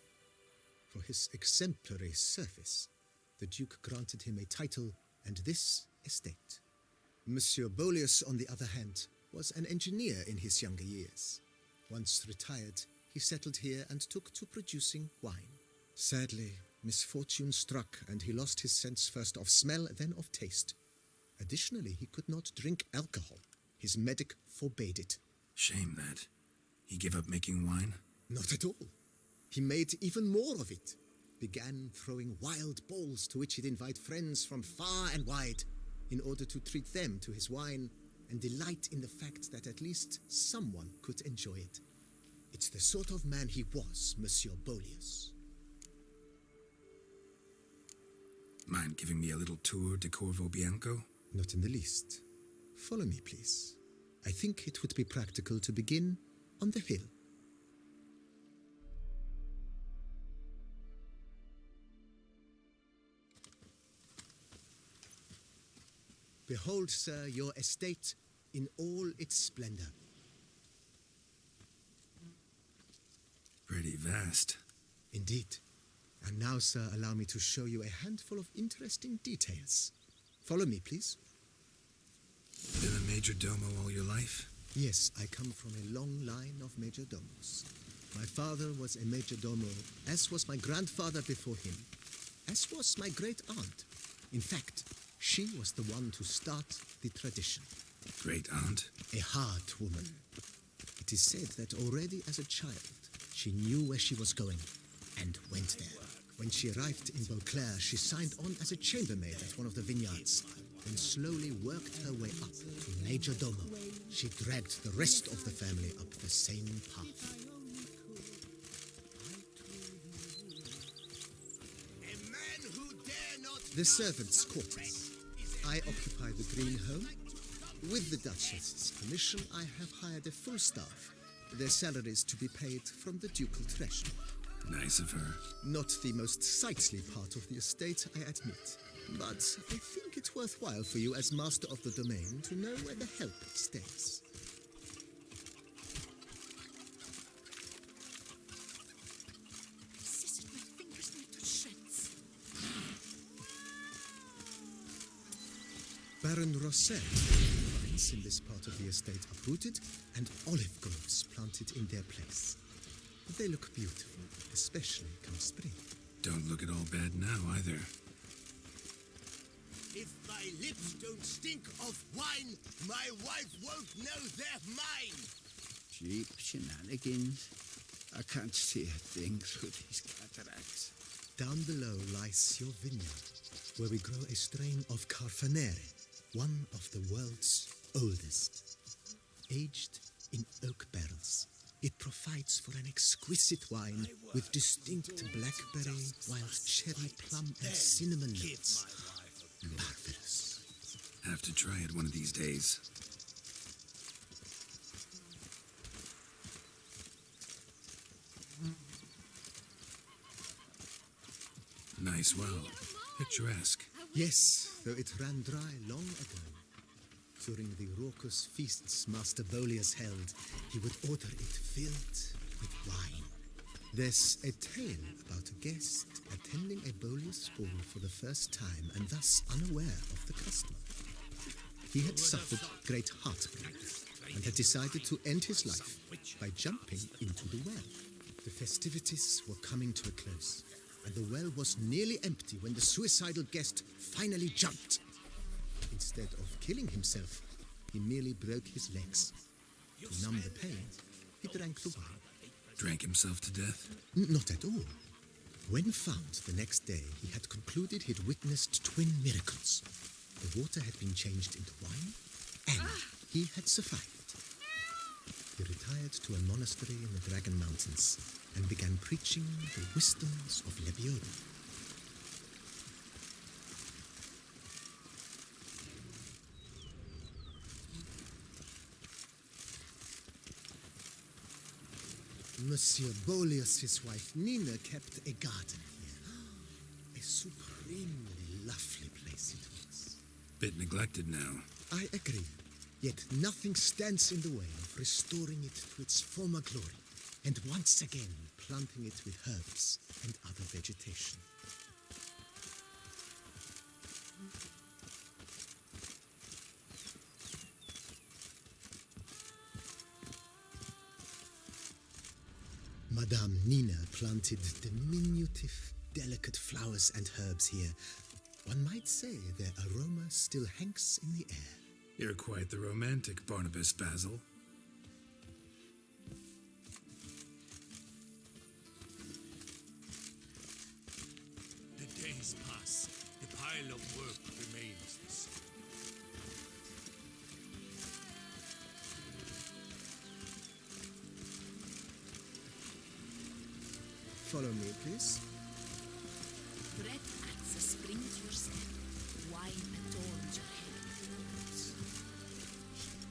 A: For his exemplary service, the Duke granted him a title and this estate. Monsieur Bolius, on the other hand, was an engineer in his younger years. Once retired, he settled here and took to producing wine. Sadly, misfortune struck and he lost his sense first of smell, then of taste. Additionally, he could not drink alcohol. His medic forbade it.
D: Shame that. He gave up making wine?
A: Not at all. He made even more of it. Began throwing wild balls to which he'd invite friends from far and wide in order to treat them to his wine and delight in the fact that at least someone could enjoy it. It's the sort of man he was, Monsieur Bolius.
D: Mind giving me a little tour de Corvo Bianco?
A: Not in the least. Follow me, please. I think it would be practical to begin on the hill. Behold, sir, your estate in all its splendor.
D: Pretty vast.
A: Indeed. And now, sir, allow me to show you a handful of interesting details. Follow me, please.
D: Been a major domo all your life?
A: Yes, I come from a long line of major domos. My father was a major domo, as was my grandfather before him, as was my great aunt. In fact, she was the one to start the tradition.
D: Great aunt?
A: A hard woman. It is said that already as a child, she knew where she was going and went there. When she arrived in Beauclair, she signed on as a chambermaid at one of the vineyards, then slowly worked her way up to major domo. She dragged the rest of the family up the same path. The servants' quarters. I occupy the green home. With the Duchess's permission, I have hired a full staff. Their salaries to be paid from the ducal treasury.
D: Nice of her.
A: Not the most sightly part of the estate, I admit. But I think it's worthwhile for you as master of the domain to know where the help stays. Baron Rossel, vines in this part of the estate uprooted and olive groves planted in their place. They look beautiful, especially come spring.
D: Don't look at all bad now, either.
A: If my lips don't stink of wine, my wife won't know they're mine.
Q: Cheap shenanigans. I can't see a thing through these cataracts.
A: Down below lies your vineyard, where we grow a strain of Carfanere, one of the world's oldest. Aged in oak barrels, it provides for an exquisite wine with distinct blackberry, wild cherry, plum, and cinnamon notes. Marvelous.
D: Have to try it one of these days. Nice well. Picturesque.
A: Yes, though it ran dry long ago. During the raucous feasts Master Bolius held, he would order it filled with wine. There's a tale about a guest attending a Bolius ball for the first time and thus unaware of the custom. He had suffered great heartburn and had decided to end his life by jumping into the well. The festivities were coming to a close, and the well was nearly empty when the suicidal guest finally jumped. Instead of killing himself, he merely broke his legs. To numb the pain, he drank the wine.
D: Drank himself to death?
A: Not at all. When found the next day, he had concluded he'd witnessed twin miracles. The water had been changed into wine, and he had survived. He retired to a monastery in the Dragon Mountains and began preaching the wisdoms of Lebioda. Monsieur Bolius, his wife Nina, kept a garden here. A supremely lovely place it was.
D: Bit neglected now.
A: I agree. Yet nothing stands in the way of restoring it to its former glory, and once again planting it with herbs and other vegetation. Madame Nina planted diminutive, delicate flowers and herbs here. One might say their aroma still hangs in the air.
D: You're quite the romantic, Barnabas Basil.
O: The days pass. The pile of work remains the same.
A: Follow me, please.
L: Bread at the spring to your step. Wine adorns your head.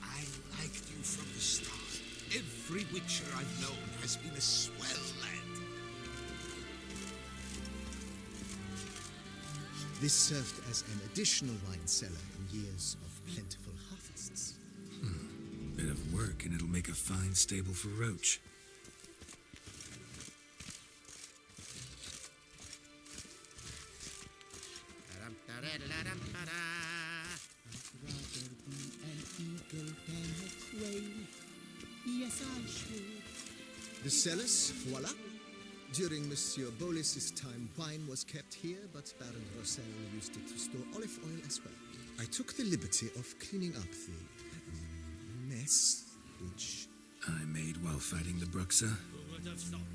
I: I liked you from the start. Every Witcher I've known has been a swell lad.
A: This served as an additional wine cellar in years of plentiful harvests.
D: Bit of work and it'll make a fine stable for Roach.
A: Yes, I should. The cellars, voila. During Monsieur Bolis's time, wine was kept here, but Baron Rossel used it to store olive oil as well. I took the liberty of cleaning up the mess, which
D: I made while fighting the Bruxa.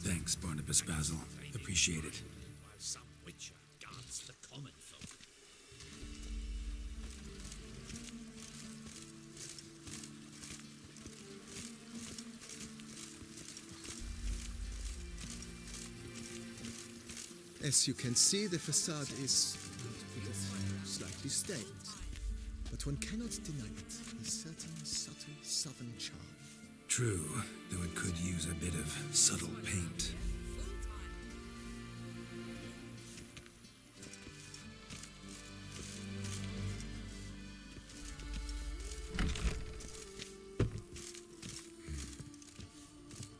D: Thanks, Barnabas Basil. Appreciate it.
P: While some Witcher guards the common folk.
A: As you can see, the facade is slightly stained, but one cannot deny it. A certain subtle southern charm.
D: True, though it could use a bit of subtle paint.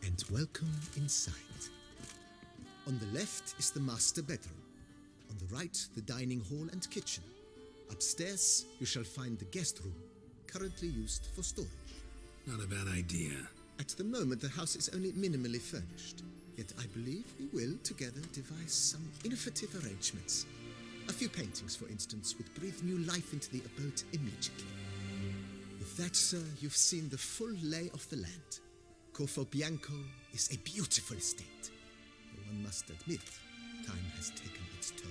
A: And welcome inside. On the left is the master bedroom. On the right, the dining hall and kitchen. Upstairs, you shall find the guest room, currently used for storage.
D: Not a bad idea.
A: At the moment, the house is only minimally furnished. Yet I believe we will, together, devise some innovative arrangements. A few paintings, for instance, would breathe new life into the abode immediately. With that, sir, you've seen the full lay of the land. Corvo Bianco is a beautiful estate. One must admit, time has taken its toll.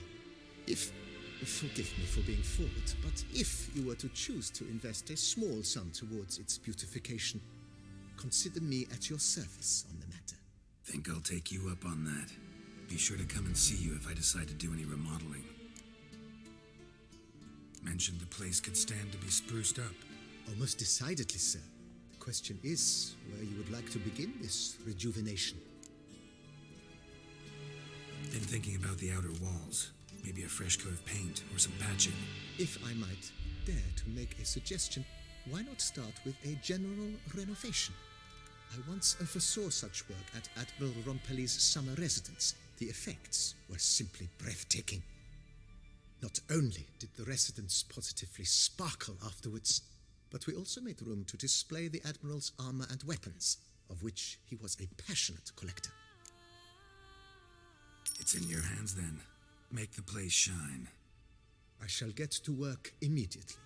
A: Forgive me for being forward, but if you were to choose to invest a small sum towards its beautification, consider me at your service on the matter.
D: Think I'll take you up on that. Be sure to come and see you if I decide to do any remodeling. Mentioned the place could stand to be spruced up.
A: Almost decidedly, sir. The question is where you would like to begin this rejuvenation.
D: Been thinking about the outer walls. Maybe a fresh coat of paint or some patching.
A: If I might dare to make a suggestion, why not start with a general renovation? I once oversaw such work at Admiral Rompelli's summer residence. The effects were simply breathtaking. Not only did the residence positively sparkle afterwards, but we also made room to display the Admiral's armor and weapons, of which he was a passionate collector.
D: It's in your hands then. Make the place shine.
A: I shall get to work immediately.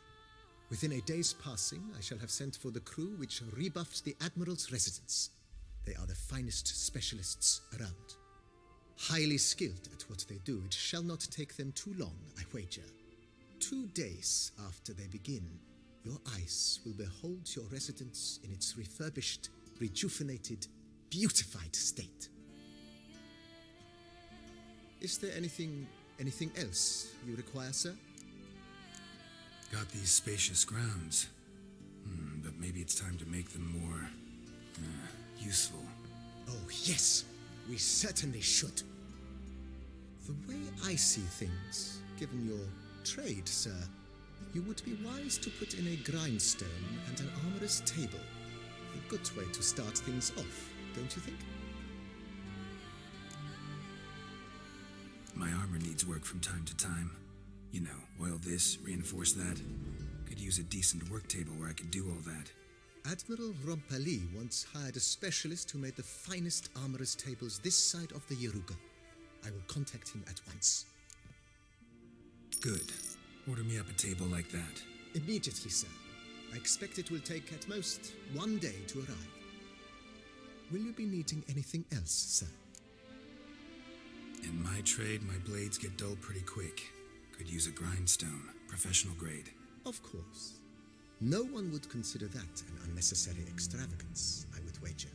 A: Within a day's passing, I shall have sent for the crew which rebuffed the Admiral's residence. They are the finest specialists around. Highly skilled at what they do, it shall not take them too long, I wager. 2 days after they begin, your eyes will behold your residence in its refurbished, rejuvenated, beautified state. Is there anything else you require, sir?
D: Got these spacious grounds. But maybe it's time to make them more useful.
A: Oh, yes, we certainly should. The way I see things, given your trade, sir, you would be wise to put in a grindstone and an armorer's table. A good way to start things off, don't you think?
D: My armor needs work from time to time. You know, oil this, reinforce that. Could use a decent work table where I could do all that.
A: Admiral Rompelli once hired a specialist who made the finest armorer's tables this side of the Yaruga. I will contact him at once.
D: Good. Order me up a table like that.
A: Immediately, sir. I expect it will take at most 1 day to arrive. Will you be needing anything else, sir?
D: In my trade, my blades get dull pretty quick. Could use a grindstone, professional grade.
A: Of course. No one would consider that an unnecessary extravagance, I would wager.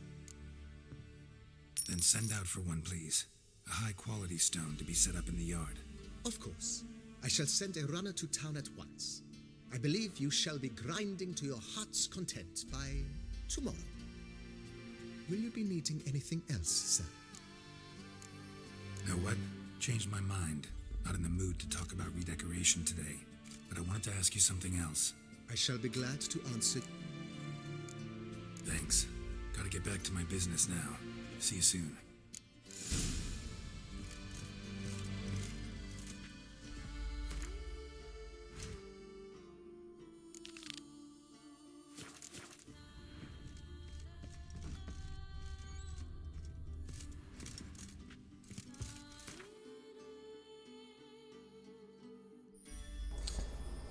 D: Then send out for one, please. A high-quality stone to be set up in the yard.
A: Of course. I shall send a runner to town at once. I believe you shall be grinding to your heart's content by tomorrow. Will you be needing anything else, sir?
D: Know what? Changed my mind. Not in the mood to talk about redecoration today. But I wanted to ask you something else.
A: I shall be glad to answer.
D: Thanks. Gotta get back to my business now. See you soon.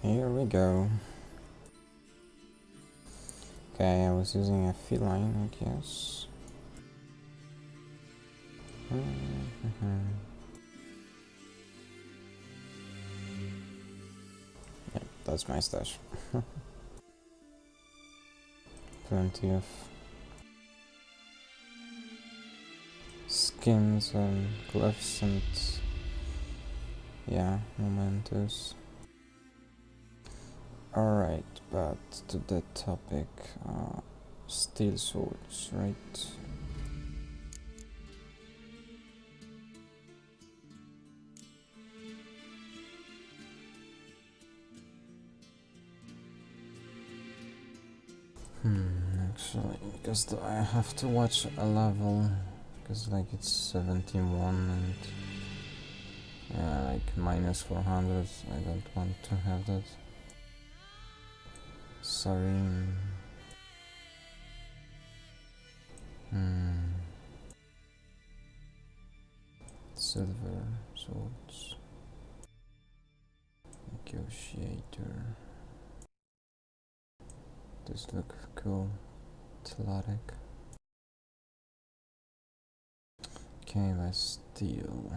C: Here we go. Okay, I was using a feline, I guess. Yep, that's my stash. Plenty of skins and glyphs and yeah, mementos. Alright, but to that topic, steel swords, right? Actually, because I have to watch a level, because like it's 71 and yeah, like minus 400, I don't want to have that. Sorry. Silver swords. Negotiator. This look cool. Telatic. Okay, let's steel.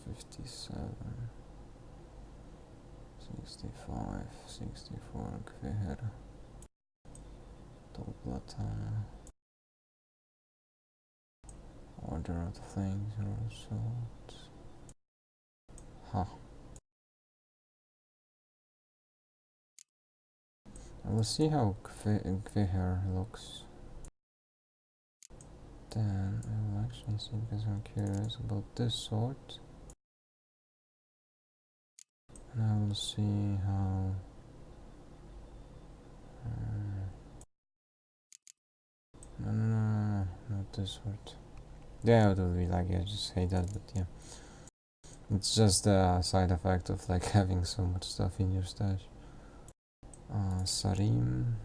C: 57. 65, 64 kveher. Dolblatan. Order of things also. Huh. I will see how kveher looks. Then I will actually see, because I'm curious about this sword. And I will see how No, not this word. Yeah, it will be like, I just hate that, but yeah. It's just a side effect of like having so much stuff in your stash. Sarim.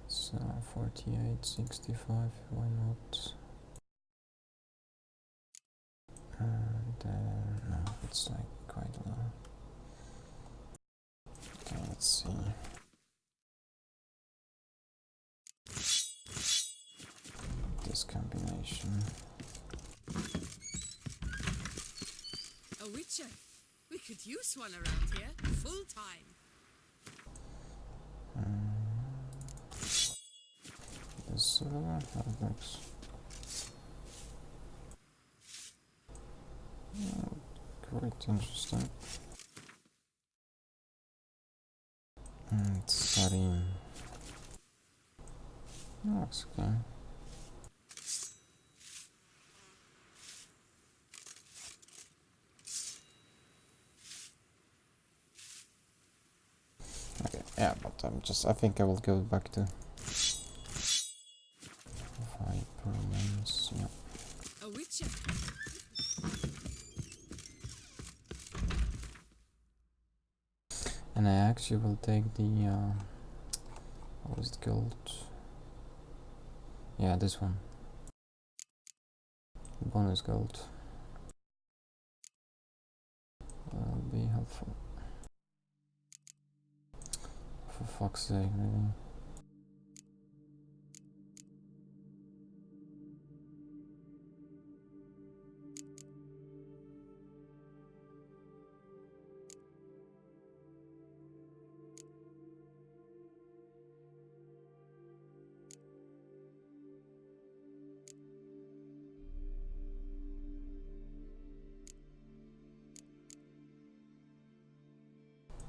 C: So 48, 65, why not? And no, it's like quite low. Okay, let's see. This combination.
L: A witcher. We could use one around here, full time.
C: This how it works. Quite interesting. And Sarim. Looks okay. Okay, yeah, but I think I will go back to Vipermans, yeah.
L: A witcher.
C: And I actually will take the what is it called? Yeah, this one. Bonus gold. That'll be helpful. For fuck's sake, really.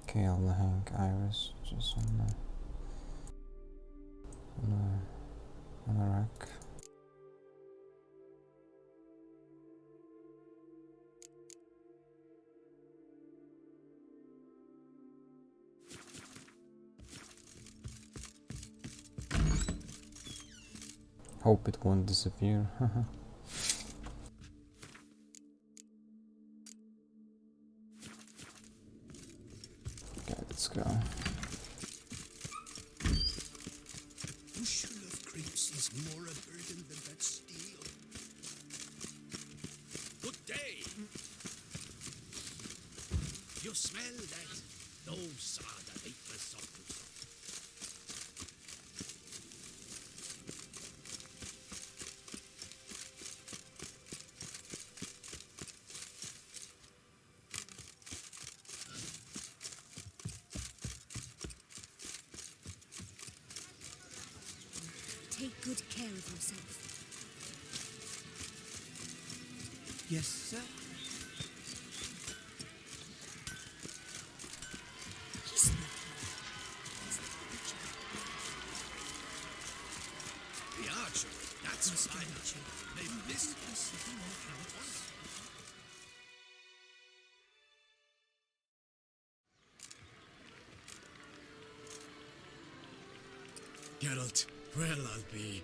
C: Kale, Hank, Iris, just on the rack. Hope it won't disappear. Okay, let's go.
A: Bushel of creeps is more a burden than that steel.
F: Good day. You smell that? Those are the vapors of Tucson.
R: Take good care of yourself.
Q: Yes, sir.
R: He's not.
F: The archer. That's what I know. Maybe this is
G: Geralt, well, I'll be.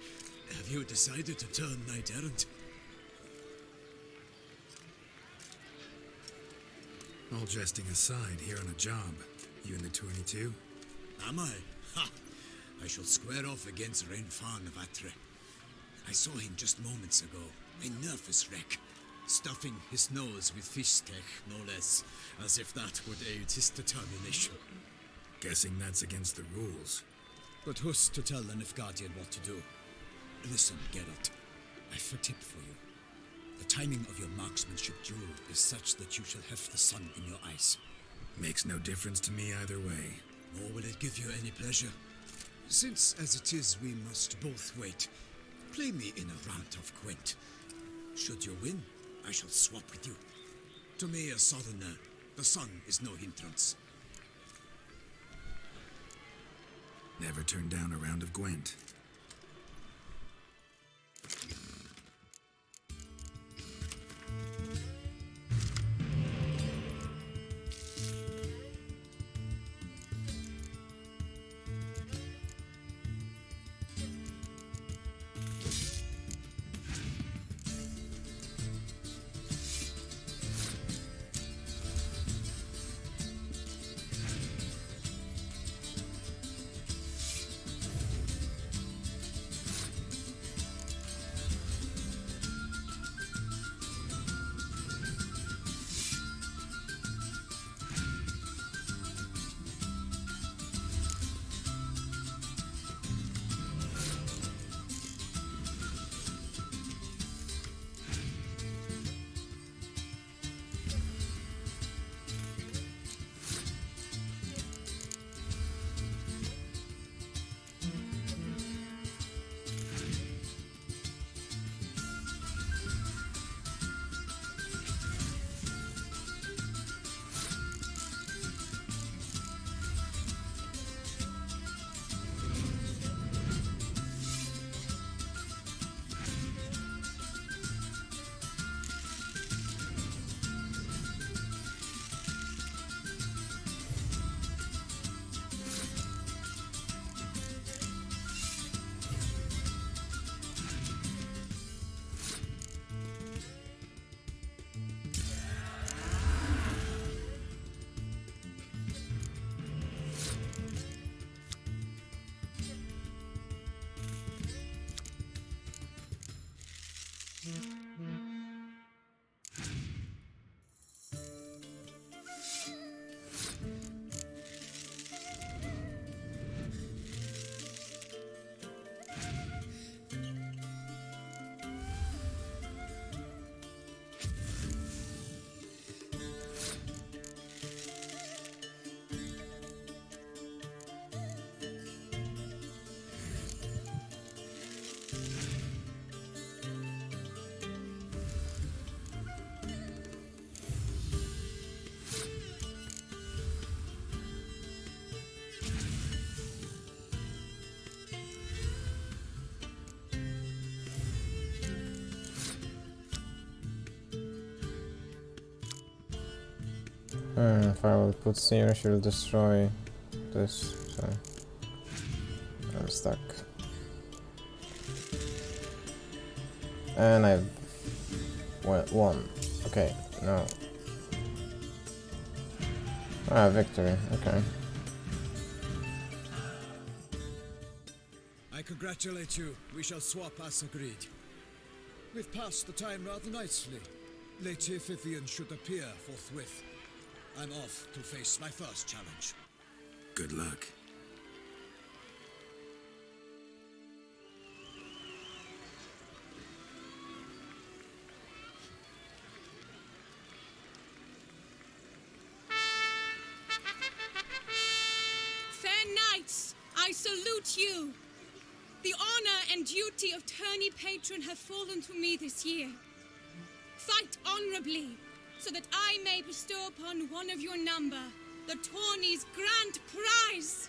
G: Have you decided to turn knight errant?
D: All jesting aside, here on a job. You in the 22?
G: Am I? Ha! I shall square off against Renfan of Atre. I saw him just moments ago, a nervous wreck, stuffing his nose with fish steak, no less, as if that would aid his determination.
D: Guessing that's against the rules.
G: But who's to tell the Nilfgaardian what to do? Listen, Geralt, I've a tip for you. The timing of your marksmanship duel is such that you shall have the sun in your eyes.
D: Makes no difference to me either way.
G: Nor will it give you any pleasure. Since, as it is, we must both wait, play me in a round of Gwent. Should you win, I shall swap with you. To me, a southerner, the sun is no hindrance.
D: Never turned down a round of Gwent.
C: If I will put Seer, she will destroy this, so I'm stuck. And I've won. Okay, no. Ah, victory, okay.
J: I congratulate you. We shall swap as agreed. We've passed the time rather nicely. Lady Vivian should appear forthwith. I'm off to face my first challenge.
D: Good luck.
L: Fair knights, I salute you. The honor and duty of tourney patron have fallen to me this year. Fight honorably, so that I may bestow upon one of your number the tourney's grand prize.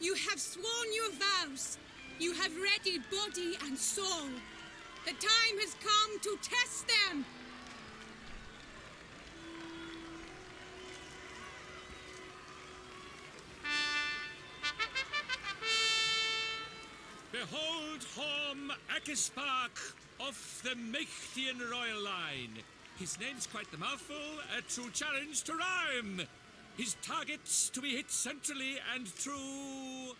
L: You have sworn your vows. You have readied body and soul. The time has come to test them.
N: Behold Horm Akispark of the Mechtian royal line. His name's quite the mouthful, a true challenge to rhyme. His targets to be hit centrally and true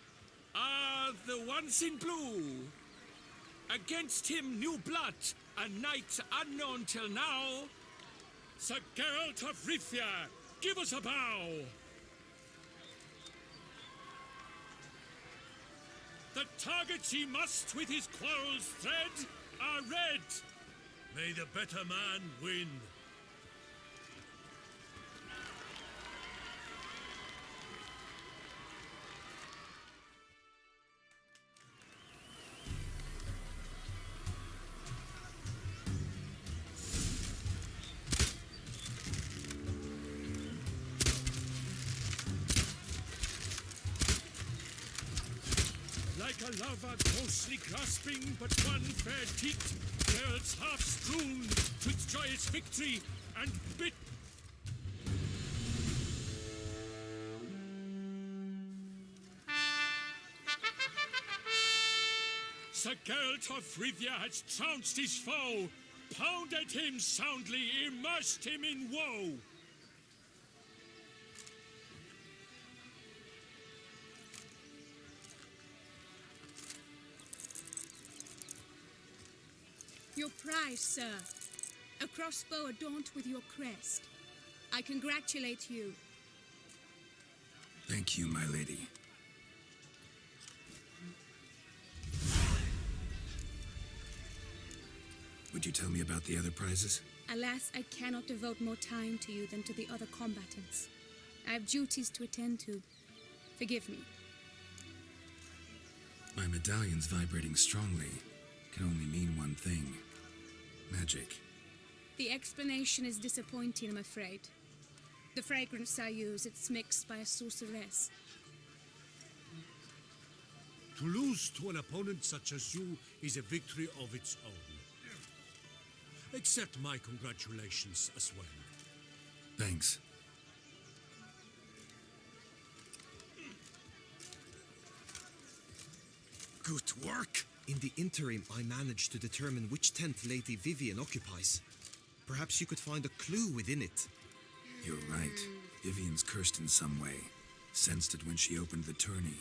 N: are the ones in blue. Against him, new blood, a knight unknown till now. Sir Geralt of Rivia, give us a bow. The targets he must with his quarrels thread are red. May the better man win. Like a lover closely grasping but one fair teat, girls half strewn with joyous victory and bit. Sir Geralt of Rivia has trounced his foe, pounded him soundly, immersed him in woe.
L: Your prize, sir. A crossbow adorned with your crest. I congratulate you.
D: Thank you, my lady. Would you tell me about the other prizes?
L: Alas, I cannot devote more time to you than to the other combatants. I have duties to attend to. Forgive me.
D: My medallion's vibrating strongly. Can only mean one thing. Magic.
L: The explanation is disappointing, I'm afraid. The fragrance I use, it's mixed by a sorceress.
O: To lose to an opponent such as you is a victory of its own. Accept my congratulations as well.
D: Thanks.
H: Good work! In the interim, I managed to determine which tent Lady Vivian occupies. Perhaps you could find a clue within it.
D: You're right. Vivian's cursed in some way. Sensed it when she opened the tourney.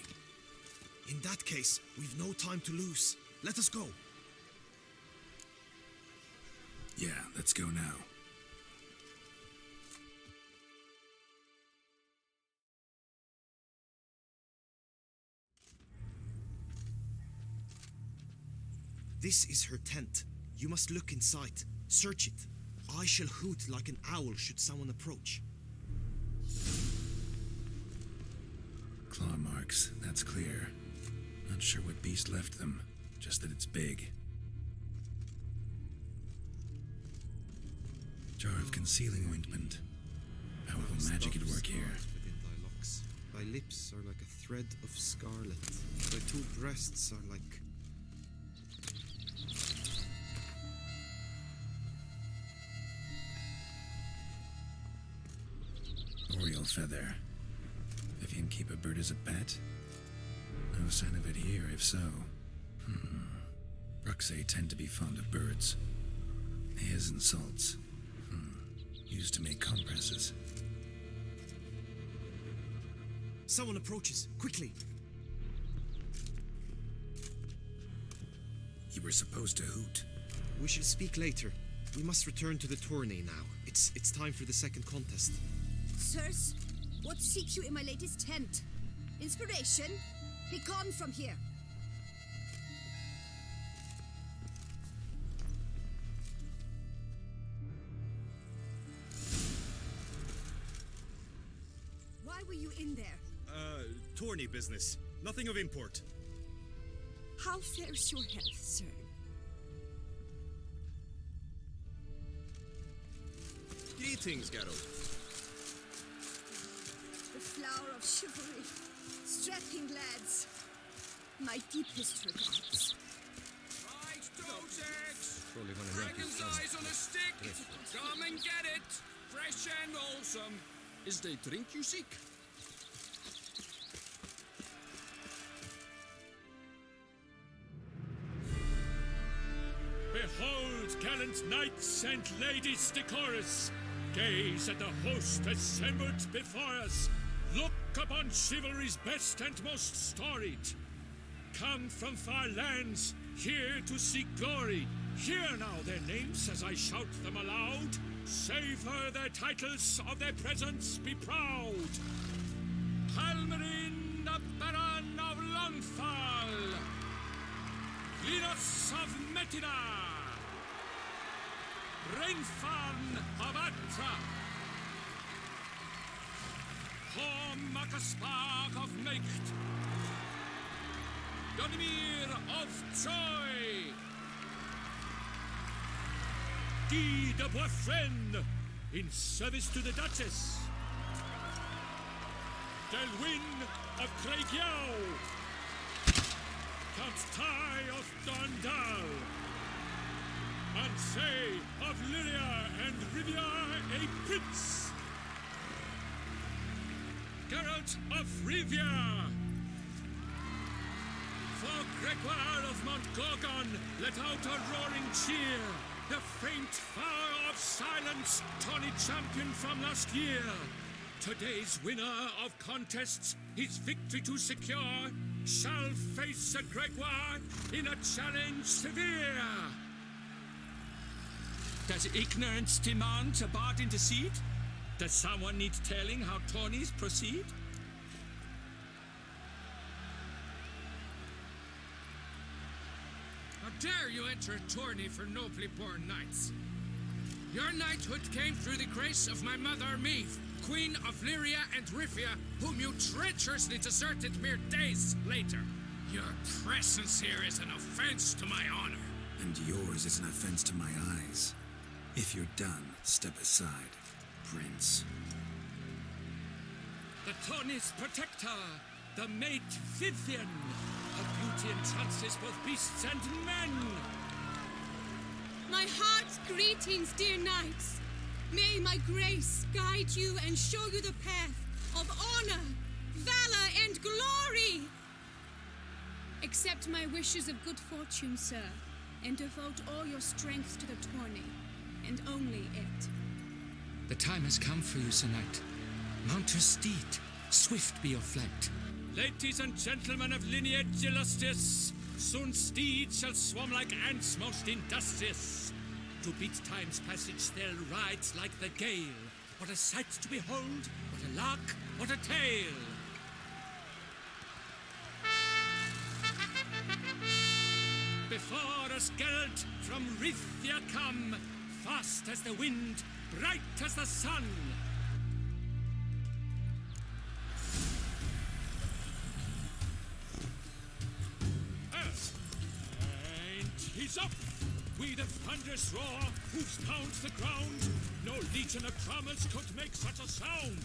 H: In that case, we've no time to lose. Let us go.
D: Yeah, let's go now.
H: This is her tent. You must look inside. Search it. I shall hoot like an owl should someone approach.
D: Claw marks, that's clear. Not sure what beast left them, just that it's big. Jar of concealing ointment. Powerful magic at work here.
H: Within thy locks. Thy lips are like a thread of scarlet. Thy two breasts are like...
D: feather. Vivian keep a bird as a pet? No sign of it here, if so. Bruxay tend to be fond of birds. Hairs and salts. Used to make compresses.
H: Someone approaches. Quickly!
D: You were supposed to hoot.
H: We shall speak later. We must return to the tourney now. It's time for the second contest.
U: Sirs, what seek you in my latest tent? Inspiration? Be gone from here. Why were you in there?
H: Tourney business. Nothing of import.
U: How fares your health, sir?
H: Greetings, Geralt.
U: The flower of chivalry. Strapping lads. My deepest regards.
N: Right, Dotex! Dragon's eyes on a stick! Come and get it! Fresh and wholesome. Is the drink you seek? Behold, gallant knights and ladies decorous! Gaze at the host assembled before us! Look upon chivalry's best and most storied! Come from far lands, here to seek glory! Hear now their names as I shout them aloud! Savor their titles, of their presence be proud! Halmarin, the Baron of Lonthal! Linus of Metina! Rainfarn of Atra! Horm Akaspar of Mecht! Donimir of Troy! Guy de Boisfren, in service to the Duchess! Delwyn of Craigiau! Count Tai of Dondal! Ansay of Lyria and Rivia a prince! Geralt of Rivia! For Gregoire of Montgorgon, let out a roaring cheer! The faint fire of silence, tourney champion from last year! Today's winner of contests, his victory to secure, shall face Sir Gregoire in a challenge severe! Does ignorance demand a bard intercede? Does someone need telling how tourneys proceed? How dare you enter a tourney for nobly born knights? Your knighthood came through the grace of my mother Meve, Queen of Lyria and Rivia, whom you treacherously deserted mere days later. Your presence here is an offense to my honor.
D: And yours is an offense to my eyes. If you're done, step aside, Prince.
N: The tourney's protector, the mate Vivian. Her beauty entrances both beasts and men.
L: My heart's greetings, dear knights. May my grace guide you and show you the path of honor, valor, and glory. Accept my wishes of good fortune, sir, and devote all your strength to the tourney, and only it.
N: The time has come for you, Sir Knight. Mount your steed. Swift be your flight. Ladies and gentlemen of lineage illustrious, soon steeds shall swarm like ants most industrious. To beat time's passage they'll ride like the gale. What a sight to behold, what a lark, what a tale! Before us Geralt from Rithia come, fast as the wind, bright as the sun. And he's up! We the thunderous roar, hoofs pound the ground. No legion of drummers could make such a sound.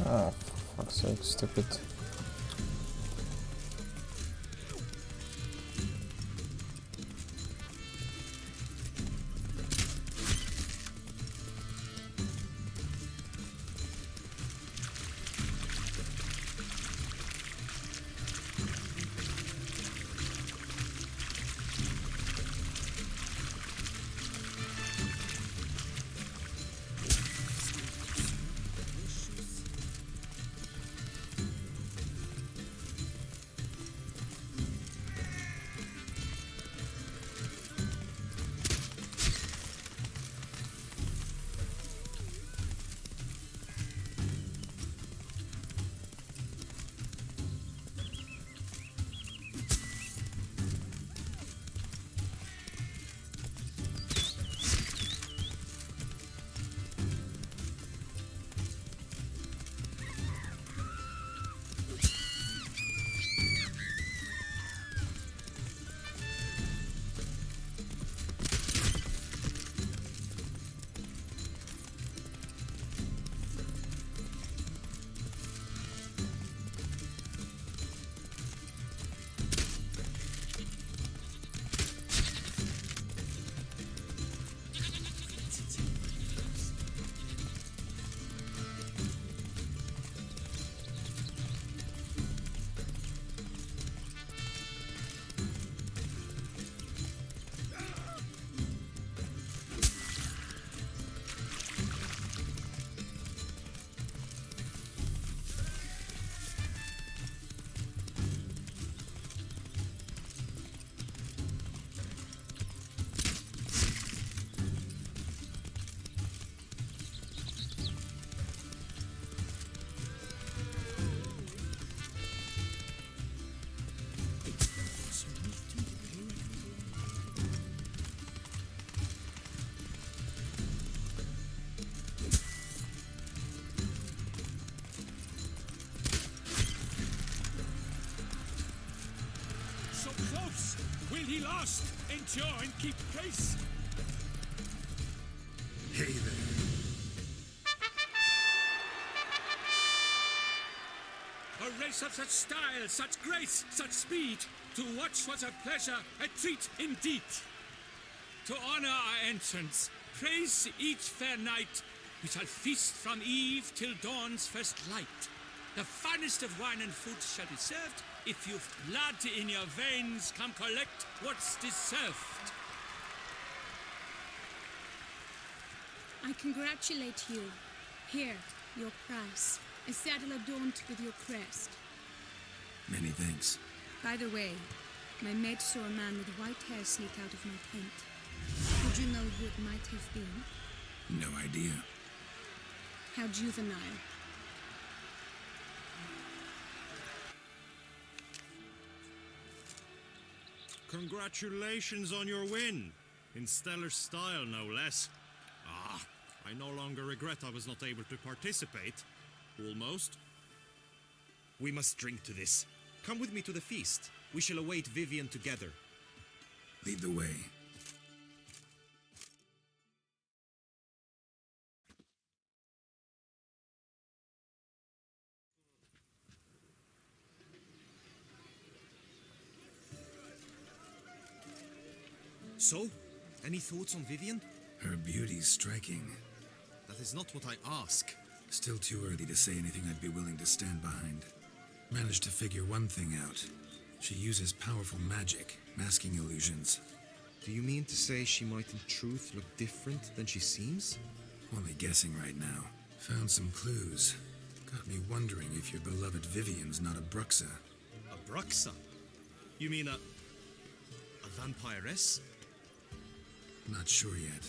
C: Ah, for fuck's sake, stupid.
N: Will he last, endure, and keep pace?
D: Hey there.
N: A race of such style, such grace, such speed. To watch was a pleasure, a treat indeed. To honor our entrance, praise each fair knight, we shall feast from eve till dawn's first light. The finest of wine and food shall be served. If you've blood in your veins, come collect what's deserved.
L: I congratulate you. Here, your prize. A saddle adorned with your crest.
D: Many thanks.
L: By the way, my maid saw a man with white hair sneak out of my tent. Would you know who it might have been?
D: No idea.
L: How juvenile.
H: Congratulations on your win. In stellar style, no less. Ah, I no longer regret I was not able to participate. Almost. We must drink to this. Come with me to the feast. We shall await Vivian together.
D: Lead the way.
H: So, any thoughts on Vivian?
D: Her beauty's striking.
H: That is not what I ask.
D: Still too early to say anything I'd be willing to stand behind. Managed to figure one thing out. She uses powerful magic, masking illusions.
H: Do you mean to say she might in truth look different than she seems?
D: Only guessing right now. Found some clues. Got me wondering if your beloved Vivian's not a Bruxa.
H: A Bruxa? You mean a vampiress?
D: Not sure yet.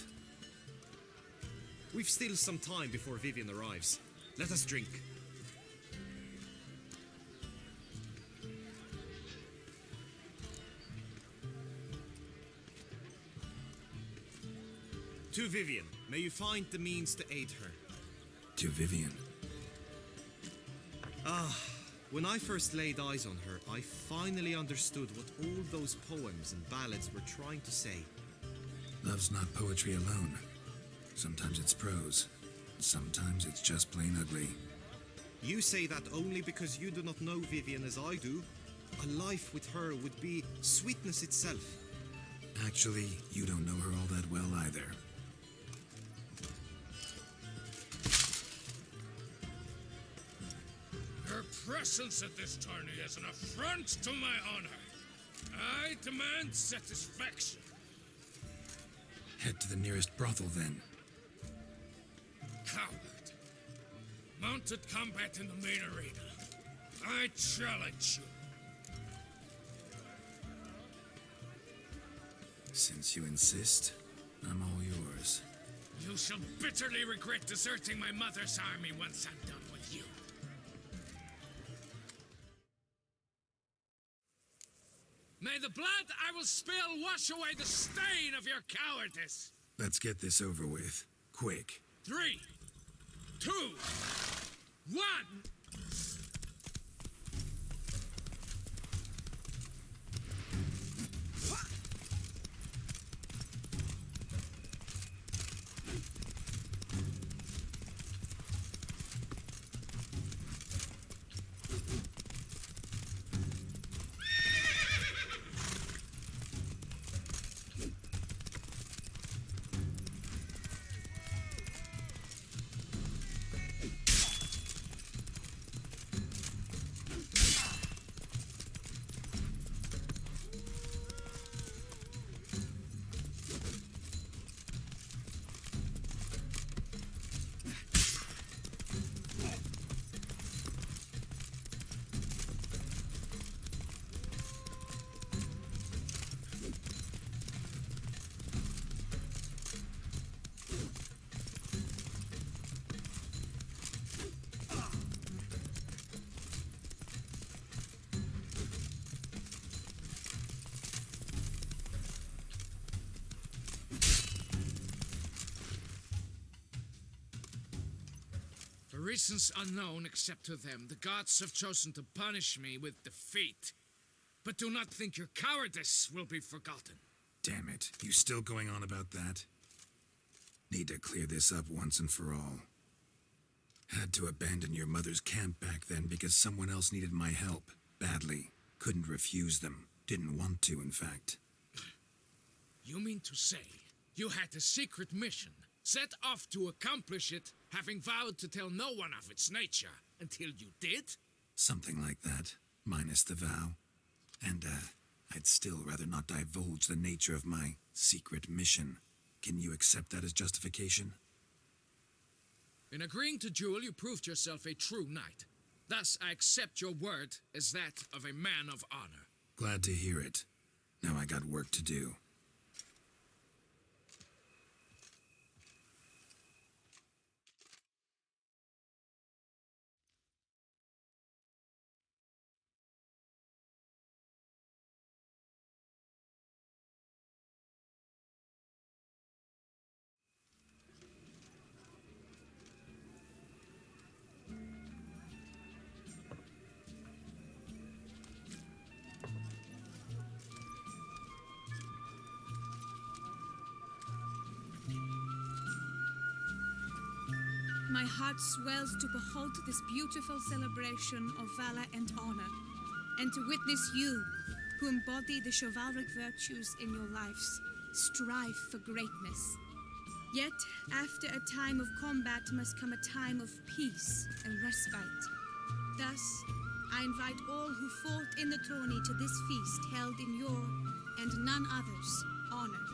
H: We've still some time before Vivian arrives. Let us drink. To Vivian, may you find the means to aid her.
D: To Vivian.
H: Ah, when I first laid eyes on her, I finally understood what all those poems and ballads were trying to say.
D: Love's not poetry alone. Sometimes it's prose. Sometimes it's just plain ugly.
H: You say that only because you do not know Vivian as I do. A life with her would be sweetness itself.
D: Actually, you don't know her all that well either.
P: Her presence at this tourney is an affront to my honor. I demand satisfaction.
D: Head to the nearest brothel, then.
P: Coward. Mounted combat in the main arena. I challenge you.
D: Since you insist, I'm all yours.
P: You shall bitterly regret deserting my mother's army once I'm done with you. May the blood I will spill wash away the stain of your cowardice.
D: Let's get this over with. Quick.
P: 3, 2, 1. For reasons unknown except to them, the gods have chosen to punish me with defeat. but do not think your cowardice will be forgotten.
D: Damn it, you still going on about that? Need to clear this up once and for all. Had to abandon your mother's camp back then because someone else needed my help, badly. Couldn't refuse them. Didn't want to, in fact.
P: You mean to say you had a secret mission, set off to accomplish it, having vowed to tell no one of its nature, until you did?
D: Something like that, minus the vow. And, I'd still rather not divulge the nature of my secret mission. Can you accept that as justification?
P: In agreeing to duel, you proved yourself a true knight. Thus, I accept your word as that of a man of honor.
D: Glad to hear it. Now I got work to do.
L: My heart swells to behold this beautiful celebration of valor and honor, and to witness you, who embody the chivalric virtues in your lives, strive for greatness. Yet, after a time of combat must come a time of peace and respite. Thus, I invite all who fought in the tourney to this feast held in your, and none other's, honor.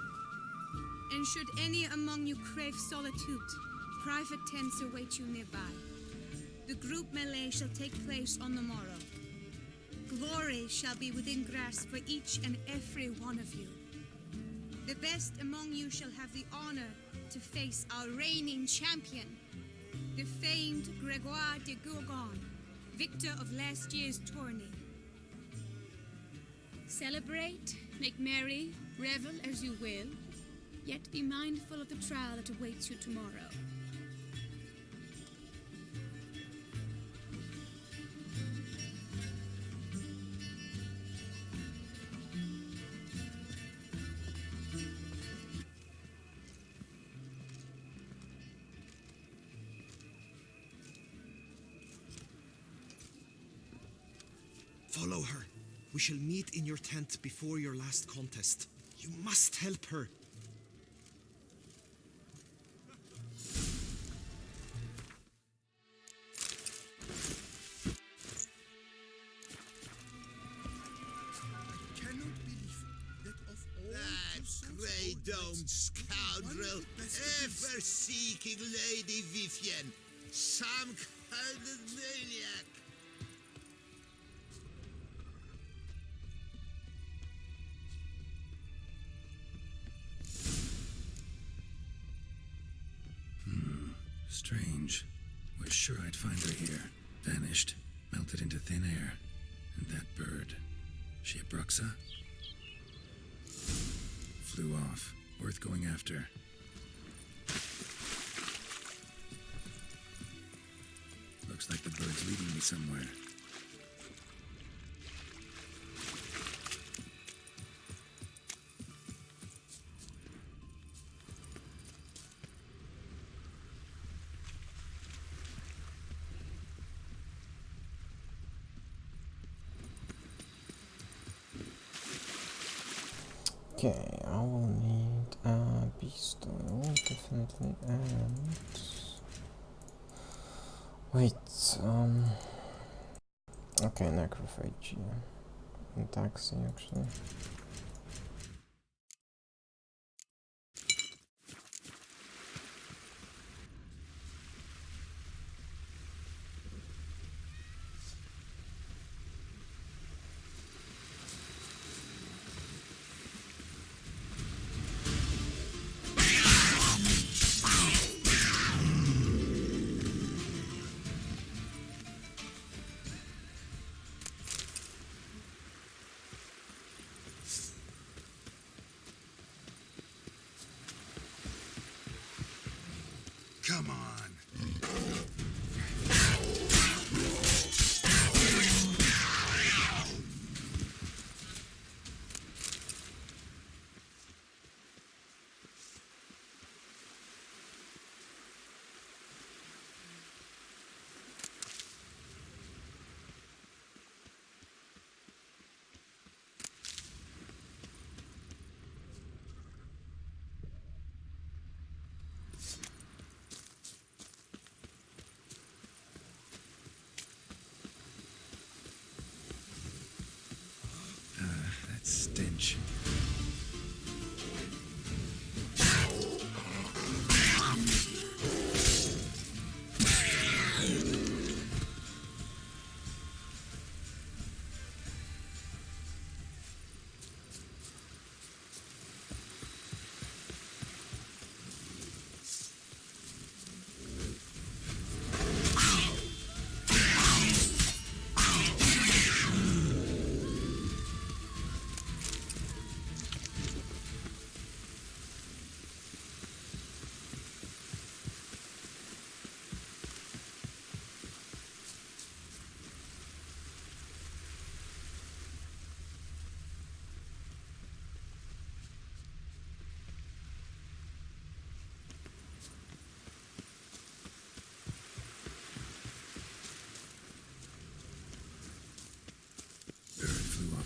L: And should any among you crave solitude, private tents await you nearby. The group melee shall take place on the morrow. Glory shall be within grasp for each and every one of you. The best among you shall have the honor to face our reigning champion, the famed Gregoire de Gourgon, victor of last year's tourney. Celebrate, make merry, revel as you will, yet be mindful of the trial that awaits you tomorrow.
V: Follow her. We shall meet in your tent before your last contest. You must help her.
G: Grey-domed scoundrel, ever seeking Lady Vivienne, some kind of maniac.
D: Strange. Was sure I'd find her here. Vanished. Melted into thin air. And that bird. She a Bruxa? Flew off. Worth going after. Looks like the bird's leading me somewhere.
C: Okay, I will need a beast oil, definitely, and... Wait, okay, necrophagy. And taxi, actually.
D: Come on. advantage.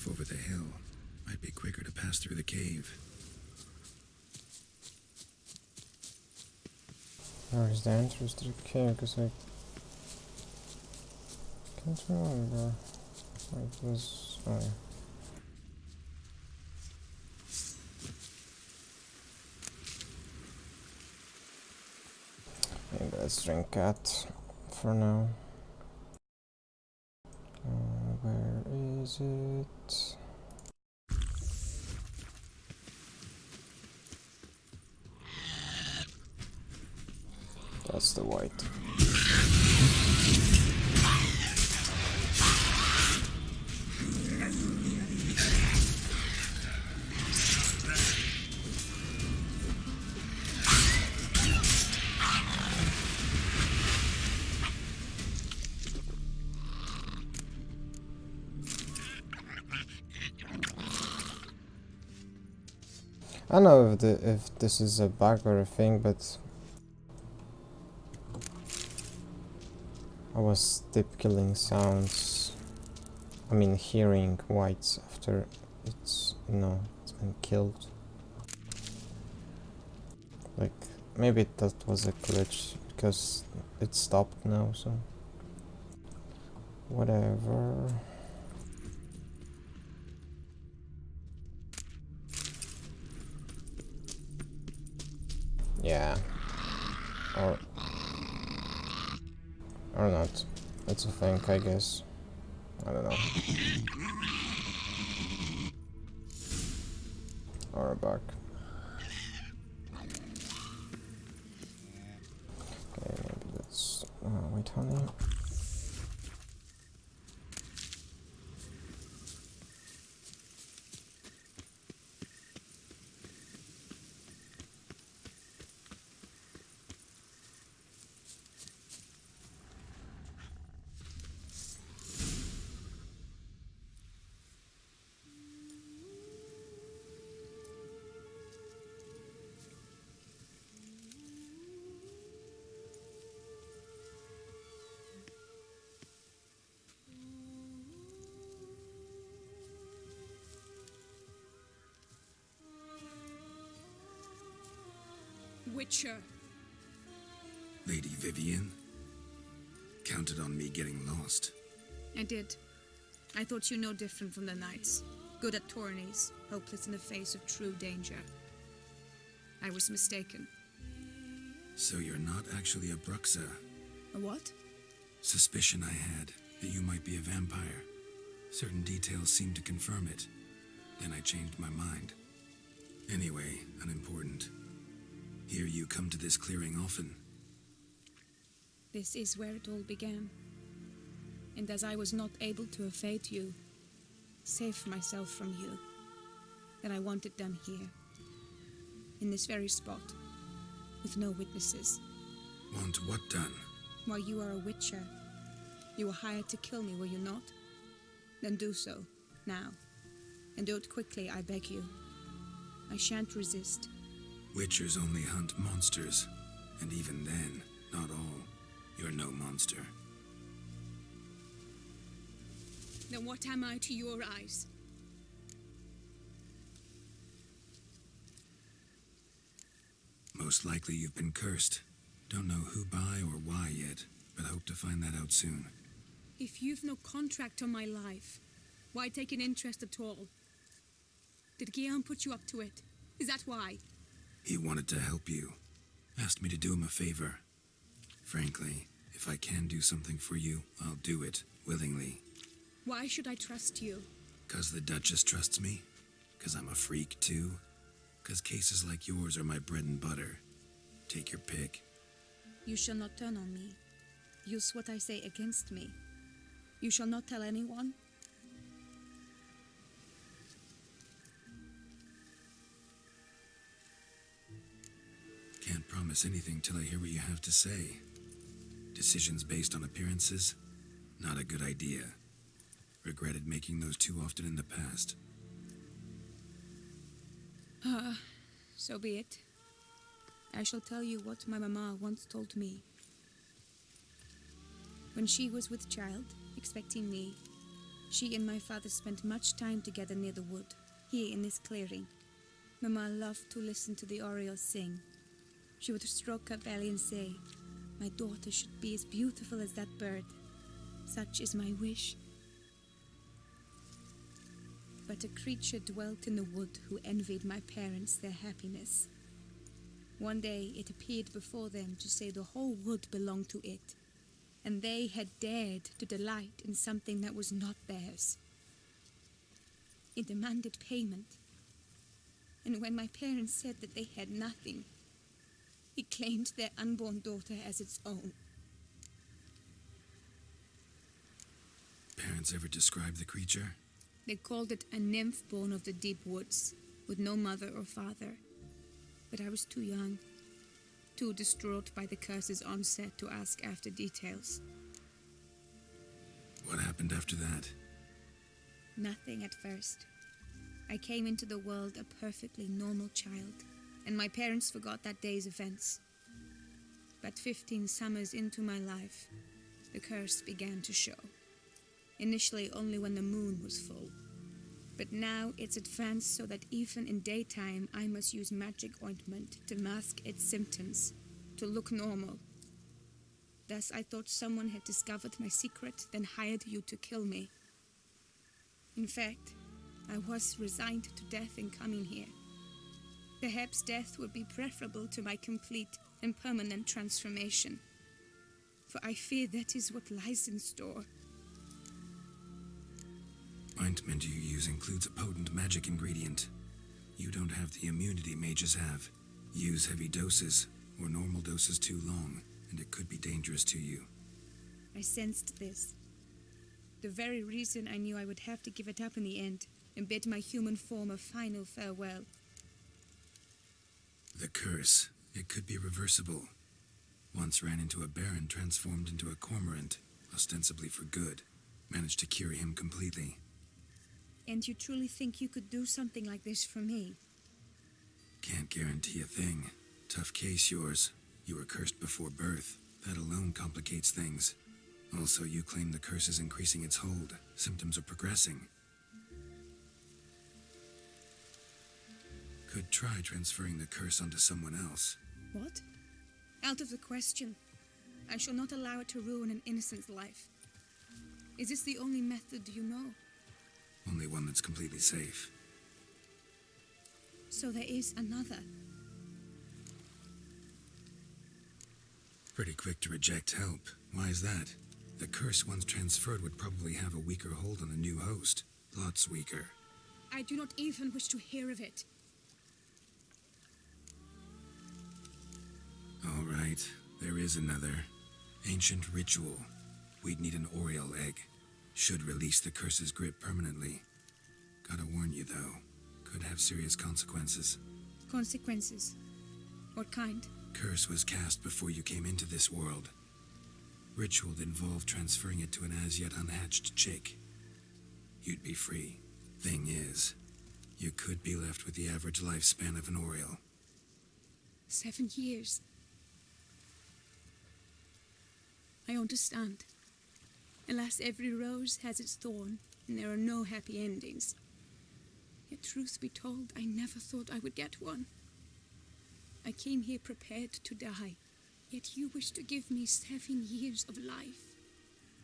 D: Over the hill. Might be quicker to pass through the cave.
C: Where is the entrance to the cave? Because I can't remember. It was... oh yeah. Maybe let's drink that for now. Where is it? That's the white. I don't know if this is a bug or a thing, but I was deep killing sounds. I mean, hearing whites after it's, you know, it's been killed. Like, maybe that was a glitch because it stopped now, so whatever. Yeah, or not. It's a thing, I guess. I don't know. Or a bug. Okay, maybe that's wait, honey.
L: Witcher.
D: Lady Vivienne? Counted on me getting lost.
L: I did. I thought you no different from the knights. Good at tourneys, hopeless in the face of true danger. I was mistaken.
D: So you're not actually a Bruxa?
L: A what?
D: Suspicion I had, that you might be a vampire. Certain details seemed to confirm it. Then I changed my mind. Anyway, unimportant. Hear you come to this clearing often.
L: This is where it all began. And as I was not able to evade you, save myself from you, then I want it done here. In this very spot. With no witnesses.
D: Want what done?
L: Why, you are a witcher. You were hired to kill me, were you not? Then do so, now. And do it quickly, I beg you. I shan't resist.
D: Witchers only hunt monsters. And even then, not all. You're no monster.
L: Then what am I to your eyes?
D: Most likely you've been cursed. Don't know who by or why yet, but hope to find that out soon.
L: If you've no contract on my life, why take an interest at all? Did Guillaume put you up to it? Is that why?
D: He wanted to help you. Asked me to do him a favor. Frankly, if I can do something for you, I'll do it, willingly.
L: Why should I trust you?
D: 'Cause the Duchess trusts me? 'Cause I'm a freak, too? 'Cause cases like yours are my bread and butter. Take your pick.
L: You shall not turn on me. Use what I say against me. You shall not tell anyone.
D: Can't promise anything till I hear what you have to say. Decisions based on appearances? Not a good idea. Regretted making those too often in the past.
L: So be it. I shall tell you what my mama once told me. When she was with child, expecting me, she and my father spent much time together near the wood, here in this clearing. Mama loved to listen to the orioles sing. She would stroke her belly and say, "My daughter should be as beautiful as that bird. Such is my wish." But a creature dwelt in the wood who envied my parents their happiness. One day it appeared before them to say the whole wood belonged to it, and they had dared to delight in something that was not theirs. It demanded payment, and when my parents said that they had nothing, it claimed their unborn daughter as its own.
D: Parents ever describe the creature?
L: They called it a nymph born of the deep woods, with no mother or father. But I was too young, too distraught by the curse's onset to ask after details.
D: What happened after that?
L: Nothing at first. I came into the world a perfectly normal child, and my parents forgot that day's events. But 15 summers into my life, the curse began to show. Initially only when the moon was full. But now it's advanced so that even in daytime I must use magic ointment to mask its symptoms, to look normal. Thus I thought someone had discovered my secret, then hired you to kill me. In fact, I was resigned to death in coming here. Perhaps death would be preferable to my complete and permanent transformation. For I fear that is what lies in store.
D: Ointment you use includes a potent magic ingredient. You don't have the immunity mages have. Use heavy doses, or normal doses too long, and it could be dangerous to you.
L: I sensed this. The very reason I knew I would have to give it up in the end, and bid my human form a final farewell.
D: The curse, it could be reversible. Once ran into a baron transformed into a cormorant, ostensibly for good. Managed to cure him completely.
L: And you truly think you could do something like this for me?
D: Can't guarantee a thing. Tough case, yours. You were cursed before birth. That alone complicates things. Also, you claim the curse is increasing its hold. Symptoms are progressing. Could try transferring the curse onto someone else.
L: What? Out of the question. I shall not allow it to ruin an innocent's life. Is this the only method you know?
D: Only one that's completely safe.
L: So there is another.
D: Pretty quick to reject help. Why is that? The curse once transferred would probably have a weaker hold on the new host. Lots weaker.
L: I do not even wish to hear of it.
D: All right, there is another. Ancient ritual. We'd need an Oriole egg. Should release the curse's grip permanently. Gotta warn you, though. Could have serious consequences.
L: Consequences? What kind?
D: Curse was cast before you came into this world. Ritual involved transferring it to an as-yet unhatched chick. You'd be free. Thing is, you could be left with the average lifespan of an Oriole.
L: 7 years. I understand. Alas, every rose has its thorn, and there are no happy endings. Yet, truth be told, I never thought I would get one. I came here prepared to die, yet you wish to give me 7 years of life.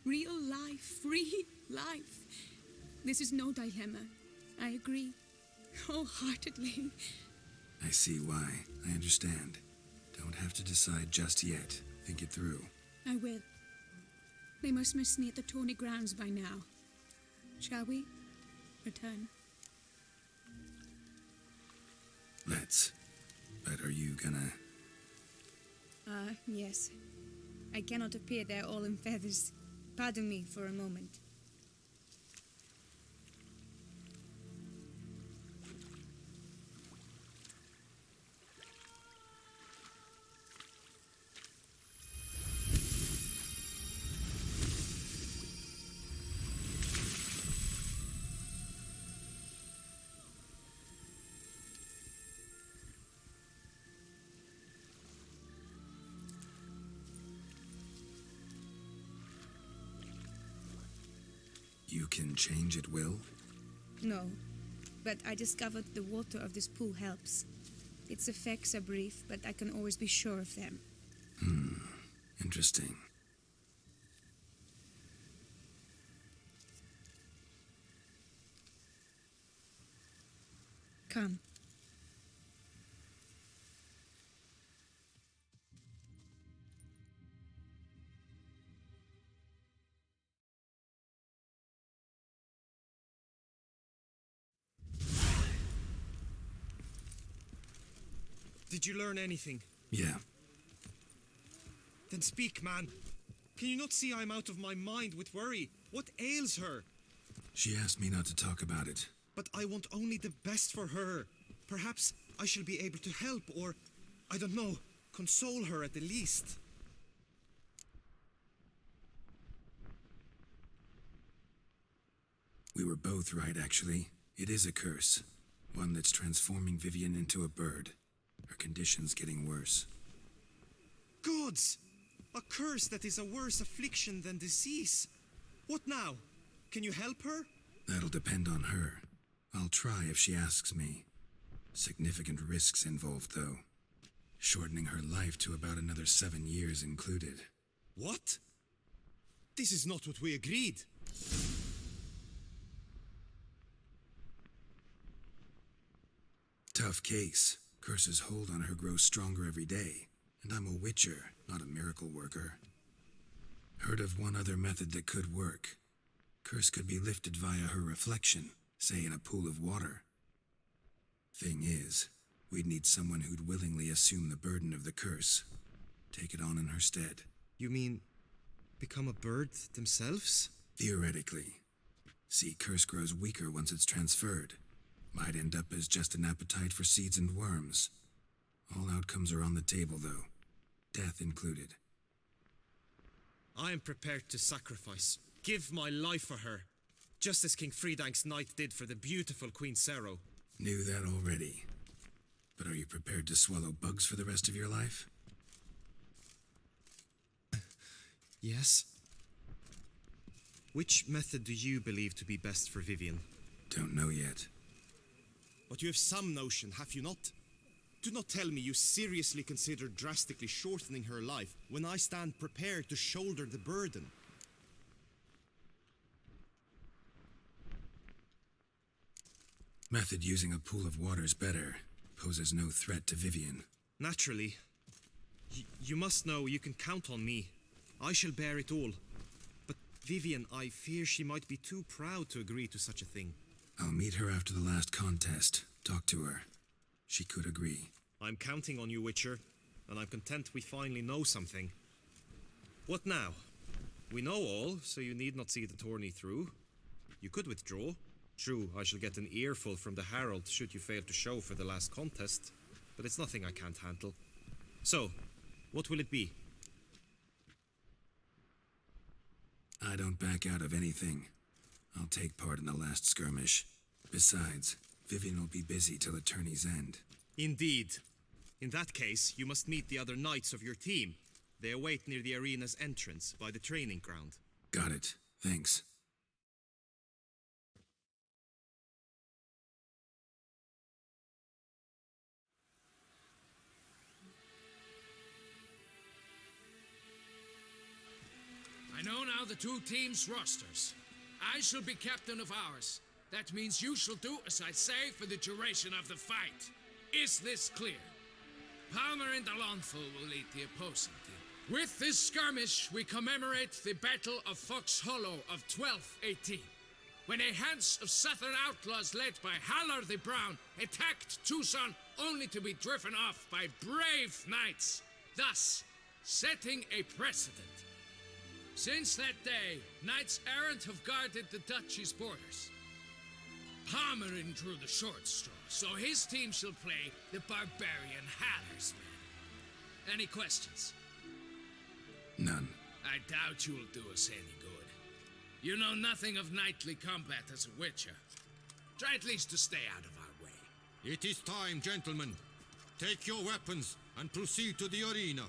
L: Real life, free life. This is no dilemma. I agree. wholeheartedly.
D: I see why. I understand. Don't have to decide just yet. Think it through.
L: I will. They must miss me at the Tawny grounds by now. Shall we return?
D: Let's. But are you gonna...
L: Yes. I cannot appear there all in feathers. Pardon me for a moment.
D: You can change at will?
L: No, but I discovered the water of this pool helps. Its effects are brief, but I can always be sure of them.
D: Interesting.
L: Come.
H: Did you learn anything?
D: Yeah.
H: Then speak, man. Can you not see I'm out of my mind with worry? What ails her?
D: She asked me not to talk about it.
H: But I want only the best for her. Perhaps I shall be able to help, or, I don't know, console her at the least.
D: We were both right, actually. It is a curse. One that's transforming Vivian into a bird. Her condition's getting worse.
H: Gods! A curse that is a worse affliction than disease. What now? Can you help her?
D: That'll depend on her. I'll try if she asks me. Significant risks involved, though. Shortening her life to about another 7 years included.
H: What? This is not what we agreed.
D: Tough case. Curse's hold on her grows stronger every day. And I'm a witcher, not a miracle worker. Heard of one other method that could work. Curse could be lifted via her reflection, say in a pool of water. Thing is, we'd need someone who'd willingly assume the burden of the curse. Take it on in her stead.
H: You mean, become a bird themselves?
D: Theoretically. See, curse grows weaker once it's transferred. Might end up as just an appetite for seeds and worms. All outcomes are on the table, though. Death included.
H: I am prepared to sacrifice. Give my life for her. Just as King Fridank's knight did for the beautiful Queen Sero.
D: Knew that already. But are you prepared to swallow bugs for the rest of your life?
H: Yes. Which method do you believe to be best for Vivian?
D: Don't know yet.
H: But you have some notion, have you not? Do not tell me you seriously consider drastically shortening her life when I stand prepared to shoulder the burden.
D: Method using a pool of water's better. Poses no threat to Vivian.
H: Naturally. You must know you can count on me. I shall bear it all. But Vivian, I fear she might be too proud to agree to such a thing.
D: I'll meet her after the last contest. Talk to her. She could agree.
H: I'm counting on you, Witcher, and I'm content we finally know something. What now? We know all, so you need not see the tourney through. You could withdraw. True, I shall get an earful from the Herald should you fail to show for the last contest, but it's nothing I can't handle. So, what will it be?
D: I don't back out of anything. I'll take part in the last skirmish. Besides, Vivian will be busy till the tourney's end.
H: Indeed. In that case, you must meet the other knights of your team. They await near the arena's entrance, by the training ground.
D: Got it. Thanks.
P: I know now the two teams' rosters. I shall be captain of ours. That means you shall do as I say for the duration of the fight. Is this clear? Palmer and Alonfo will lead the opposing team. With this skirmish, we commemorate the Battle of Fox Hollow of 1218, when a hands of southern outlaws led by Halar the Brown attacked Tucson only to be driven off by brave knights, thus setting a precedent. Since that day, knights errant have guarded the duchy's borders. Palmerin drew the short straw, so his team shall play the barbarian Haller's men. Any questions?
D: None.
P: I doubt you'll do us any good. You know nothing of knightly combat as a witcher. Try at least to stay out of our way.
O: It is time, gentlemen. Take your weapons and proceed to the arena.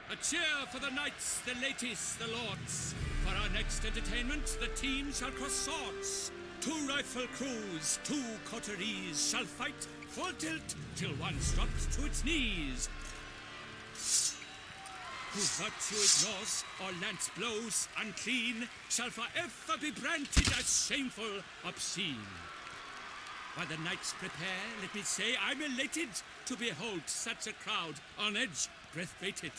N: A cheer for the knights, the ladies, the lords. For our next entertainment, the team shall cross swords. 2 rifle crews, 2 coteries shall fight full tilt till one's dropped to its knees. Who virtue ignores or lance blows unclean shall forever be branded as shameful, obscene. While the knights prepare, let me say I'm elated to behold such a crowd on edge, breath-baited.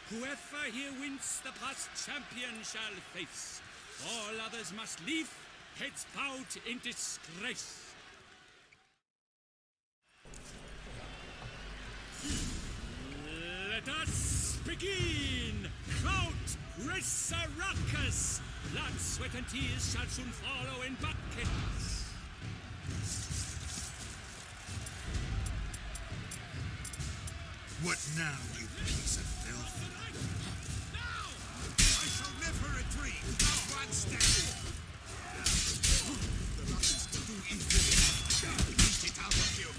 N: Whoever here wins the past champion shall face. All others must leave, heads bowed in disgrace. Let us begin! Count Resaracus! Blood, sweat, and tears shall soon follow in buckets.
G: What now, you piece of filth? I shall never retreat! One step! The lust to do evil! Beat it out of you!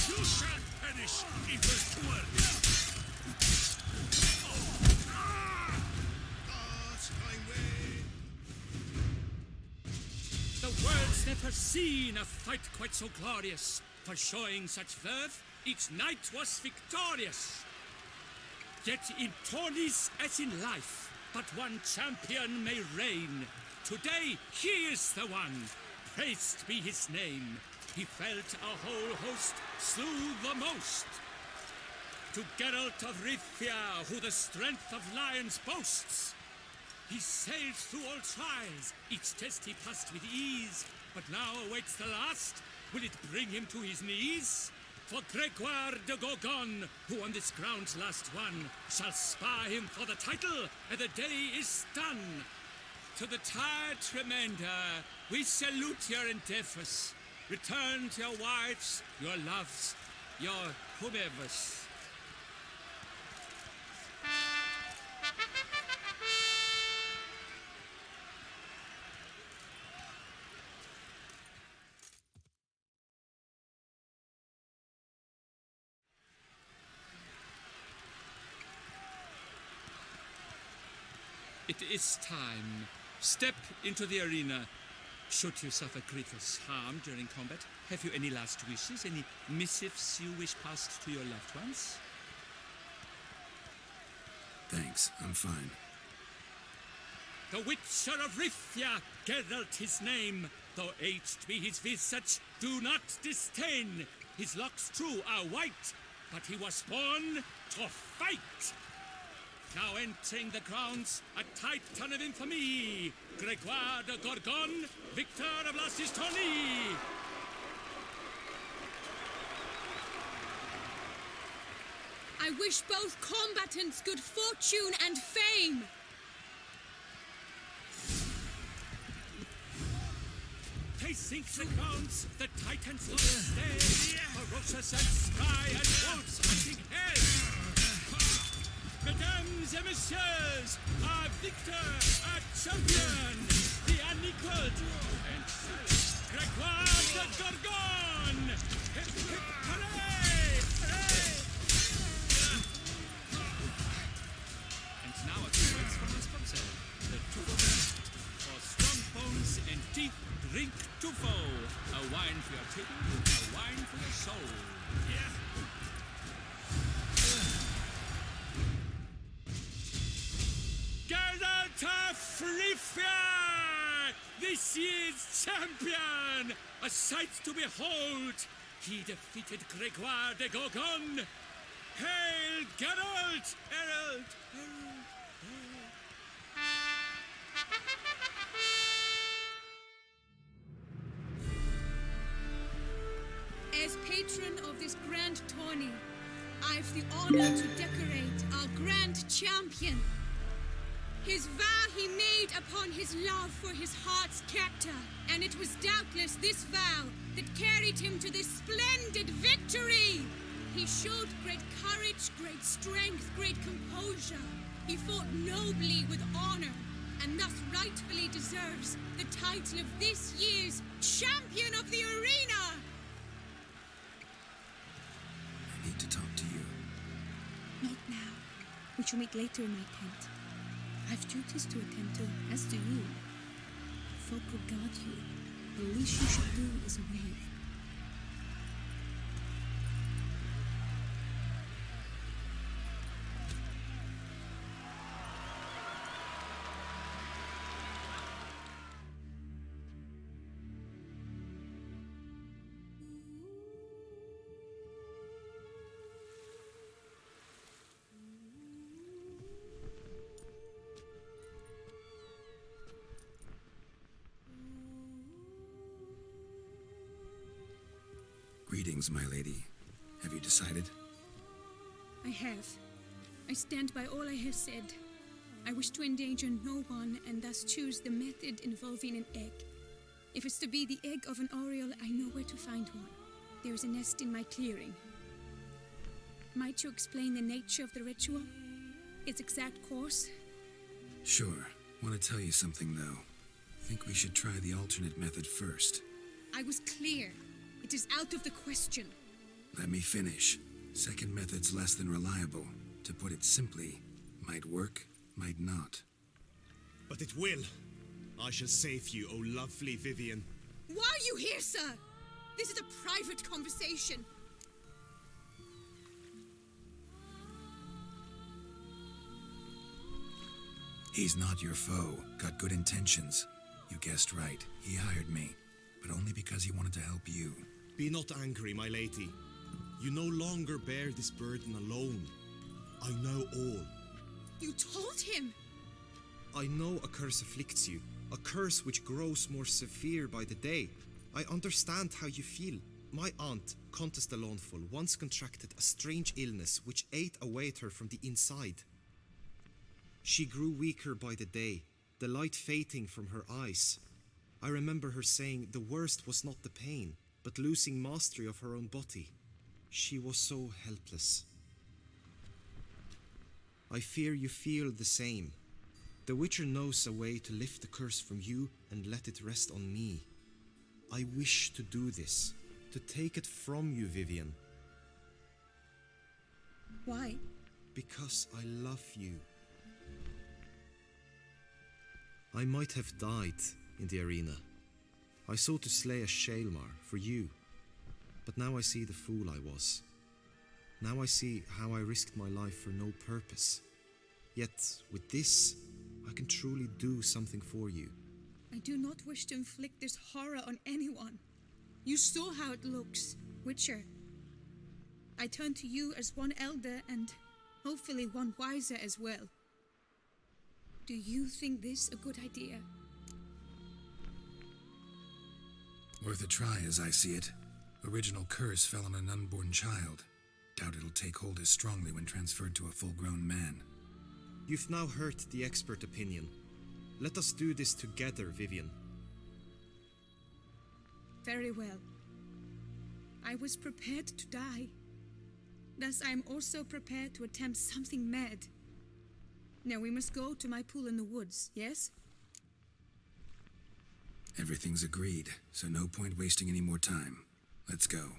G: You shall perish, evildoer!
N: Never seen a fight quite so glorious. For showing such verve, each knight was victorious. Yet in tourneys as in life, but one champion may reign. Today he is the one, praised be his name. He felt a whole host, slew the most. To Geralt of Rivia, who the strength of lions boasts, he sailed through all trials, each test he passed with ease. But now awaits the last. Will it bring him to his knees? For Gregoire de Gorgon, who on this ground's last won, shall spar him for the title, and the day is done. To the tired Tremenda, we salute your endeavors. Return to your wives, your loves, your whomevers. It is time. Step into the arena. Should you suffer grievous harm during combat, have you any last wishes, any missives you wish passed to your loved ones?
D: Thanks, I'm fine.
N: The Witcher of Rivia, Geralt his name, though aged be his visage, do not disdain. His locks true are white, but he was born to fight. Now entering the grounds, a titan of infamy, Gregoire de Gorgon, victor of Lastis Tourney.
L: I wish both combatants good fortune and fame.
N: Pacing the grounds, the titans will stay, ferocious and spry and wolves hunting head. Mesdames et messieurs, our victor, our champion, the unequaled and Gregoire de Gorgon! Hip, hip, hooray! soul. Yeah. Geralt of Rivia! This year's champion! A sight to behold! He defeated Gregoire de Gorgon! Hail, Geralt! Herald!
L: As patron of this grand tourney, I've the honor to decorate our grand champion. His vow he made upon his love for his heart's captor, and it was doubtless this vow that carried him to this splendid victory. He showed great courage, great strength, great composure. He fought nobly with honor, and thus rightfully deserves the title of this year's Champion of the Arena.
D: I need to talk to you.
L: Not now. We shall meet later in my tent. I've duties to attend to, as do you. Folk will guard you. The least you should do is wave.
D: Greetings, my lady. Have you decided?
L: I have. I stand by all I have said. I wish to endanger no one and thus choose the method involving an egg. If it's to be the egg of an oriole, I know where to find one. There is a nest in my clearing. Might you explain the nature of the ritual? Its exact course?
D: Sure. Want to tell you something, though. Think we should try the alternate method first.
L: I was clear. It is out of the question.
D: Let me finish. Second method's less than reliable. To put it simply, might work, might not.
H: But it will. I shall save you, O lovely Vivian.
L: Why are you here, sir? This is a private conversation.
D: He's not your foe. Got good intentions. You guessed right. He hired me. But only because he wanted to help you.
H: Be not angry, my lady. You no longer bear this burden alone. I know all.
L: You told him?
H: I know a curse afflicts you. A curse which grows more severe by the day. I understand how you feel. My aunt, Countess de Lawnful, once contracted a strange illness which ate away at her from the inside. She grew weaker by the day, the light fading from her eyes. I remember her saying the worst was not the pain, but losing mastery of her own body. She was so helpless. I fear you feel the same. The Witcher knows a way to lift the curse from you and let it rest on me. I wish to do this, to take it from you, Vivian.
L: Why?
H: Because I love you. I might have died in the arena. I sought to slay a Shaelmar for you, but now I see the fool I was. Now I see how I risked my life for no purpose. Yet, with this, I can truly do something for you.
L: I do not wish to inflict this horror on anyone. You saw how it looks, Witcher. I turn to you as one elder and hopefully one wiser as well. Do you think this a good idea?
D: Worth a try, as I see it. Original curse fell on an unborn child. Doubt it'll take hold as strongly when transferred to a full-grown man.
H: You've now heard the expert opinion. Let us do this together, Vivian.
L: Very well. I was prepared to die. Thus I am also prepared to attempt something mad. Now we must go to my pool in the woods, yes?
D: Everything's agreed, so no point wasting any more time. Let's go.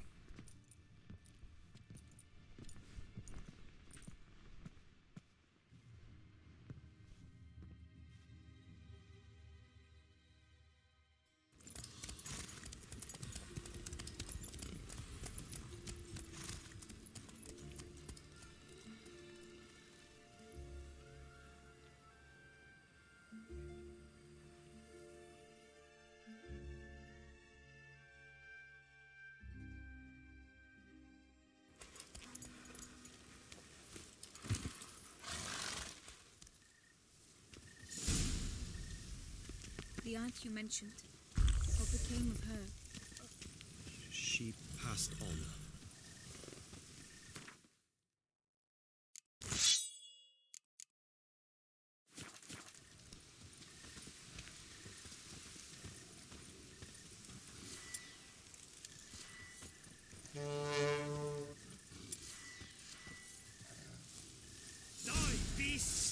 L: the aunt you mentioned. What became of her?
H: She passed on.
O: Die, beast!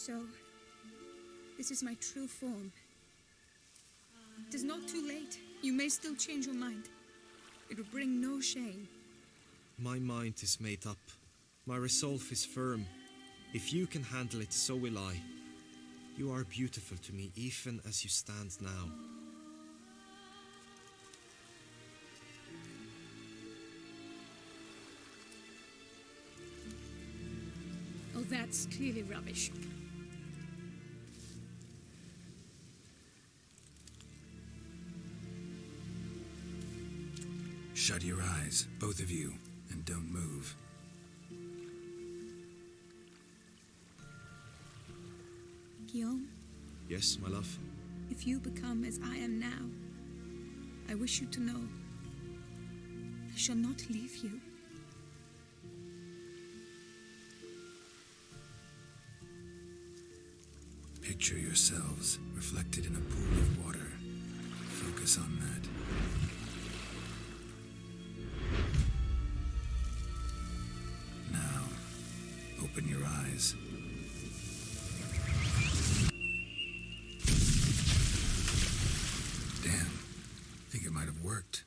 L: So, this is my true form. It is not too late. You may still change your mind. It will bring no shame.
H: My mind is made up. My resolve is firm. If you can handle it, so will I. You are beautiful to me, even as you stand now.
L: Oh, that's clearly rubbish.
D: Shut your eyes, both of you, and don't move.
L: Guillaume,
H: Yes, my love?
L: if you become as I am now, I wish you to know I shall not leave you.
D: Picture yourselves reflected in a pool of water. Focus on that. Now, open your eyes. Damn, think it might have worked.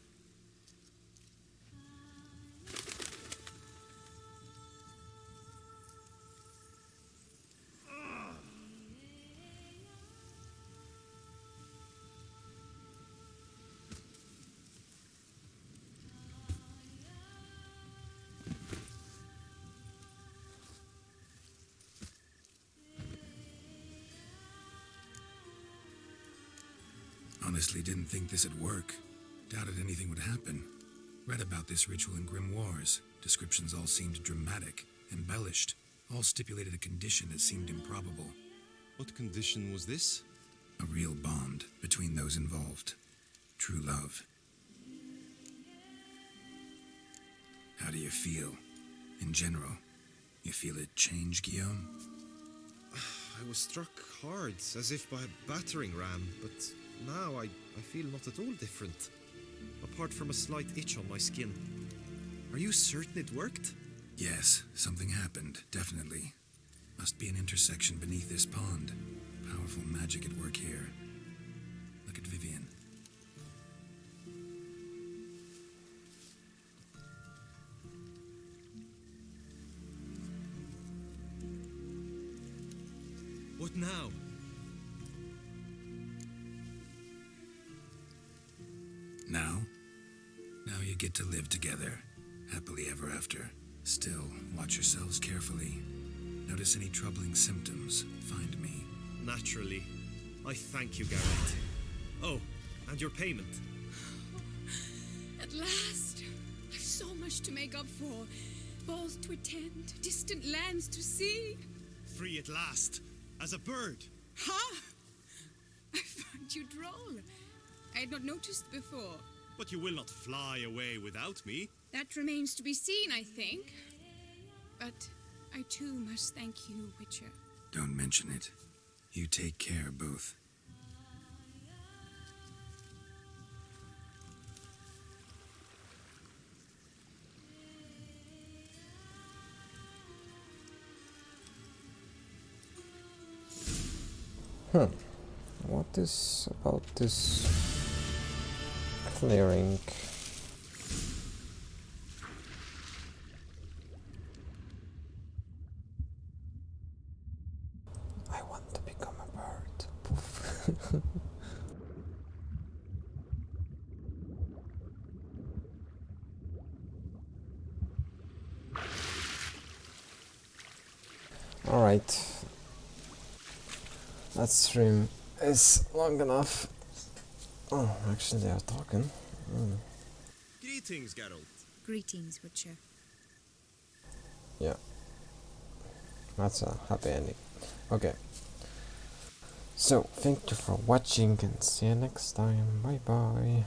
D: Honestly, didn't think this'd work. Doubted anything would happen. Read about this ritual in grimoires. Descriptions all seemed dramatic, embellished. All stipulated a condition that seemed improbable.
H: What condition was this?
D: A real bond between those involved. True love. How do you feel? In general, you feel it change, Guillaume?
H: I was struck hard, as if by a battering ram, but now I feel not at all different. Apart from a slight itch on my skin. Are you certain it worked?
D: Yes, something happened, definitely. Must be an intersection beneath this pond. Powerful magic at work here. Look at Vivian.
H: What now?
D: Now? Now you get to live together, happily ever after. Still, watch yourselves carefully. Notice any troubling symptoms, find me.
H: Naturally. I thank you, Garrett. Oh, and your payment.
L: At last! I've so much to make up for. Balls to attend, distant lands to see.
H: Free at last, as a bird.
L: Ha! I find you droll. I had not noticed before.
H: But you will not fly away without me.
L: That remains to be seen, I think. But I too must thank you, Witcher.
D: Don't mention it. You take care, both.
C: what is about this clearing? I want to become a bird. Poof. Alright. That stream is long enough. Oh, actually they are talking.
H: Greetings, Geralt.
R: Greetings, Witcher.
C: Yeah. That's a happy ending. Okay. So, thank you for watching and see you next time. Bye bye.